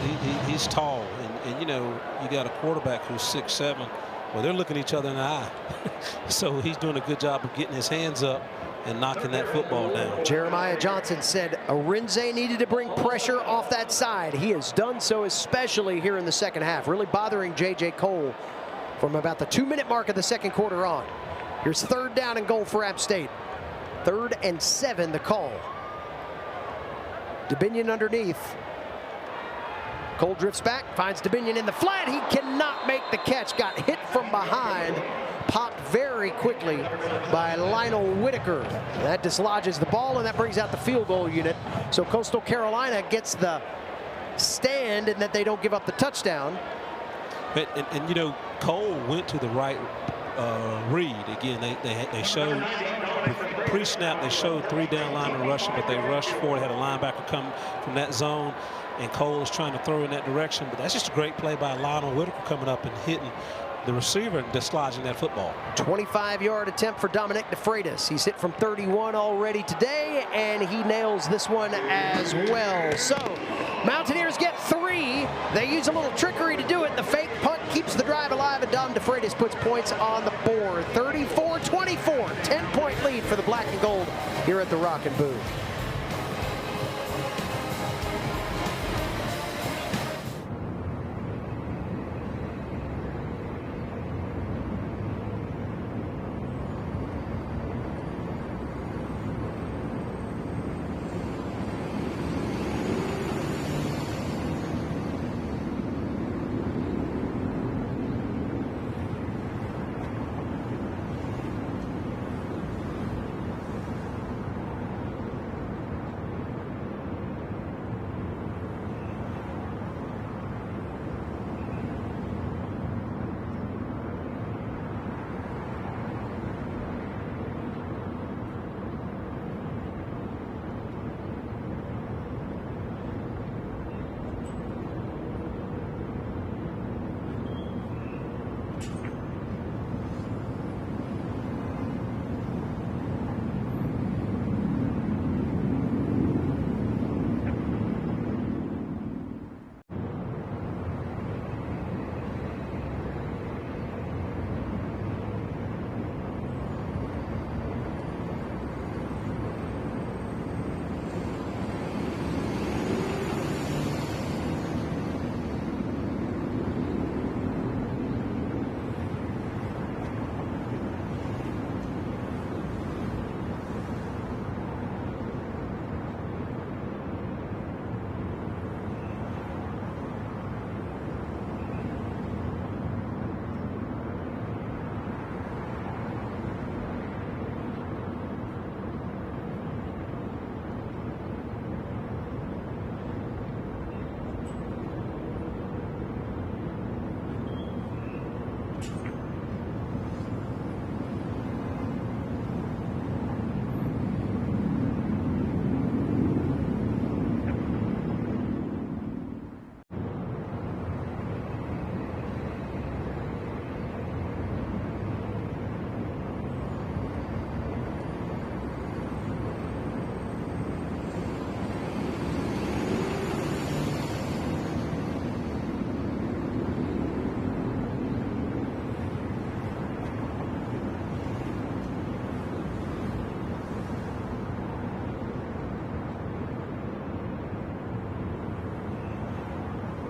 He's tall, and you know, you got a quarterback who's 6'7". Well, they're looking each other in the eye. So he's doing a good job of getting his hands up and knocking that football down. Jeremiah Johnson said Arinze needed to bring pressure off that side. He has done so, especially here in the second half, really bothering J.J. Cole from about the 2-minute mark of the second quarter on. Here's 3rd down and goal for App State. 3rd and 7, the call. DeBinion underneath. Cole drifts back, finds DeBinion in the flat. He cannot make the catch. Got hit from behind. Popped very quickly by Lionel Whitaker. That dislodges the ball, and that brings out the field goal unit. So Coastal Carolina gets the stand, and that they don't give up the touchdown. And you know, Cole went to the right read. Again, they showed pre-snap, they showed 3 down linemen rushing, but they rushed forward, had a linebacker come from that zone, and Cole is trying to throw in that direction. But that's just a great play by Lionel Whitaker coming up and hitting the receiver and dislodging that football. 25-yard attempt for Dominic DeFreitas. He's hit from 31 already today, and he nails this one as well. So Mountaineers get 3. They use a little trickery to do it. The fake punt keeps the drive alive, and Dom DeFreitas puts points on the board. 34-24, 10-point lead for the Black and Gold here at the Rock and Boone.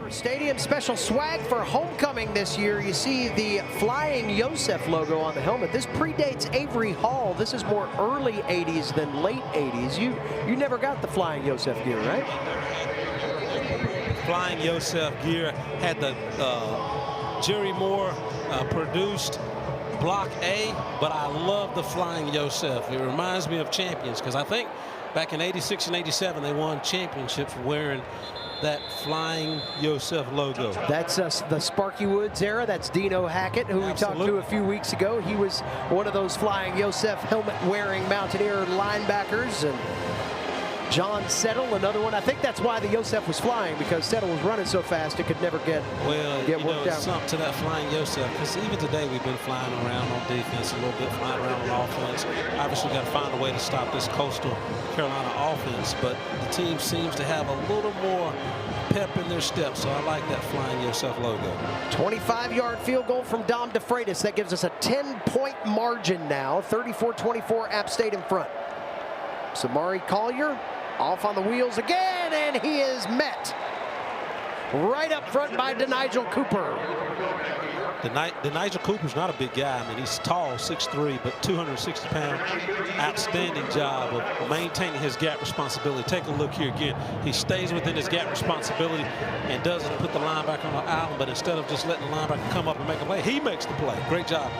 Stadium special swag for homecoming this year. You see the Flying Yosef logo on the helmet. This predates Avery Hall. This is more early 80s than late 80s. You never got the Flying Yosef gear, right? Flying Yosef gear had the Jerry Moore produced Block A, but I love the Flying Yosef. It reminds me of champions, because I think back in 86 and 87 they won championships wearing that Flying Yosef logo. That's the Sparky Woods era. That's Dino Hackett, who we talked to a few weeks ago. He was one of those Flying Yosef helmet-wearing Mountaineer linebackers. And John Settle, another one. I think that's why the Yosef was flying, because Settle was running so fast it could never get worked out. Something to that Flying Yosef, because even today we've been flying around on defense a little bit, flying around on offense. Obviously, we've got to find a way to stop this Coastal Carolina offense, but the team seems to have a little more pep in their step, so I like that Flying Yosef logo. 25-yard field goal from Dom DeFreitas. That gives us a 10-point margin now. 34-24, App State in front. Samari Collier off on the wheels again, and he is met right up front by DeNigel Cooper. DeNigel Cooper's not a big guy. I mean, he's tall, 6'3", but 260 pounds. Outstanding job of maintaining his gap responsibility. Take a look here again. He stays within his gap responsibility and doesn't put the linebacker on the island, but instead of just letting the linebacker come up and make a play, he makes the play. Great job,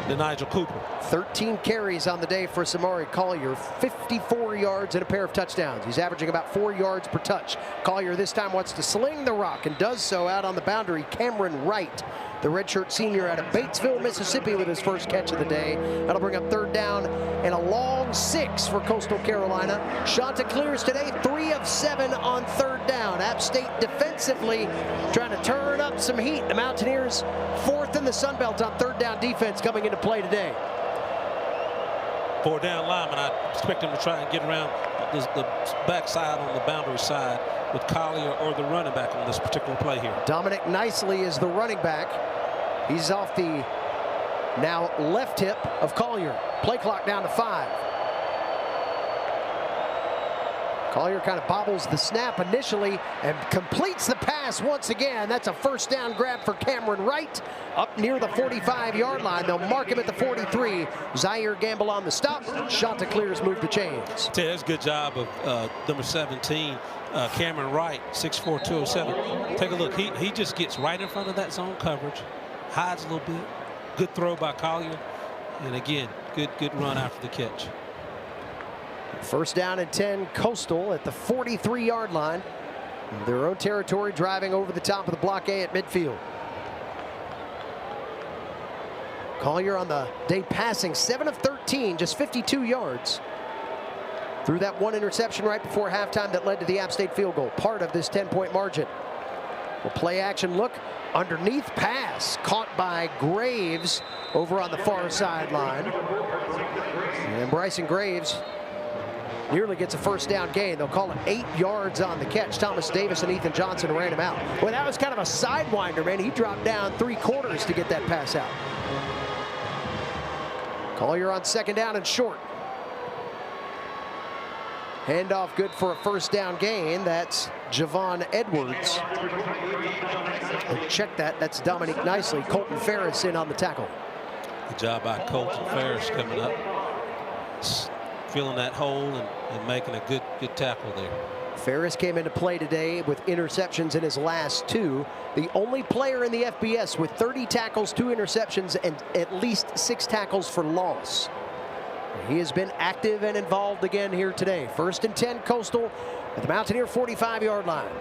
DeNigel Cooper. 13 carries on the day for Samari Collier, 54 yards and a pair of touchdowns. He's averaging about 4 yards per touch. Collier this time wants to sling the rock and does so out on the boundary. Cameron Wright, the redshirt senior out of Batesville, Mississippi, with his first catch of the day. That'll bring up third down and a long 6 for Coastal Carolina. Chanticleers today 3 of 7 on third down. App State defensively trying to turn up some heat. The Mountaineers 4th in the Sun Belt on third down defense coming into play today. 4 down lineman. I expect him to try and get around the backside on the boundary side with Collier or the running back on this particular play here. Dominic Nicely is the running back. He's off the now left hip of Collier. Play clock down to 5. Collier kind of bobbles the snap initially and completes the pass once again. That's a first down grab for Cameron Wright up near the 45-yard line. They'll mark him at the 43. Zaire Gamble on the stop. Chanticleers move the chains. That's a good job of number 17, Cameron Wright, 6'4", 207. Take a look. He just gets right in front of that zone coverage, hides a little bit. Good throw by Collier. And again, good run after the catch. First down and 10, Coastal at the 43-yard line. Their own territory, driving over the top of the block A at midfield. Collier on the day passing 7 of 13, just 52 yards. Threw that one interception right before halftime that led to the App State field goal, part of this 10-point margin. Well, play action look, underneath pass, caught by Graves over on the far sideline. And Bryson Graves nearly gets a first down gain. They'll call it 8 yards on the catch. Thomas Davis and Ethan Johnson ran him out. Well, that was kind of a sidewinder, man. He dropped down 3/4 to get that pass out. Collier on second down and short. Handoff good for a first down gain. That's Javon Edwards. And check that. That's Dominique Nicely. Colton Ferris in on the tackle. Good job by Colton Ferris coming up, filling that hole and making a good tackle there. Ferris came into play today with interceptions in his last 2. The only player in the FBS with 30 tackles, 2 interceptions, and at least 6 tackles for loss. He has been active and involved again here today. First and 10, Coastal at the Mountaineer 45-yard line.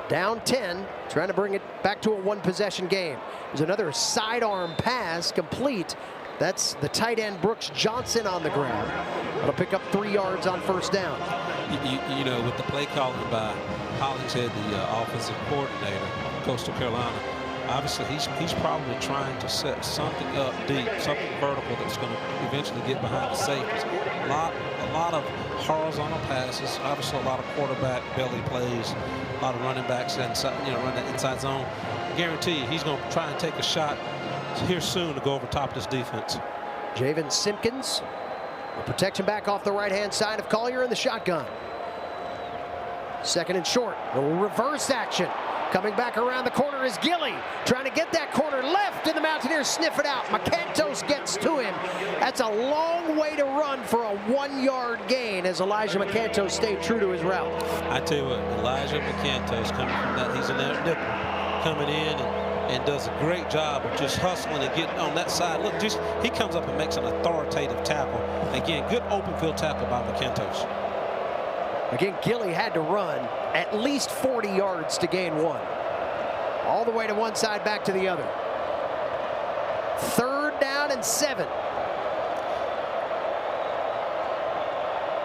Down 10, trying to bring it back to a 1-possession game. There's another sidearm pass complete. That's the tight end Brooks Johnson on the ground. That'll pick up 3 yards on first down. You know, with the play calling by Hollingshead, the offensive coordinator of Coastal Carolina, obviously he's probably trying to set something up deep, something vertical that's going to eventually get behind the safeties. A lot of horizontal passes, obviously a lot of quarterback belly plays, a lot of running backs inside, run that inside zone. I guarantee you he's going to try and take a shot here soon to go over top of this defense. Javen Simpkins, the protection back off the right-hand side of Collier in the shotgun. Second and short, a little reverse action. Coming back around the corner is Gilly, trying to get that corner left, and the Mountaineers sniff it out. McCantos gets to him. That's a long way to run for a 1-yard gain as Elijah McCantos stayed true to his route. I tell you what, Elijah McCantos coming from that, he's in that nickel, coming in and does a great job of just hustling and getting on that side. Look, he comes up and makes an authoritative tackle. Again, good open field tackle by McCantos. Again, Gilly had to run at least 40 yards to gain 1. All the way to one side, back to the other. Third down and 7.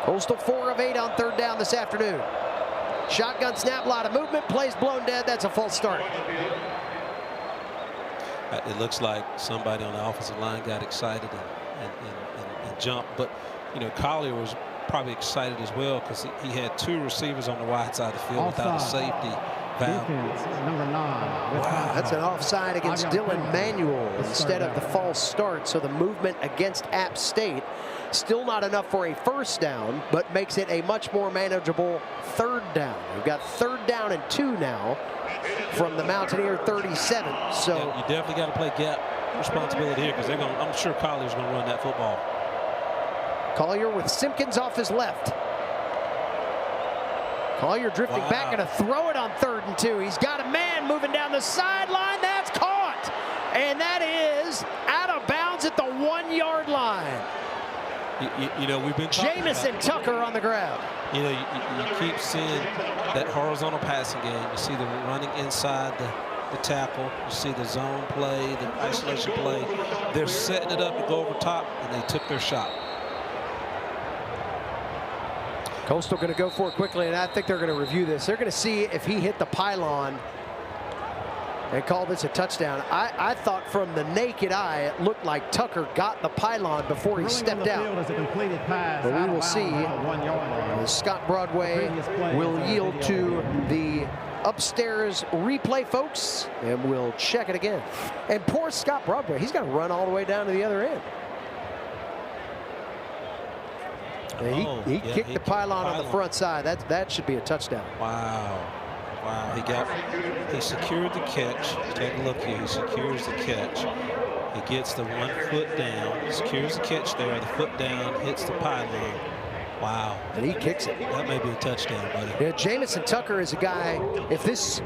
Coastal 4 of 8 on third down this afternoon. Shotgun snap, a lot of movement, plays blown dead. That's a false start. It looks like somebody on the offensive line got excited and jumped. But, Collier was probably excited as well because he had 2 receivers on the wide side of the field without a safety. Val. Defense, number 9. Wow, that's an offside against Dylan Manuel instead of the false start. So the movement against App State, still not enough for a first down, but makes it a much more manageable third down. We've got 3rd down and 2 now from the Mountaineer 37. So yeah, you definitely got to play gap responsibility here, because I'm sure Collier's going to run that football. Collier with Simpkins off his left. Collier drifting back and a throw it on 3rd and 2. He's got a man moving down the sideline. That's caught. And that is out of bounds at the 1-yard line. You know, we've been Jamison Tucker on the ground. You know, you keep seeing that horizontal passing game. You see them running inside the tackle. You see the zone play, the isolation play. They're setting it up to go over top, and they took their shot. Coastal going to go for it quickly, and I think they're going to review this. They're going to see if he hit the pylon and call this a touchdown. I thought from the naked eye it looked like Tucker got the pylon before he stepped out. But we will see. Scott Broadway will yield to the upstairs replay folks, and we'll check it again. And poor Scott Broadway, he's got to run all the way down to the other end. He kicked the pylon on the front side. That should be a touchdown. Wow. He secured the catch. Take a look here. He secures the catch. He gets the 1 foot down, secures the catch there, the foot down, hits the pylon. Wow. And he kicks it. That may be a touchdown, buddy. Yeah, Jamison Tucker is a guy, if this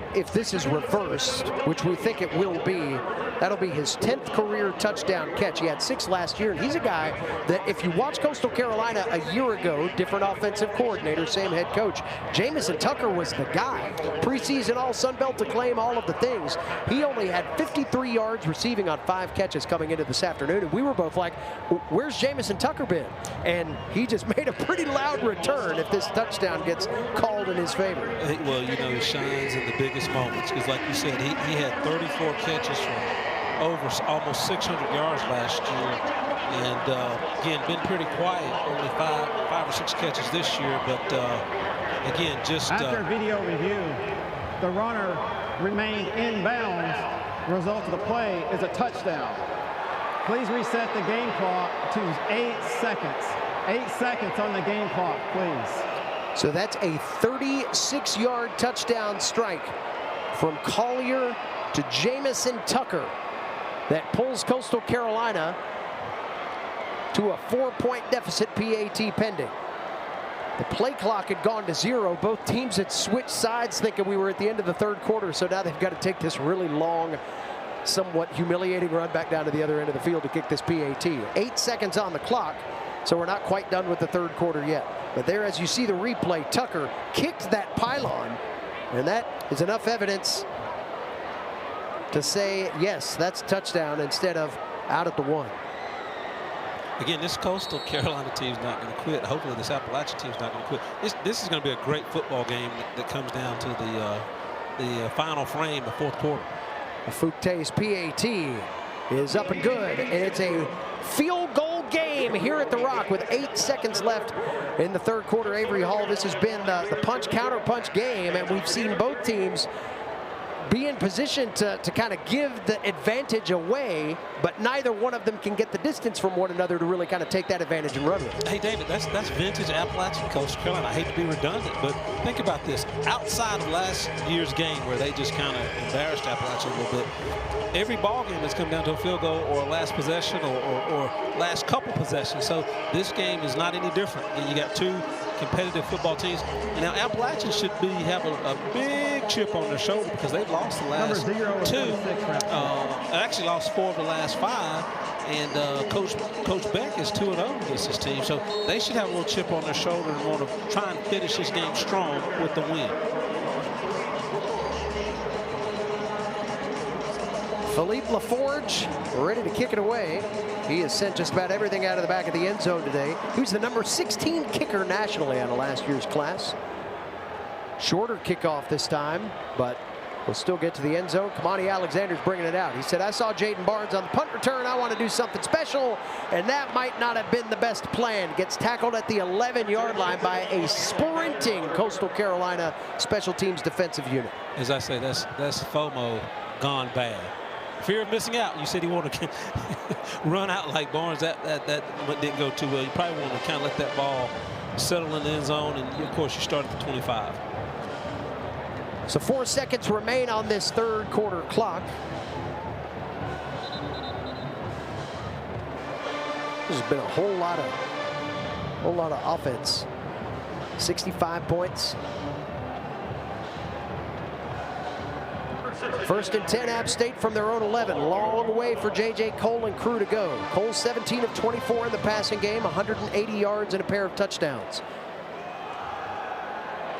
is reversed, which we think it will be, that'll be his 10th career touchdown catch. He had 6 last year, and he's a guy that if you watch Coastal Carolina a year ago, different offensive coordinator, same head coach, Jamison Tucker was the guy. Preseason all Sun Belt to claim all of the things. He only had 53 yards receiving on 5 catches coming into this afternoon, and we were both like, where's Jamison Tucker been? And he just made a pretty loud return if this touchdown gets called in his favor. Well, you know, he shines in the biggest moments, because like you said, he had 34 catches from over almost 600 yards last year, and again, been pretty quiet, only 5 or 6 catches this year, but again, just after video review, the runner remained in bounds. The result of the play is a touchdown. Please reset the game clock to 8 seconds. 8 seconds on the game clock, please. So that's a 36-yard touchdown strike from Collier to Jamison Tucker that pulls Coastal Carolina to a 4-point deficit, PAT pending. The play clock had gone to 0. Both teams had switched sides thinking we were at the end of the 3rd quarter, so now they've got to take this really long, somewhat humiliating run back down to the other end of the field to kick this PAT. 8 seconds on the clock. So we're not quite done with the 3rd quarter yet. But there, as you see the replay, Tucker kicked that pylon, and that is enough evidence to say, yes, that's a touchdown instead of out at the 1. Again, this Coastal Carolina team's not going to quit. Hopefully this Appalachian team's not going to quit. This is going to be a great football game that comes down to the final frame, the 4th quarter. Fucte's PAT is up and good, and it's a field goal game here at the Rock with 8 seconds left in the 3rd quarter. Avery Hall, this has been the punch counter punch game, and we've seen both teams be in position to kind of give the advantage away, but neither one of them can get the distance from one another to really kind of take that advantage and run with it. Hey, David, that's vintage Appalachian Coastal Carolina. I hate to be redundant, but think about this. Outside of last year's game where they just kind of embarrassed Appalachian a little bit, every ball game has come down to a field goal or a last possession or last couple possessions. So this game is not any different. You got 2 competitive football teams. Now Appalachian should have a big chip on their shoulder because they've lost the last 2. Actually lost 4 of the last 5. And Coach Beck is 2-0 against his team. So they should have a little chip on their shoulder and want to try and finish this game strong with the win. Philippe LaForge ready to kick it away. He has sent just about everything out of the back of the end zone today. He was the number 16 kicker nationally out of last year's class. Shorter kickoff this time, but will still get to the end zone. Kamani Alexander's bringing it out. He said, I saw Jaden Barnes on the punt return. I want to do something special, and that might not have been the best plan. Gets tackled at the 11-yard line by a sprinting Coastal Carolina special teams defensive unit. As I say, that's FOMO gone bad. Fear of missing out. You said he wanted to run out like Barnes. That didn't go too well. You probably want to kind of let that ball settle in the end zone, and of course you start at the 25. So 4 seconds remain on this third quarter clock. There's been a whole lot of offense. 65 points. First and 10, App State from their own 11. Long way for J.J. Cole and crew to go. Cole 17 of 24 in the passing game, 180 yards and a pair of touchdowns.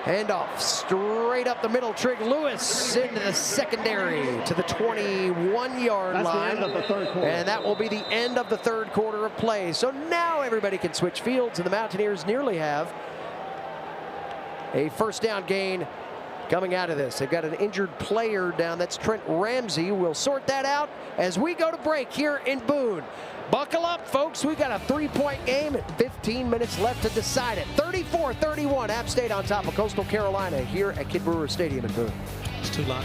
Handoff straight up the middle. Trig Lewis into the secondary to the 21-yard line. And that will be the end of the third quarter of play. So now everybody can switch fields, and the Mountaineers nearly have a first down gain coming out of this. They've got an injured player down. That's Trent Ramsey. We'll sort that out as we go to break here in Boone. Buckle up, folks. We've got a 3-point game and 15 minutes left to decide it. 34-31, App State on top of Coastal Carolina here at Kidd Brewer Stadium in Boone. It's too long.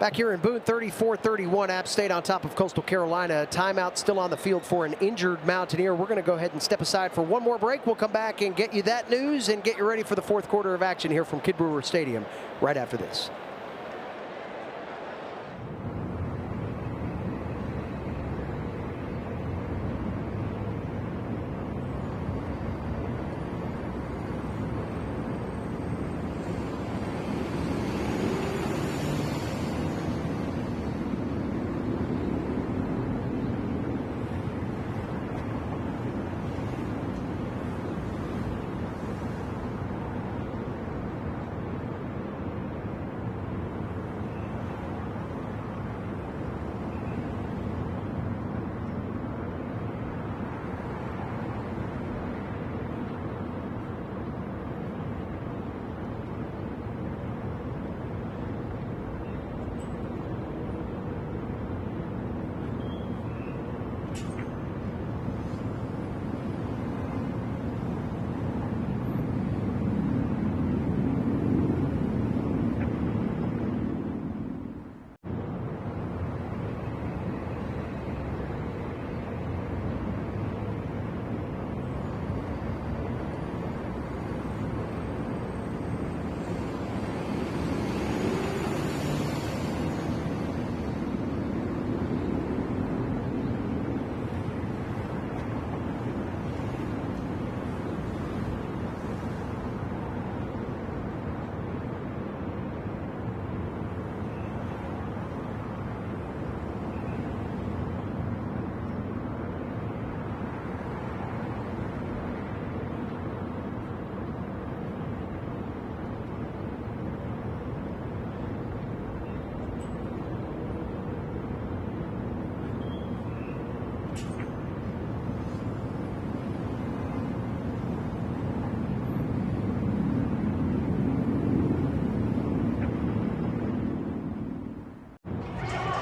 Back here in Boone, 34-31, App State on top of Coastal Carolina. Timeout still on the field for an injured Mountaineer. We're going to go ahead and step aside for one more break. We'll come back and get you that news and get you ready for the fourth quarter of action here from Kidd Brewer Stadium right after this.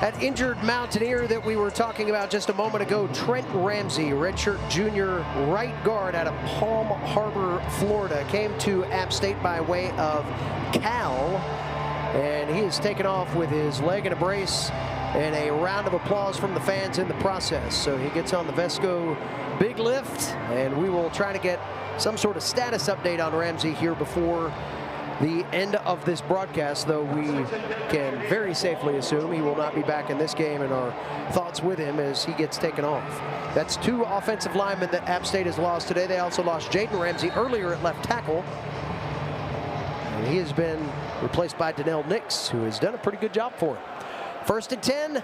That injured Mountaineer that we were talking about just a moment ago, Trent Ramsey, redshirt junior right guard out of Palm Harbor, Florida, came to App State by way of Cal, and he is taken off with his leg in a brace, and a round of applause from the fans in the process. So he gets on the Vesco big lift, and we will try to get some sort of status update on Ramsey here before the end of this broadcast, though we can very safely assume he will not be back in this game, and our thoughts with him as he gets taken off. That's 2 offensive linemen that App State has lost today. They also lost Jaden Ramsey earlier at left tackle, and he has been replaced by Donnell Nix, who has done a pretty good job for him. 1st and 10.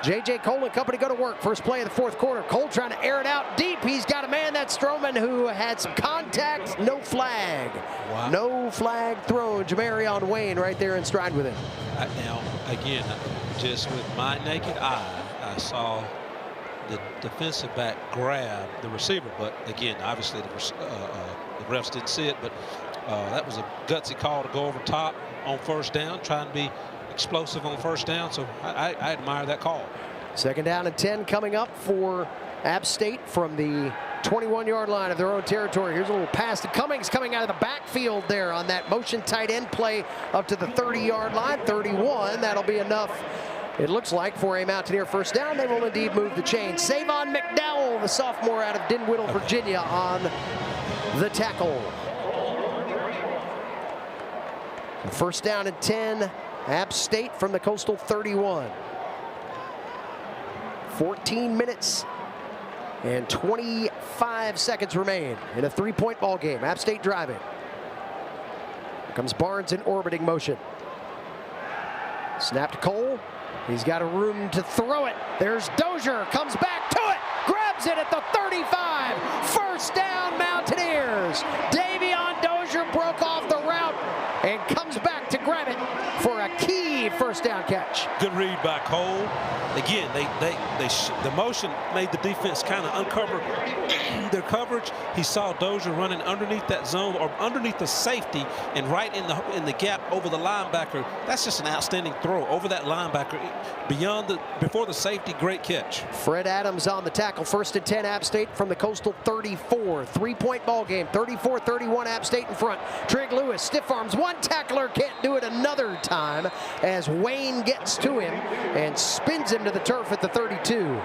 J.J. Cole and company go to work. First play of the 4th quarter. Cole trying to air it out deep. He's got a man, that's Stroman, who had some contact. No flag. Wow. No flag thrown. Jamarion Wayne right there in stride with him. Now, again, just with my naked eye, I saw the defensive back grab the receiver. But again, obviously the refs didn't see it. But that was a gutsy call to go over top on 1st down, trying to be explosive on 1st down, so I admire that call. 2nd down and 10 coming up for App State from the 21-yard line of their own territory. Here's a little pass to Cummings coming out of the backfield there on that motion tight end play up to the 30-yard line. 31, that'll be enough, it looks like, for a Mountaineer 1st down. They will indeed move the chain. Savon McDowell, the sophomore out of Dinwiddle, Virginia, on the tackle. 1st down and 10. App State from the Coastal 31. 14 minutes and 25 seconds remain in a 3-point ball game. App State driving. Here comes Barnes in orbiting motion. Snap to Cole. He's got a room to throw it. There's Dozier, comes back to it, grabs it at the 35. 1st down, Mountaineers. Davion Dozier broke off the route and comes back to grab it for a key 1st down catch. Good read by Cole. Again, the motion made the defense kind of uncover their coverage. He saw Dozier running underneath that zone, or underneath the safety, and right in the gap over the linebacker. That's just an outstanding throw over that linebacker before the safety. Great catch. Fred Adams on the tackle. 1st and 10, App State from the Coastal 34. 3-point ball game. 34-31, App State in front. Trig Lewis stiff arms one tackler, can't do it another time as Wayne gets to him and spins him to the turf at the 32.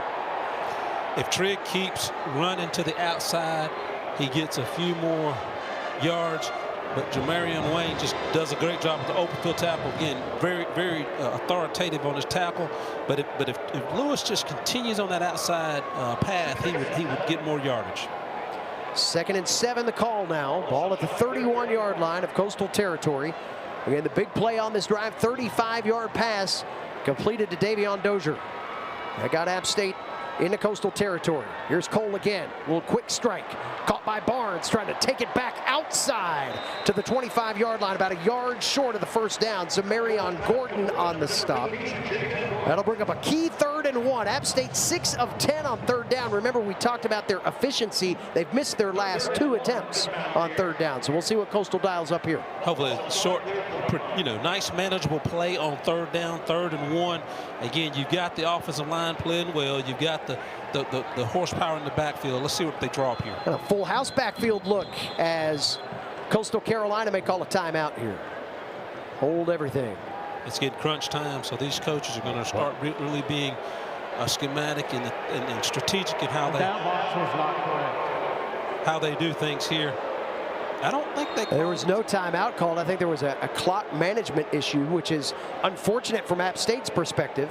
If Trigg keeps running to the outside, he gets a few more yards. But Jamarion Wayne just does a great job with the open field tackle. Again, very, very authoritative on his tackle. But if Lewis just continues on that outside path, he would get more yardage. 2nd and 7, the call now. Ball at the 31-yard line of Coastal territory. Again, the big play on this drive, 35-yard pass completed to Davion Dozier. That got App State into Coastal territory. Here's Cole again. A little quick strike. Caught by Barnes, trying to take it back outside to the 25-yard line, about a yard short of the 1st down. Zamarion Gordon on the stop. That'll bring up a key 3rd and 1. App State 6 of 10 on 3rd down. Remember, we talked about their efficiency. They've missed their last 2 attempts on 3rd down. So we'll see what Coastal dials up here. Hopefully short, nice manageable play on 3rd down, 3rd and 1. Again, you've got the offensive line playing well. You've got the horsepower in the backfield. Let's see what they draw up here. And a full house backfield look as Coastal Carolina may call a timeout here. Hold everything. It's getting crunch time, so these coaches are going to start really being schematic and strategic in how they do things here. I don't think there was no timeout called. I think there was a clock management issue, which is unfortunate from App State's perspective.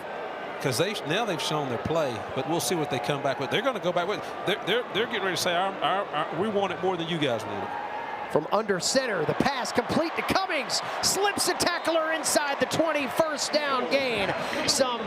Because now they've shown their play, but we'll see what they come back with. They're going to go back with. They're getting ready to say, we want it more than you guys want it. From under center, the pass complete to Cummings. Slips a tackler inside the 20. 1st down gain. Some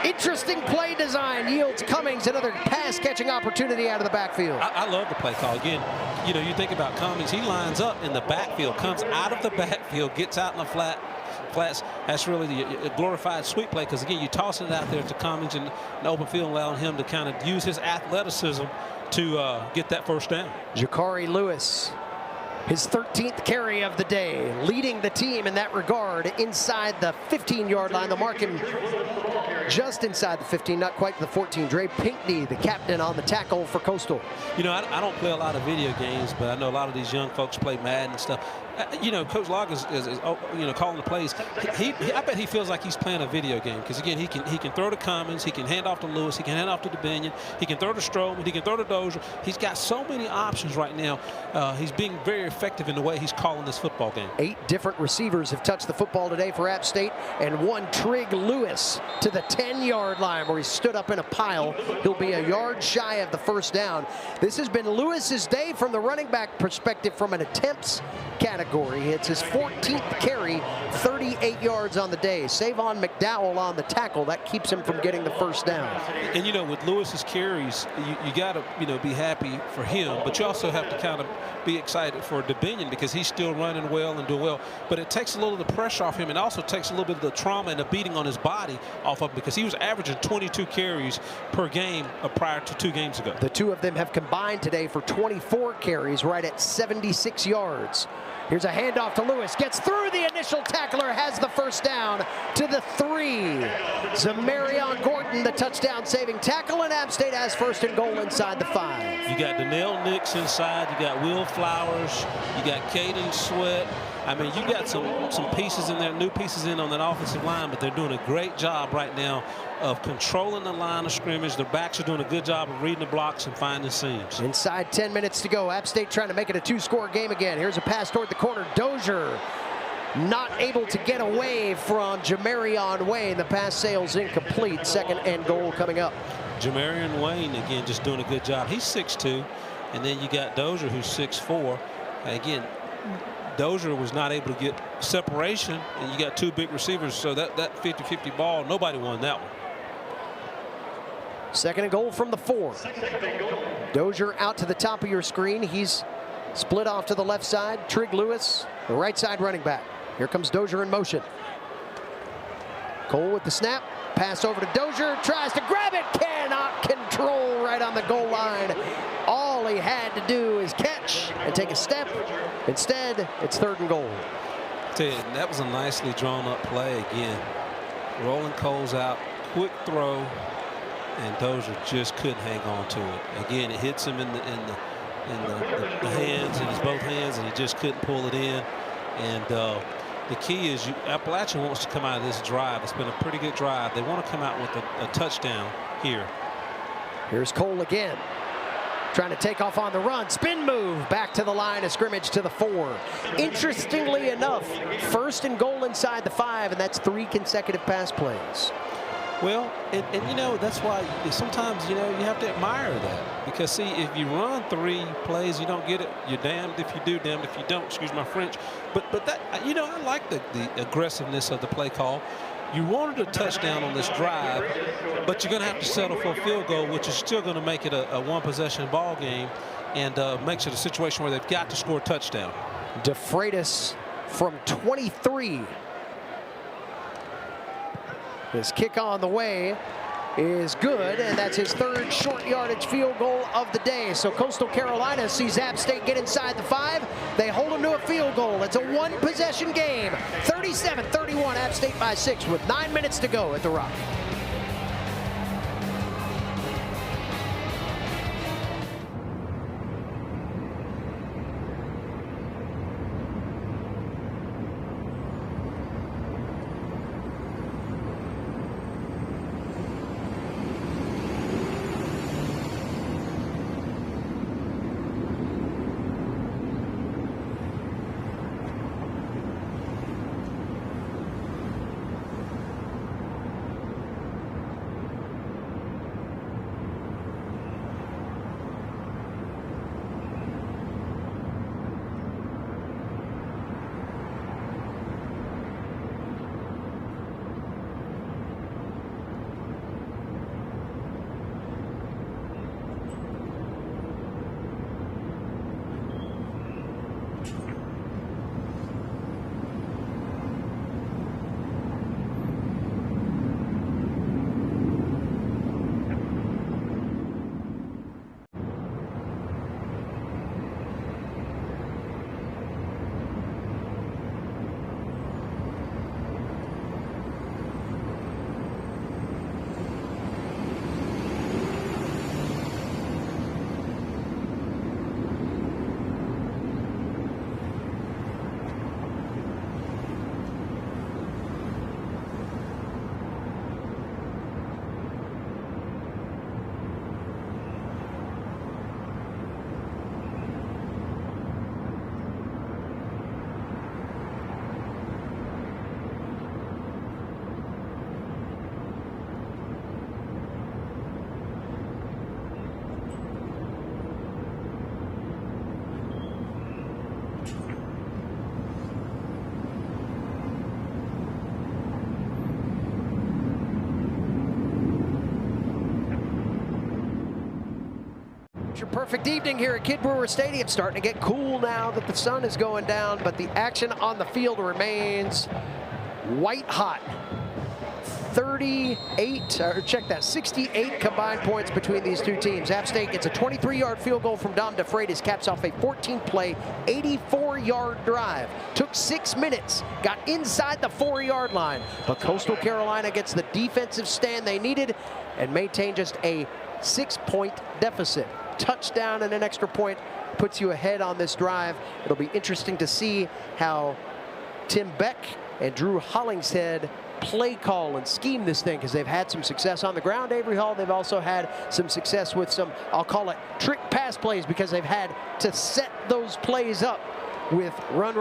interesting play design yields Cummings another pass catching opportunity out of the backfield. I love the play call. Again, you think about Cummings. He lines up in the backfield, comes out of the backfield, gets out in the flats. That's really the glorified sweep play, because again, you're tossing it out there to Cummings in the open field, allowing him to kind of use his athleticism to get that 1st down. Jakari Lewis His 13th carry of the day, leading the team in that regard inside the 15-yard line. They'll mark him just inside the 15, not quite the 14. Dre Pinkney, the captain, on the tackle for Coastal. You know, I don't play a lot of video games, but I know a lot of these young folks play Madden and stuff. You know, Coach Logg is you know, calling the plays. I bet he feels like he's playing a video game, because again, he can throw to Cummins, he can hand off to Lewis, he can hand off to DeBinion, he can throw to Strowman, he can throw to Dozier. He's got so many options right now. He's being very effective in the way he's calling this football game. 8 different receivers have touched the football today for App State, and one Trig Lewis to the 10-yard line where he stood up in a pile. He'll be a yard shy of the first down. This has been Lewis's day from the running back perspective from an attempts category. It's his 14th carry, 38 yards on the day. Savon McDowell on the tackle. That keeps him from getting the first down. And you know, with Lewis's carries, you got to, you know, be happy for him, but you also have to kind of be excited for DeBinion, because he's still running well and doing well. But it takes a little of the pressure off him, and also takes a little bit of the trauma and the beating on his body off of him, because he was averaging 22 carries per game prior to 2 games ago. The two of them have combined today for 24 carries, right at 76 yards. Here's a handoff to Lewis. Gets through the initial tackler, has the first down to the 3. Zamarion Gordon, the touchdown-saving tackle, and App State has first and goal inside the 5. You got Donnell Nix inside. You got Will Flowers. You got Caden Sweat. I mean, you got some pieces in there, new pieces in on that offensive line, but they're doing a great job right now of controlling the line of scrimmage. Their backs are doing a good job of reading the blocks and finding seams. Inside 10 minutes to go. App State trying to make it a 2-score game again. Here's a pass toward the corner. Dozier not able to get away from Jamarion Wayne. The pass sails incomplete. Second and goal coming up. Jamarion Wayne, again, just doing a good job. He's 6'2", and then you got Dozier, who's 6'4". Again, Dozier was not able to get separation, and you got 2 big receivers, so that 50-50 ball, nobody won that one. Second and goal from the 4. Dozier out to the top of your screen. He's split off to the left side. Trig Lewis, the right side running back. Here comes Dozier in motion. Cole with the snap. Pass over to Dozier. Tries to grab it. Cannot control right on the goal line. All he had to do is catch and take a step. Instead, it's third and goal. Ted, that was a nicely drawn up play again. Rolling Coles out, quick throw, and Dozier just couldn't hang on to it. Again, it hits him in the hands, in his both hands, and he just couldn't pull it in. And the key is Appalachian wants to come out of this drive. It's been a pretty good drive. They want to come out with a touchdown here. Here's Cole again. Trying to take off on the run. Spin move back to the line of scrimmage to the 4. Interestingly enough, first and goal inside the 5, and that's 3 consecutive pass plays. Well, and you know, that's why sometimes, you know, you have to admire that, because see, if you run 3 plays, you don't get it, you're damned if you do, damned if you don't, excuse my French. But that, you know, I like the aggressiveness of the play call. You wanted a touchdown on this drive, but you're going to have to settle for a field goal, which is still going to make it a 1-possession ball game, and makes it a situation where they've got to score a touchdown. DeFreitas from 23. His kick on the way is good, and that's his 3rd short yardage field goal of the day. So Coastal Carolina sees App State get inside the 5. They hold them to a field goal. It's a 1-possession game. 37-31, App State by 6 with 9 minutes to go at the Rock. Picture perfect evening here at Kid Brewer Stadium. Starting to get cool now that the sun is going down, but the action on the field remains white hot. 68 combined points between these two teams. App State gets a 23-yard field goal from Dom DeFreitas, caps off a 14-play, 84-yard drive. Took 6 minutes, got inside the 4-yard line, but Coastal Carolina gets the defensive stand they needed and maintained just a 6-point deficit. Touchdown and an extra point puts you ahead on this drive. It'll be interesting to see how Tim Beck and Drew Hollingshead play call and scheme this thing, because they've had some success on the ground, Avery Hall. They've also had some success with some, I'll call it trick pass plays, because they've had to set those plays up with run,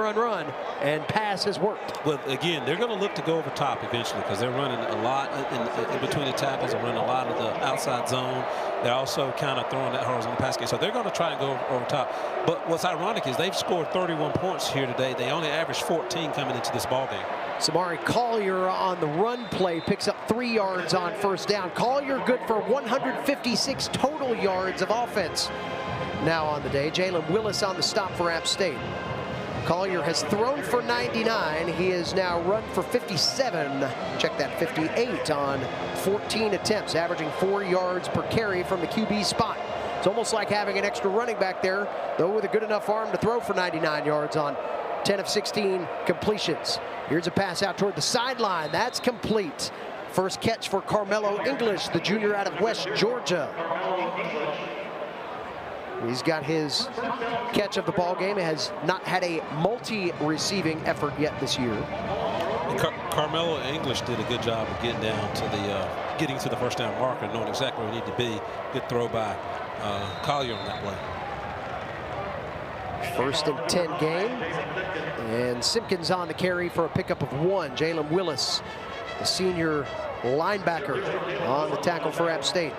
and pass has worked. Well, again, they're going to look to go over top eventually, because they're running a lot in between the tackles. They're running a lot of the outside zone. They're also kind of throwing that horizontal pass game. So they're going to try and go over top. But what's ironic is they've scored 31 points here today. They only averaged 14 coming into this ball game. Samari Collier on the run play picks up 3 yards on first down. Collier good for 156 total yards of offense now on the day. Jalen Willis on the stop for App State. Collier has thrown for 99. He has now run for 57. Check that, 58 on 14 attempts, averaging 4 yards per carry from the QB spot. It's almost like having an extra running back there, though with a good enough arm to throw for 99 yards on 10 of 16 completions. Here's a pass out toward the sideline. That's complete. First catch for Carmelo English, the junior out of West Georgia. He's got his catch of the ball game. He has not had a multi-receiving effort yet this year. Carmelo English did a good job of getting down to the getting to the first down marker, knowing exactly where he needed to be. Good throw by Collier on that play. 1st and 10 game, and Simpkins on the carry for a pickup of 1. Jalen Willis, the senior linebacker, on the tackle for App State.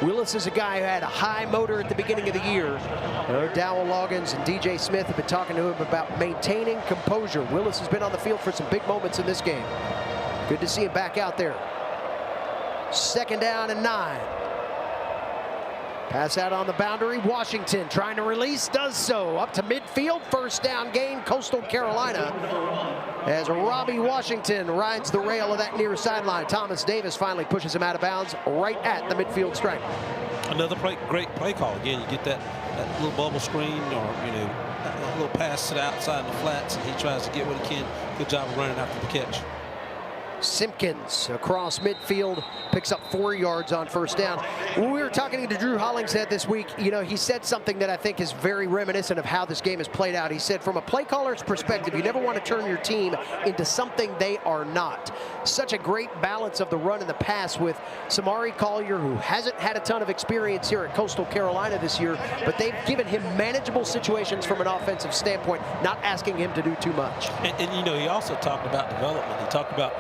Willis is a guy who had a high motor at the beginning of the year. Dowell Loggins and DJ Smith have been talking to him about maintaining composure. Willis has been on the field for some big moments in this game. Good to see him back out there. 2nd down and 9. Pass out on the boundary. Washington trying to release, does so. Up to midfield, 1st down gain, Coastal Carolina. As Robbie Washington rides the rail of that near sideline. Thomas Davis finally pushes him out of bounds right at the midfield stripe. Another great play call. Again, you get that little bubble screen, or a little pass to the outside in the flats, and he tries to get what he can. Good job of running after the catch. Simpkins across midfield picks up 4 yards on 1st down. When we were talking to Drew Hollingshead this week, he said something that I think is very reminiscent of how this game has played out. He said, from a play caller's perspective, you never want to turn your team into something they are not. Such a great balance of the run and the pass with Samari Collier, who hasn't had a ton of experience here at Coastal Carolina this year, but they've given him manageable situations from an offensive standpoint, not asking him to do too much. And he also talked about development. He talked about,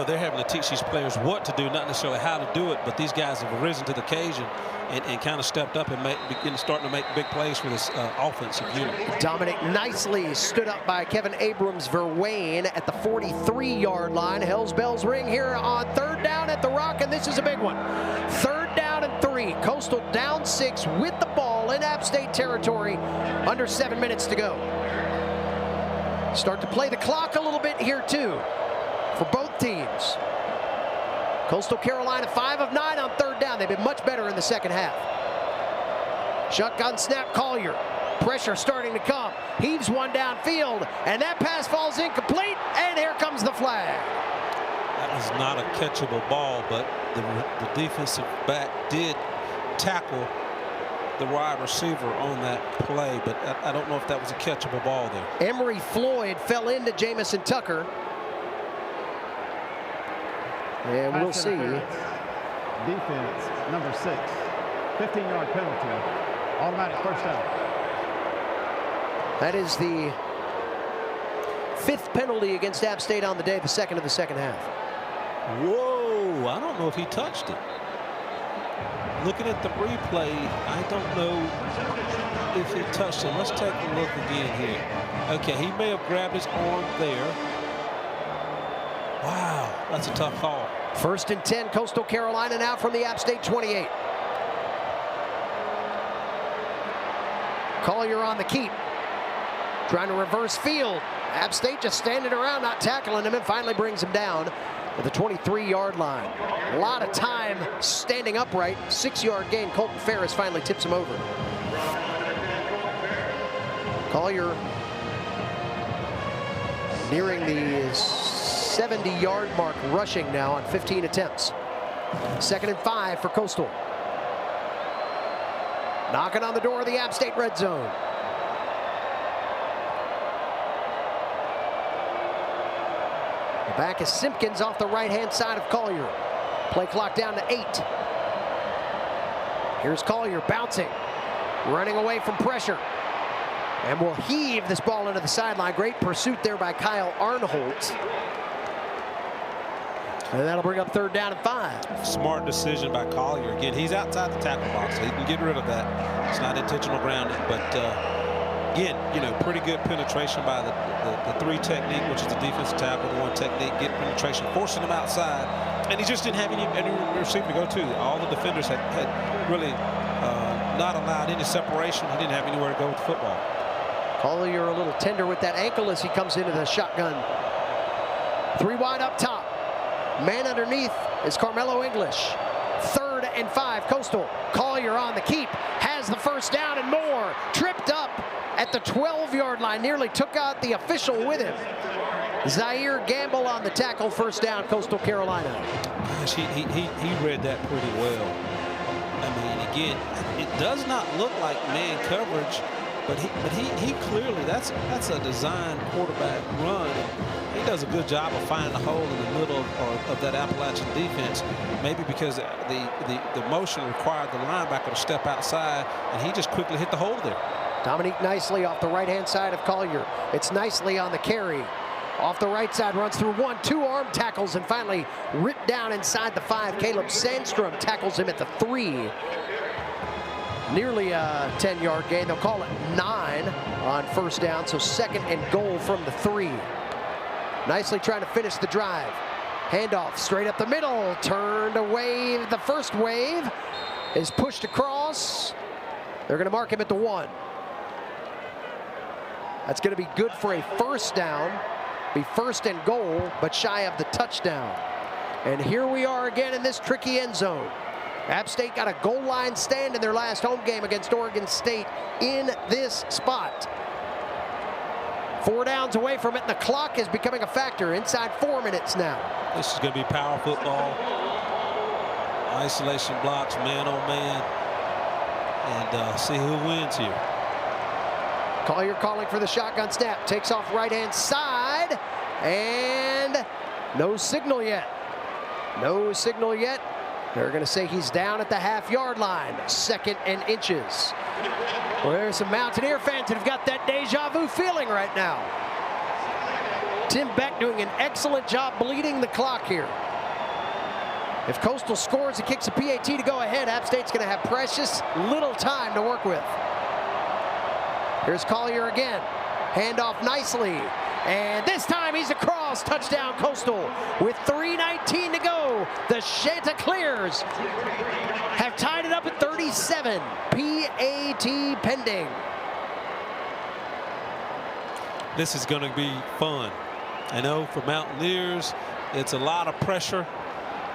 they're having to teach these players what to do, not necessarily how to do it, but these guys have risen to the occasion and kind of stepped up and starting to make big plays for this offensive unit. Dominic nicely stood up by Kevin Abrams-Verwain at the 43-yard line. Hell's bells ring here on 3rd down at the Rock, and this is a big one. 3rd down and 3. Coastal down 6 with the ball in App State territory. Under 7 minutes to go. Start to play the clock a little bit here, too, for both teams. Coastal Carolina 5 of 9 on 3rd down. They've been much better in the 2nd half. Shotgun snap, Collier. Pressure starting to come. Heaves one downfield, and that pass falls incomplete, and here comes the flag. That was not a catchable ball, but the defensive back did tackle the wide receiver on that play, but I don't know if that was a catchable ball there. Emory Floyd fell into Jamison Tucker. And we'll see. Defense, number 6. 15-yard penalty. Automatic 1st down. That is the 5th penalty against App State on the day, the 2nd of the 2nd half. Whoa, I don't know if he touched it. Looking at the replay, I don't know if he touched it. Let's take a look again here. Okay, he may have grabbed his arm there. Wow, that's a tough call. 1st and 10, Coastal Carolina now from the App State 28. Collier on the keep. Trying to reverse field. App State just standing around, not tackling him, and finally brings him down at the 23-yard line. A lot of time standing upright. 6-yard gain. Colton Ferris finally tips him over. Collier nearing the 70-yard mark rushing now on 15 attempts. 2nd and 5 for Coastal. Knocking on the door of the App State red zone. The back is Simpkins off the right-hand side of Collier. Play clock down to 8. Here's Collier bouncing, running away from pressure, and will heave this ball into the sideline. Great pursuit there by Kyle Arnholt. And that'll bring up 3rd down and 5. Smart decision by Collier. Again, he's outside the tackle box, so he can get rid of that. It's not intentional grounding, but again, you know, pretty good penetration by the 3 technique, which is the defensive tackle, the 1 technique, get penetration, forcing him outside. And he just didn't have any receiver to go to. All the defenders had really not allowed any separation. He didn't have anywhere to go with the football. Collier a little tender with that ankle as he comes into the shotgun. 3 wide up top. Man underneath is Carmelo English. 3rd and 5, Coastal. Collier on the keep, has the 1st down and more. Tripped up at the 12-yard line, nearly took out the official with him. Zaire Gamble on the tackle, 1st down, Coastal Carolina. Gosh, he read that pretty well. I mean, again, it does not look like man coverage, but he clearly, that's a design quarterback run. He does a good job of finding a hole in the middle of that Appalachian defense, maybe because the motion required the linebacker to step outside, and he just quickly hit the hole there. Dominique Nicely off the right-hand side of Collier. It's Nicely on the carry. Off the right side, runs through 1, 2 arm tackles, and finally ripped down inside the 5. Caleb Sandstrom tackles him at the 3. Nearly a 10-yard gain. They'll call it 9 on 1st down, so 2nd and goal from the 3. Nicely trying to finish the drive. Handoff straight up the middle. Turned away. The 1st wave is pushed across. They're going to mark him at the 1. That's going to be good for a 1st down. Be 1st and goal, but shy of the touchdown. And here we are again in this tricky end zone. App State got a goal line stand in their last home game against Oregon State in this spot. 4 downs away from it, and the clock is becoming a factor. Inside 4 minutes now. This is going to be power football. Isolation blocks, man on man. And see who wins here. Collier calling for the shotgun snap. Takes off right-hand side. And no signal yet. No signal yet. They're going to say he's down at the half-yard line. 2nd and inches. Well, there's some Mountaineer fans that have got that deja vu feeling right now. Tim Beck doing an excellent job bleeding the clock here. If Coastal scores and kicks a PAT to go ahead, App State's going to have precious little time to work with. Here's Collier again. Handoff nicely. And this time he's across. Touchdown Coastal with 3:19 to go. The Chanticleers have tied it up at 37. PAT pending. This is going to be fun. I know for Mountaineers, it's a lot of pressure,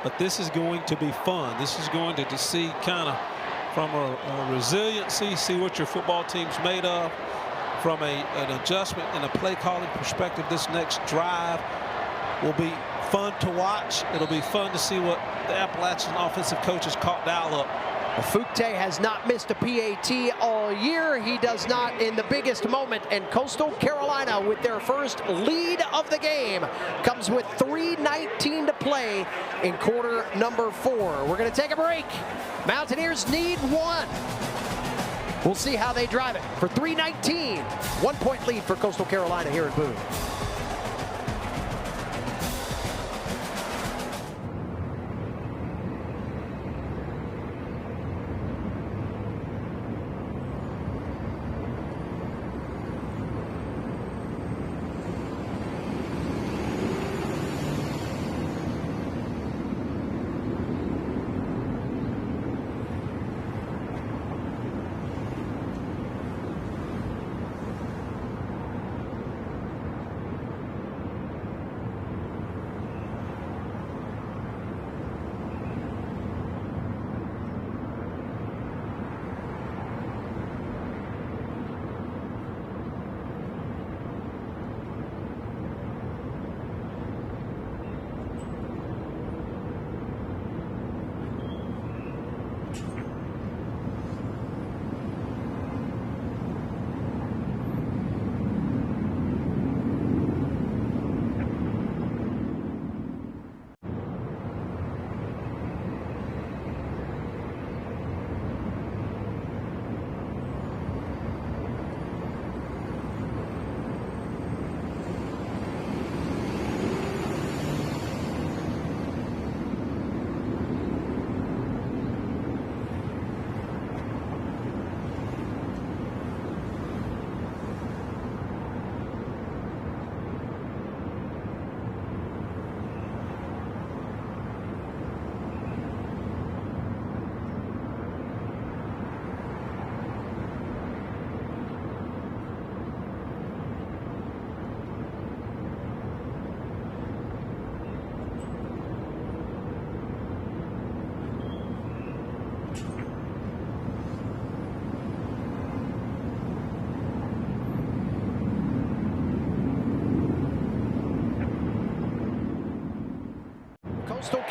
but this is going to be fun. This is going to see kind of from a resiliency, see what your football team's made of. From an adjustment and a play calling perspective, this next drive will be fun to watch. It'll be fun to see what the Appalachian offensive coaches caught dial up. Fuchte has not missed a PAT all year. He does not in the biggest moment. And Coastal Carolina, with their first lead of the game, comes with 3:19 to play in quarter number 4. We're going to take a break. Mountaineers need 1. We'll see how they drive it for 3:19. 1-point lead for Coastal Carolina here at Boone.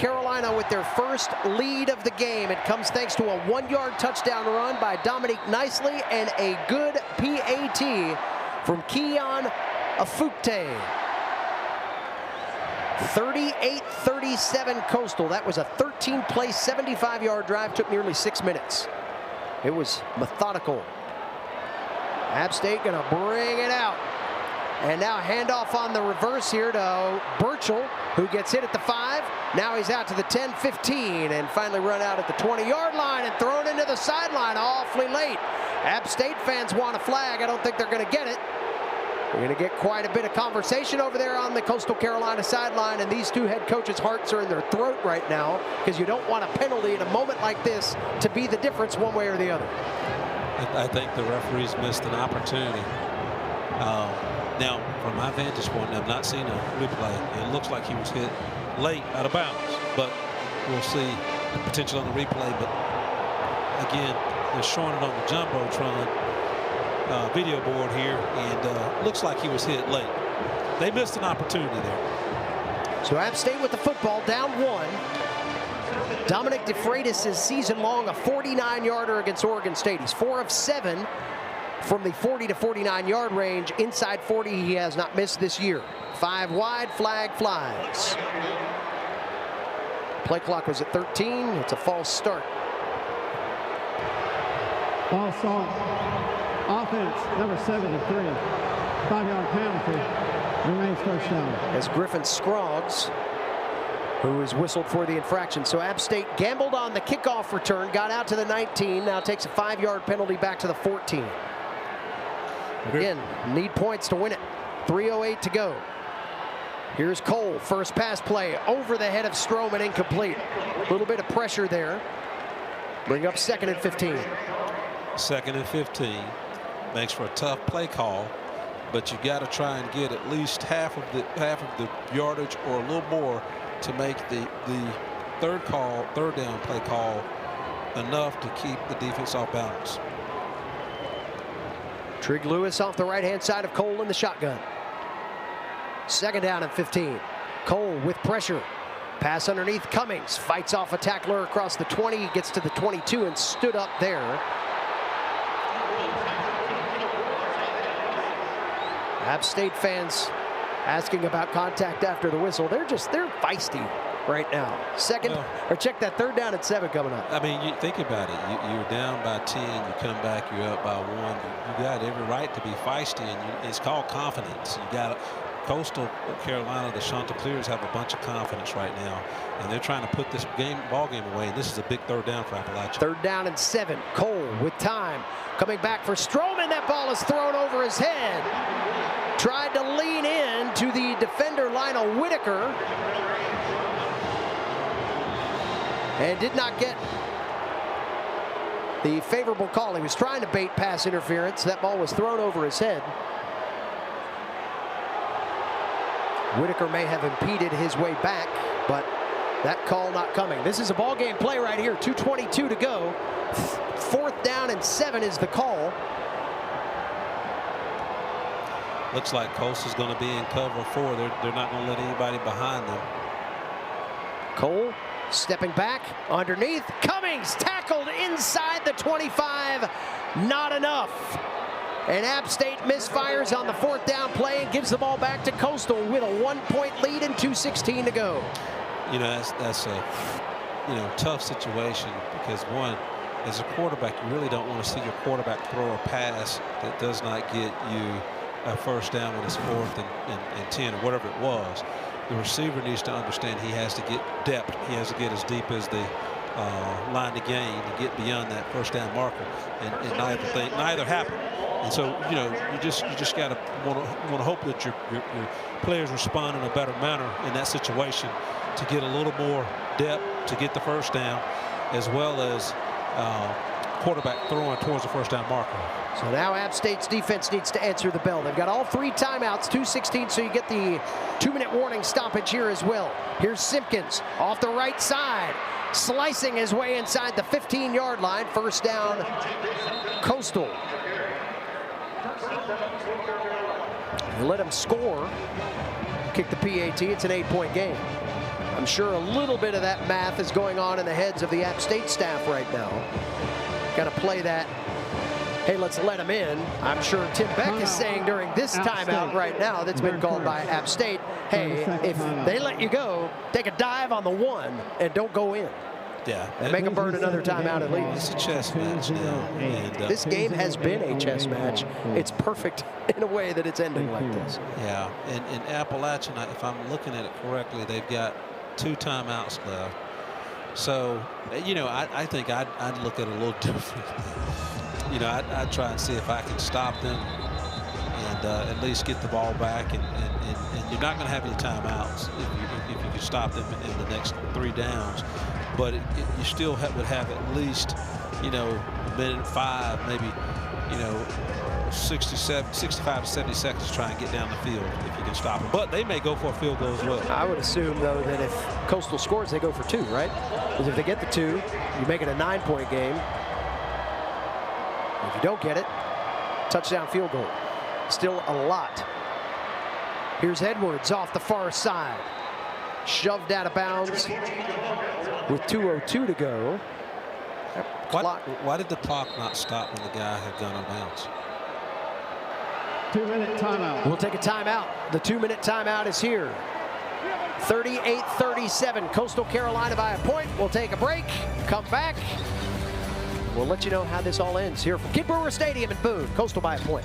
Carolina with their first lead of the game. It comes thanks to a 1-yard touchdown run by Dominique Nicely and a good PAT from Keon Afukte. 38-37 Coastal. That was a 13-play, 75-yard drive. Took nearly 6 minutes. It was methodical. App State gonna bring it out. And now handoff on the reverse here to Burchell, who gets hit at the 5. Now he's out to the 10, 15, and finally run out at the 20-yard line and thrown into the sideline awfully late. App State fans want a flag. I don't think they're going to get it. We're going to get quite a bit of conversation over there on the Coastal Carolina sideline, and these two head coaches' hearts are in their throat right now because you don't want a penalty in a moment like this to be the difference one way or the other. I think the referees missed an opportunity. Now, from my vantage point, I've not seen a replay. It looks like he was hit late out of bounds, but we'll see the potential on the replay. But again, they're showing it on the Jumbotron video board here, and looks like he was hit late. They missed an opportunity there. So App State with the football, down 1. Dominic DeFreitas' season-long a 49-yarder against Oregon State. He's 4 of 7 from the 40 to 49-yard range. Inside 40, he has not missed this year. 5 wide, flag flies. Play clock was at 13. It's a false start. False start. Offense, number 73. 5-yard penalty. Remains first down. As Griffin Scroggs, who is whistled for the infraction. So App State gambled on the kickoff return, got out to the 19, now takes a 5-yard penalty back to the 14. Again, need points to win it. 3:08 to go. Here's Cole, first pass play, over the head of Stroman, incomplete. A little bit of pressure there. Bring up 2nd and 15. 2nd and 15. Makes for a tough play call, but you got to try and get at least half of the yardage or a little more to make the third down play call enough to keep the defense off balance. Trig Lewis off the right-hand side of Cole in the shotgun. 2nd down and 15. Cole with pressure. Pass underneath Cummings. Fights off a tackler across the 20. Gets to the 22 and stood up there. App State fans asking about contact after the whistle. They're feisty right now. Check that 3rd down and 7 coming up. I mean, you think about it. You're down by 10. You come back. You're up by 1. You got every right to be feisty, and it's called confidence. You got Coastal Carolina, the Chanticleers have a bunch of confidence right now, and they're trying to put this ball game away. And this is a big 3rd down for Appalachian. 3rd down and 7. Cole with time. Coming back for Stroman. That ball is thrown over his head. Tried to lean in to the defender Lionel Whitaker and did not get the favorable call. He was trying to bait pass interference. That ball was thrown over his head. Whitaker may have impeded his way back, but that call not coming. This is a ball game play right here. 2:22 to go. 4th down and 7 is the call. Looks like Coastal's going to be in cover 4. They're not going to let anybody behind them. Cole stepping back underneath. Cummings tackled inside the 25. Not enough. And App State misfires on the 4th down play and gives the ball back to Coastal with a 1-point lead and 2:16 to go. You know, that's a tough situation because, one, as a quarterback, you really don't want to see your quarterback throw a pass that does not get you a 1st down when it's 4th and 10 or whatever it was. The receiver needs to understand he has to get depth. He has to get as deep as the line to gain to get beyond that 1st down marker, and neither happened. And so, you just got to want to hope that your players respond in a better manner in that situation to get a little more depth to get the 1st down, as well as quarterback throwing towards the 1st down marker. So now App State's defense needs to answer the bell. They've got all 3 timeouts, 2:16, so you get the 2-minute warning stoppage here as well. Here's Simpkins off the right side, slicing his way inside the 15-yard line. 1st down, Coastal. Let him score. Kick the PAT. It's an 8-point game. I'm sure a little bit of that math is going on in the heads of the App State staff right now. Got to play that, hey, let's let him in. I'm sure Tim Beck is saying during this timeout right now that's been called by App State, hey, if they let you go, take a dive on the one and don't go in. Yeah. And make them burn another timeout at least. It's a chess match now. And, this game has been a chess match. It's perfect in a way that it's ending like this. Yeah, and in Appalachian, if I'm looking at it correctly, they've got 2 timeouts left. So, you know, I think I'd look at it a little different. You know, I'd try and see if I can stop them and at least get the ball back. And you're not going to have any timeouts if you can stop them in the next 3 downs. But you still would have at least, you know, a minute 5, maybe, you know, 65 to 70 seconds to try and get down the field if you can stop them. But they may go for a field goal as well. I would assume, though, that if Coastal scores, they go for 2, right? Because if they get the 2, you make it a 9-point game. If you don't get it, touchdown field goal. Still a lot. Here's Edwards off the far side. Shoved out of bounds with 2:02 to go. Why did the clock not stop when the guy had gone on bounds? 2-minute timeout. We'll take a timeout. The 2-minute timeout is here. 38-37, Coastal Carolina by a point. We'll take a break, come back. We'll let you know how this all ends here from Kid Brewer Stadium in Boone. Coastal by a point.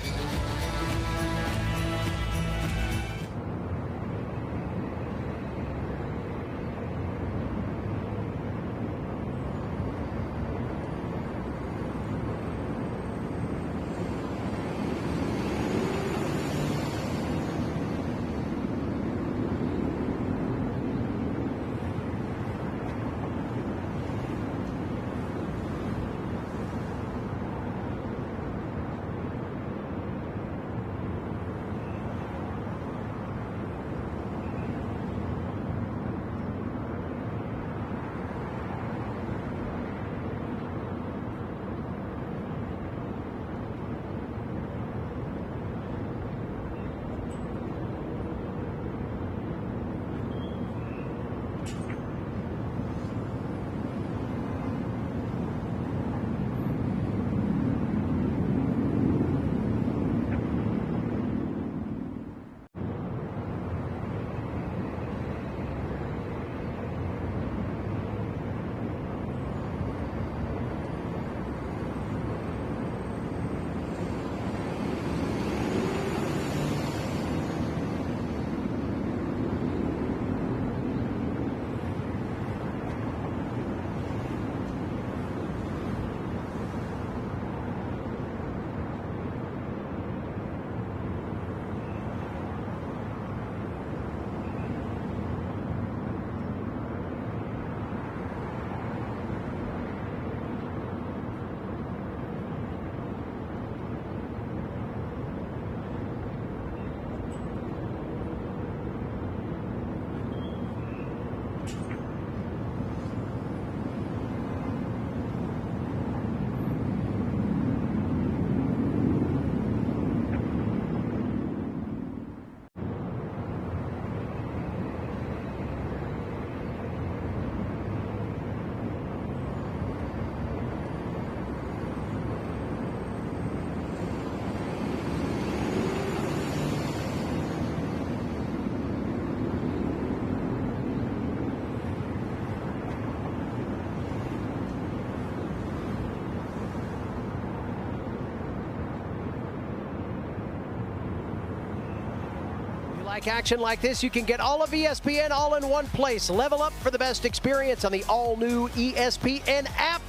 Like action like this, you can get all of ESPN all in one place. Level up for the best experience on the all-new ESPN app.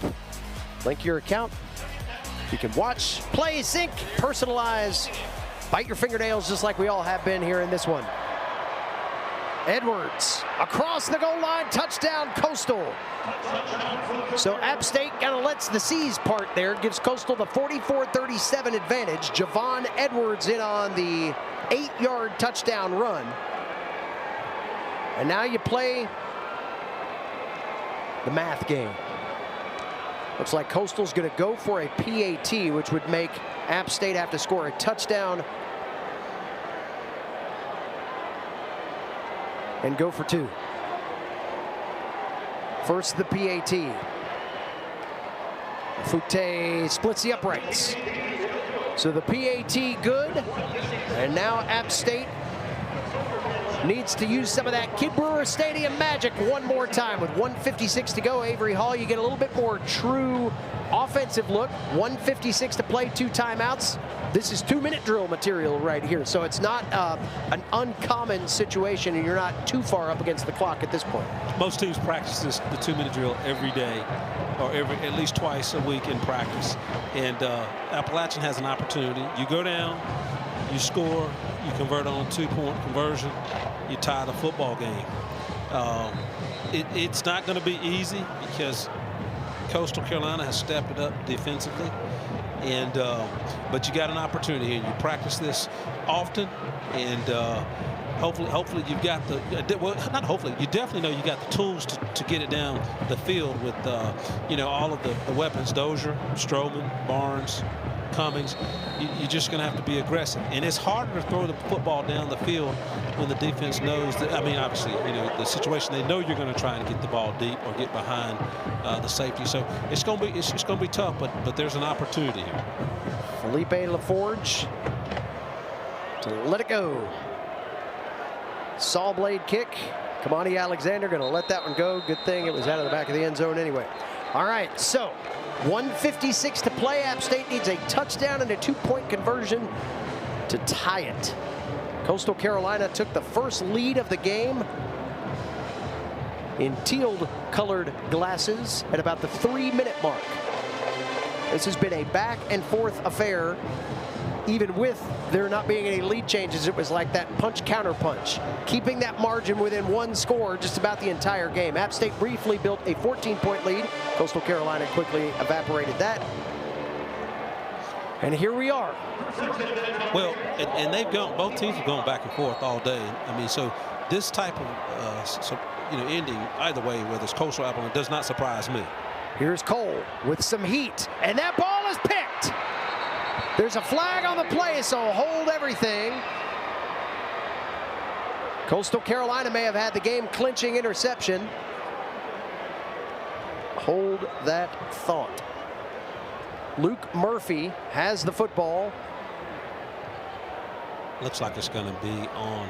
Link your account. You can watch, play, sync, personalize, bite your fingernails just like we all have been here in this one. Edwards across the goal line, touchdown Coastal. So App State kind of lets the C's part there, gives Coastal the 44-37 advantage. Javon Edwards in on the 8-yard touchdown run. And now you play the math game. Looks like Coastal's going to go for a PAT, which would make App State have to score a touchdown and go for 2. First the PAT. Foutte splits the uprights. So the PAT good, and now App State needs to use some of that Kid Brewer Stadium magic one more time. With 1:56 to go, Avery Hall, you get a little bit more true offensive look. 1:56 to play, 2 timeouts. This is 2-minute drill material right here, so it's not an uncommon situation, and you're not too far up against the clock at this point. Most teams practice the 2-minute drill every day, or at least twice a week in practice. And Appalachian has an opportunity. You go down, you score, you convert on a 2-point conversion, you tie the football game. It's not going to be easy because Coastal Carolina has stepped it up defensively, and but you got an opportunity here. You practice this often, and hopefully you've got the well, not hopefully, you definitely know you got the tools to get it down the field with you know, all of the weapons: Dozier, Strowman, Barnes, Cummings. You're just going to have to be aggressive, and it's harder to throw the football down the field when the defense knows that. I mean, obviously, you know, the situation, they know you're going to try and get the ball deep or get behind the safety. So it's going to be tough, but there's an opportunity here. Felipe LaForge to let it go. Saw blade kick. Kamani Alexander going to let that one go. Good thing it was out of the back of the end zone anyway. All right, so 1:56 to play. App State needs a touchdown and a 2-point conversion to tie it. Coastal Carolina took the first lead of the game in teal-colored glasses at about the 3-minute mark. This has been a back-and-forth affair. Even with there not being any lead changes, it was like that punch-counter-punch, keeping that margin within 1 score just about the entire game. App State briefly built a 14-point lead. Coastal Carolina quickly evaporated that. And here we are. Well, and they've gone, both teams have gone back and forth all day. I mean, so this type of, you know, ending either way, whether it's Coastal or Appalachian, does not surprise me. Here's Cole with some heat, and that ball is picked. There's a flag on the play, so hold everything. Coastal Carolina may have had the game-clinching interception. Hold that thought. Luke Murphy has the football. Looks like it's going to be on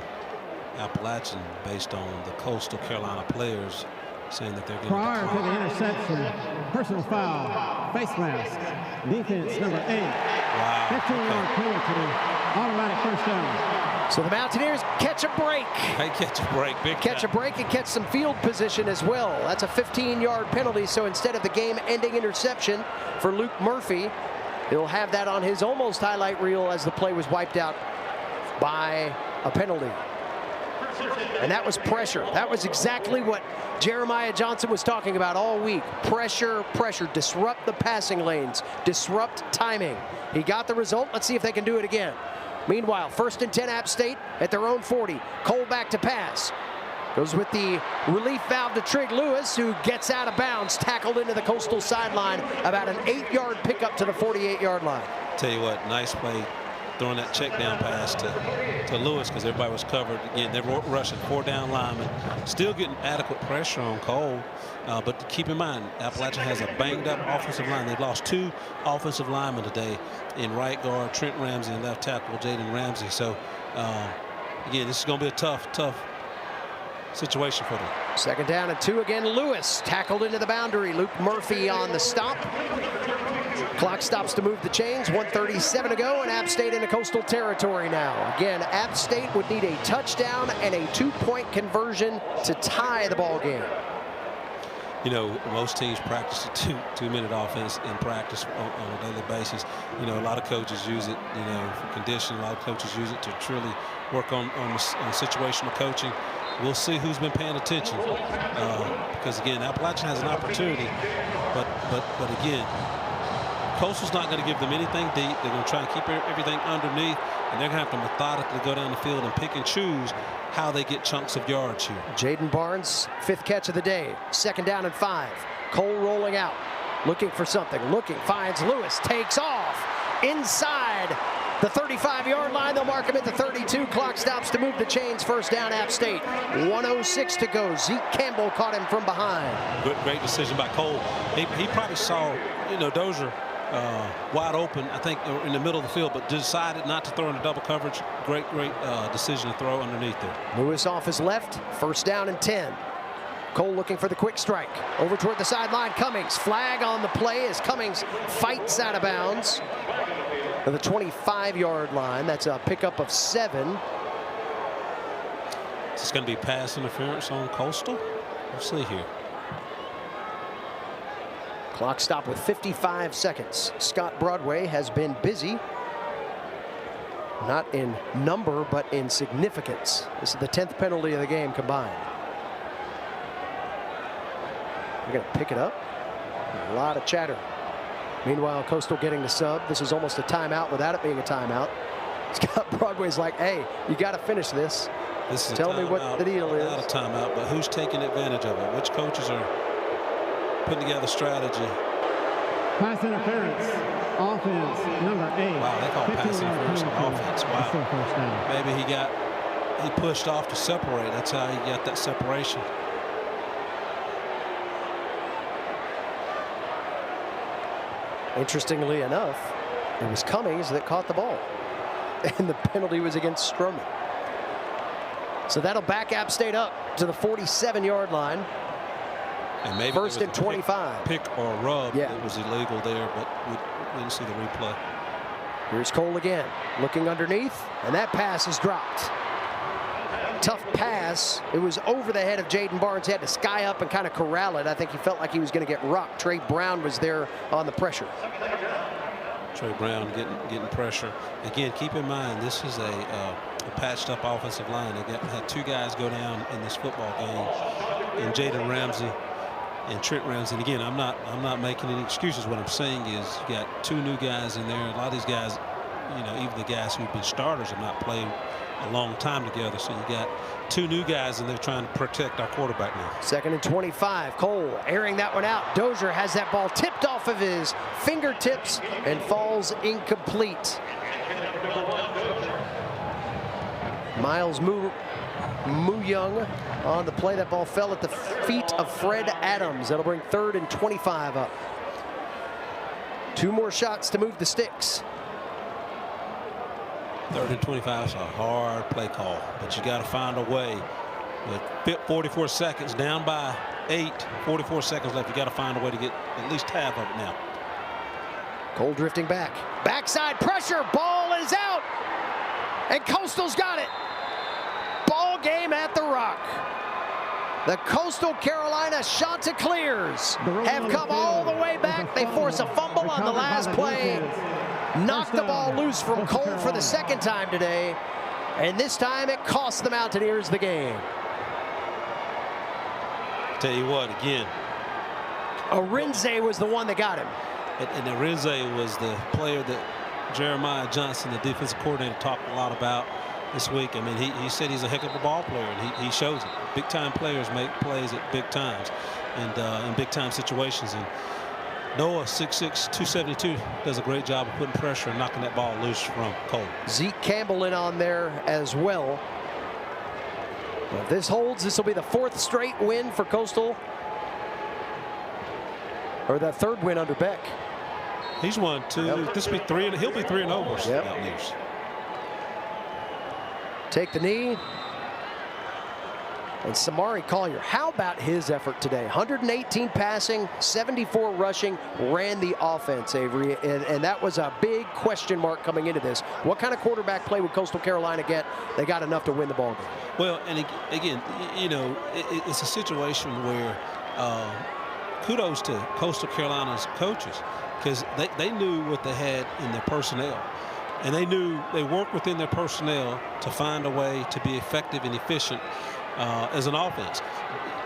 Appalachian based on the Coastal Carolina players saying that they're going to. Prior to the interception, personal foul, face mask, defense number 8. Wow. 15-yard penalty, automatic first down. So the Mountaineers catch a break. They catch a break, big Catch a break and catch some field position as well. That's a 15-yard penalty, so instead of the game-ending interception for Luke Murphy, he'll have that on his almost highlight reel as the play was wiped out by a penalty. And that was pressure. That was exactly what Jeremiah Johnson was talking about all week. Pressure, pressure, disrupt the passing lanes, disrupt timing. He got the result. Let's see if they can do it again. Meanwhile, 1st and 10 App State at their own 40. Cole back to pass. Goes with the relief valve to Trig Lewis, who gets out of bounds, tackled into the Coastal sideline. About an 8-yard pickup to the 48-yard line. Tell you what, nice play. Throwing that check down pass to Lewis because everybody was covered. Again, they're rushing 4 down linemen. Still getting adequate pressure on Cole. But keep in mind, Appalachian has a banged up offensive line. They've lost 2 offensive linemen today in right guard Trent Ramsey and left tackle Jaden Ramsey. So again, this is going to be a tough situation for them. 2nd down and 2 again. Lewis tackled into the boundary. Luke Murphy on the stop. Clock stops to move the chains. 1:37 to go, and App State into Coastal territory now. Again, App State would need a touchdown and a 2-point conversion to tie the ball game. You know, most teams practice a 2-minute offense in practice on a daily basis. You know, a lot of coaches use it, you know, for conditioning. A lot of coaches use it to truly work on situational coaching. We'll see who's been paying attention because, again, Appalachian has an opportunity, but again, Coastal's not going to give them anything deep. They're going to try and keep everything underneath, and they're going to have to methodically go down the field and pick and choose how they get chunks of yards here. Jaden Barnes, 5th catch of the day. 2nd down and 5. Cole rolling out, looking for something. Finds Lewis, takes off inside the 35-yard line. They'll mark him at the 32. Clock stops to move the chains. First down, App State. 1:06 to go. Zeke Campbell caught him from behind. Great decision by Cole. He probably saw, Dozier wide open, I think, in the middle of the field, but decided not to throw into double coverage. Great decision to throw underneath there. Lewis off his left. First down and 10. Cole looking for the quick strike. Over toward the sideline. Cummings. Flag on the play as Cummings fights out of bounds. To the 25-yard line. That's a pickup of 7. Is this going to be pass interference on Coastal? Let's see here. Clock stop with 55 seconds. Scott Broadway has been busy. Not in number, but in significance. This is the 10th penalty of the game combined. We're going to pick it up. A lot of chatter. Meanwhile, Coastal getting the sub. This is almost a timeout without it being a timeout. Scott Broadway's like, hey, you got to finish this. Tell me what the deal is. Not a timeout, but who's taking advantage of it? Which coaches are putting together strategy? Pass interference. Offense, number 8. Wow, they call pass interference on offense. Wow. Maybe he pushed off to separate. That's how he got that separation. Interestingly enough, it was Cummings that caught the ball. And the penalty was against Stroman. So that'll back App State up to the 47-yard line. And maybe first and 25. Pick or rub. Yeah. It was illegal there, but we didn't see the replay. Here's Cole again, looking underneath, and that pass is dropped. Tough pass. It was over the head of Jaden Barnes. He had to sky up and kind of corral it. I think he felt like he was going to get rocked. Trey Brown was there on the pressure. Trey Brown getting pressure. Again, keep in mind, this is a patched up offensive line. They had 2 guys go down in this football game, and Jaden Ramsey and Trent Ramsey. And again, I'm not making any excuses. What I'm saying is you got 2 new guys in there. A lot of these guys, even the guys who've been starters have not played a long time together. So you got 2 new guys, and they're trying to protect our quarterback now. Second and 25. Cole airing that one out. Dozier has that ball tipped off of his fingertips and falls incomplete. Miles Young on the play. That ball fell at the feet of Fred Adams. That'll bring 3rd and 25 up. 2 more shots to move the sticks. 3rd and 25 is a hard play call, but you got to find a way. With 44 seconds, down by 8, 44 seconds left. You got to find a way to get at least half of it now. Cole drifting back. Backside pressure. Ball is out. And Coastal's got it. Ball game at the Rock. The Coastal Carolina Chanticleers have come all the way back. They force a fumble on the last play. Knocked the ball loose from Cole for the 2nd time today. And this time it cost the Mountaineers the game. Tell you what, again. Arinze was the one that got him. And Arinze was the player that Jeremiah Johnson, the defensive coordinator, talked a lot about this week. I mean, he said he's a heck of a ball player, and he shows it. Big-time players make plays at big times and in big-time situations. And Noah, 6'6", 272, does a great job of putting pressure and knocking that ball loose from Cole. Zeke Campbell in on there as well. Well, if this holds, this will be the 4th straight win for Coastal. Or that 3rd win under Beck. He's won 2. Yep. This will be 3, and he'll be 3-0. Yep. Take the knee. And Samari Collier, how about his effort today? 118 passing, 74 rushing, ran the offense, Avery. And that was a big question mark coming into this. What kind of quarterback play would Coastal Carolina get? They got enough to win the ball game. Well, and again, it's a situation where kudos to Coastal Carolina's coaches, because they knew what they had in their personnel. And they knew they worked within their personnel to find a way to be effective and efficient as an offense.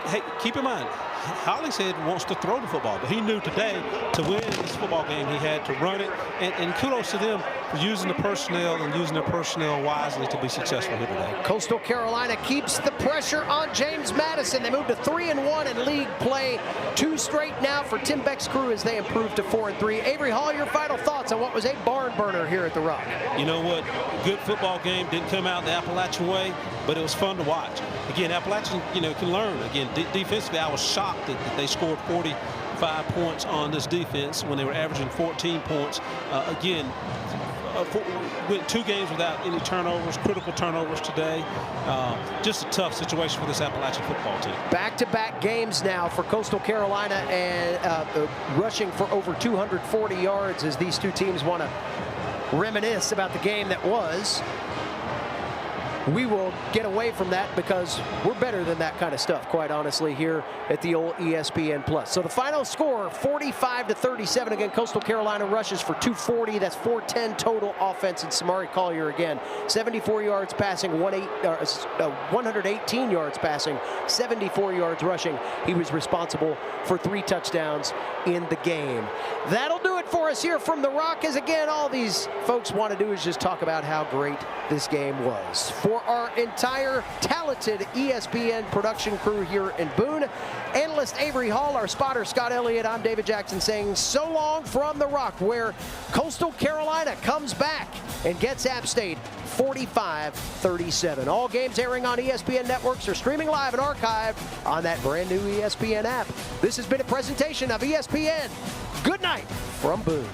Hey, keep in mind, Hollingshead wants to throw the football, but he knew today to win this football game he had to run it. And kudos to them using the personnel and using their personnel wisely to be successful here today. Coastal Carolina keeps the pressure on James Madison. They move to 3-1 in league play. 2 straight now for Tim Beck's crew as they improve to 4-3. Avery Hall, your final thoughts on what was a barn burner here at the Rock? You know what? Good football game. Didn't come out the Appalachian way, but it was fun to watch. Again, Appalachian, can learn. Again, defensively, I was shocked that they scored 45 points on this defense when they were averaging 14 points. Again, went 2 games without any turnovers, critical turnovers today. Just a tough situation for this Appalachian football team. Back-to-back games now for Coastal Carolina, and rushing for over 240 yards as these two teams want to reminisce about the game that was. We will get away from that because we're better than that kind of stuff, quite honestly, here at the old ESPN Plus. So the final score, 45-37. Again, Coastal Carolina rushes for 240. That's 410 total offense. And Samari Collier, again, 74 yards passing, 118 yards passing, 74 yards rushing. He was responsible for 3 touchdowns in the game. That'll do it for us here from the Rock, as again, all these folks want to do is just talk about how great this game was. For our entire talented ESPN production crew here in Boone, analyst Avery Hall, our spotter Scott Elliott, I'm David Jackson saying so long from the Rock, where Coastal Carolina comes back and gets App State 45-37. All games airing on ESPN networks are streaming live and archived on that brand new ESPN app. This has been a presentation of ESPN. Good night from Boone.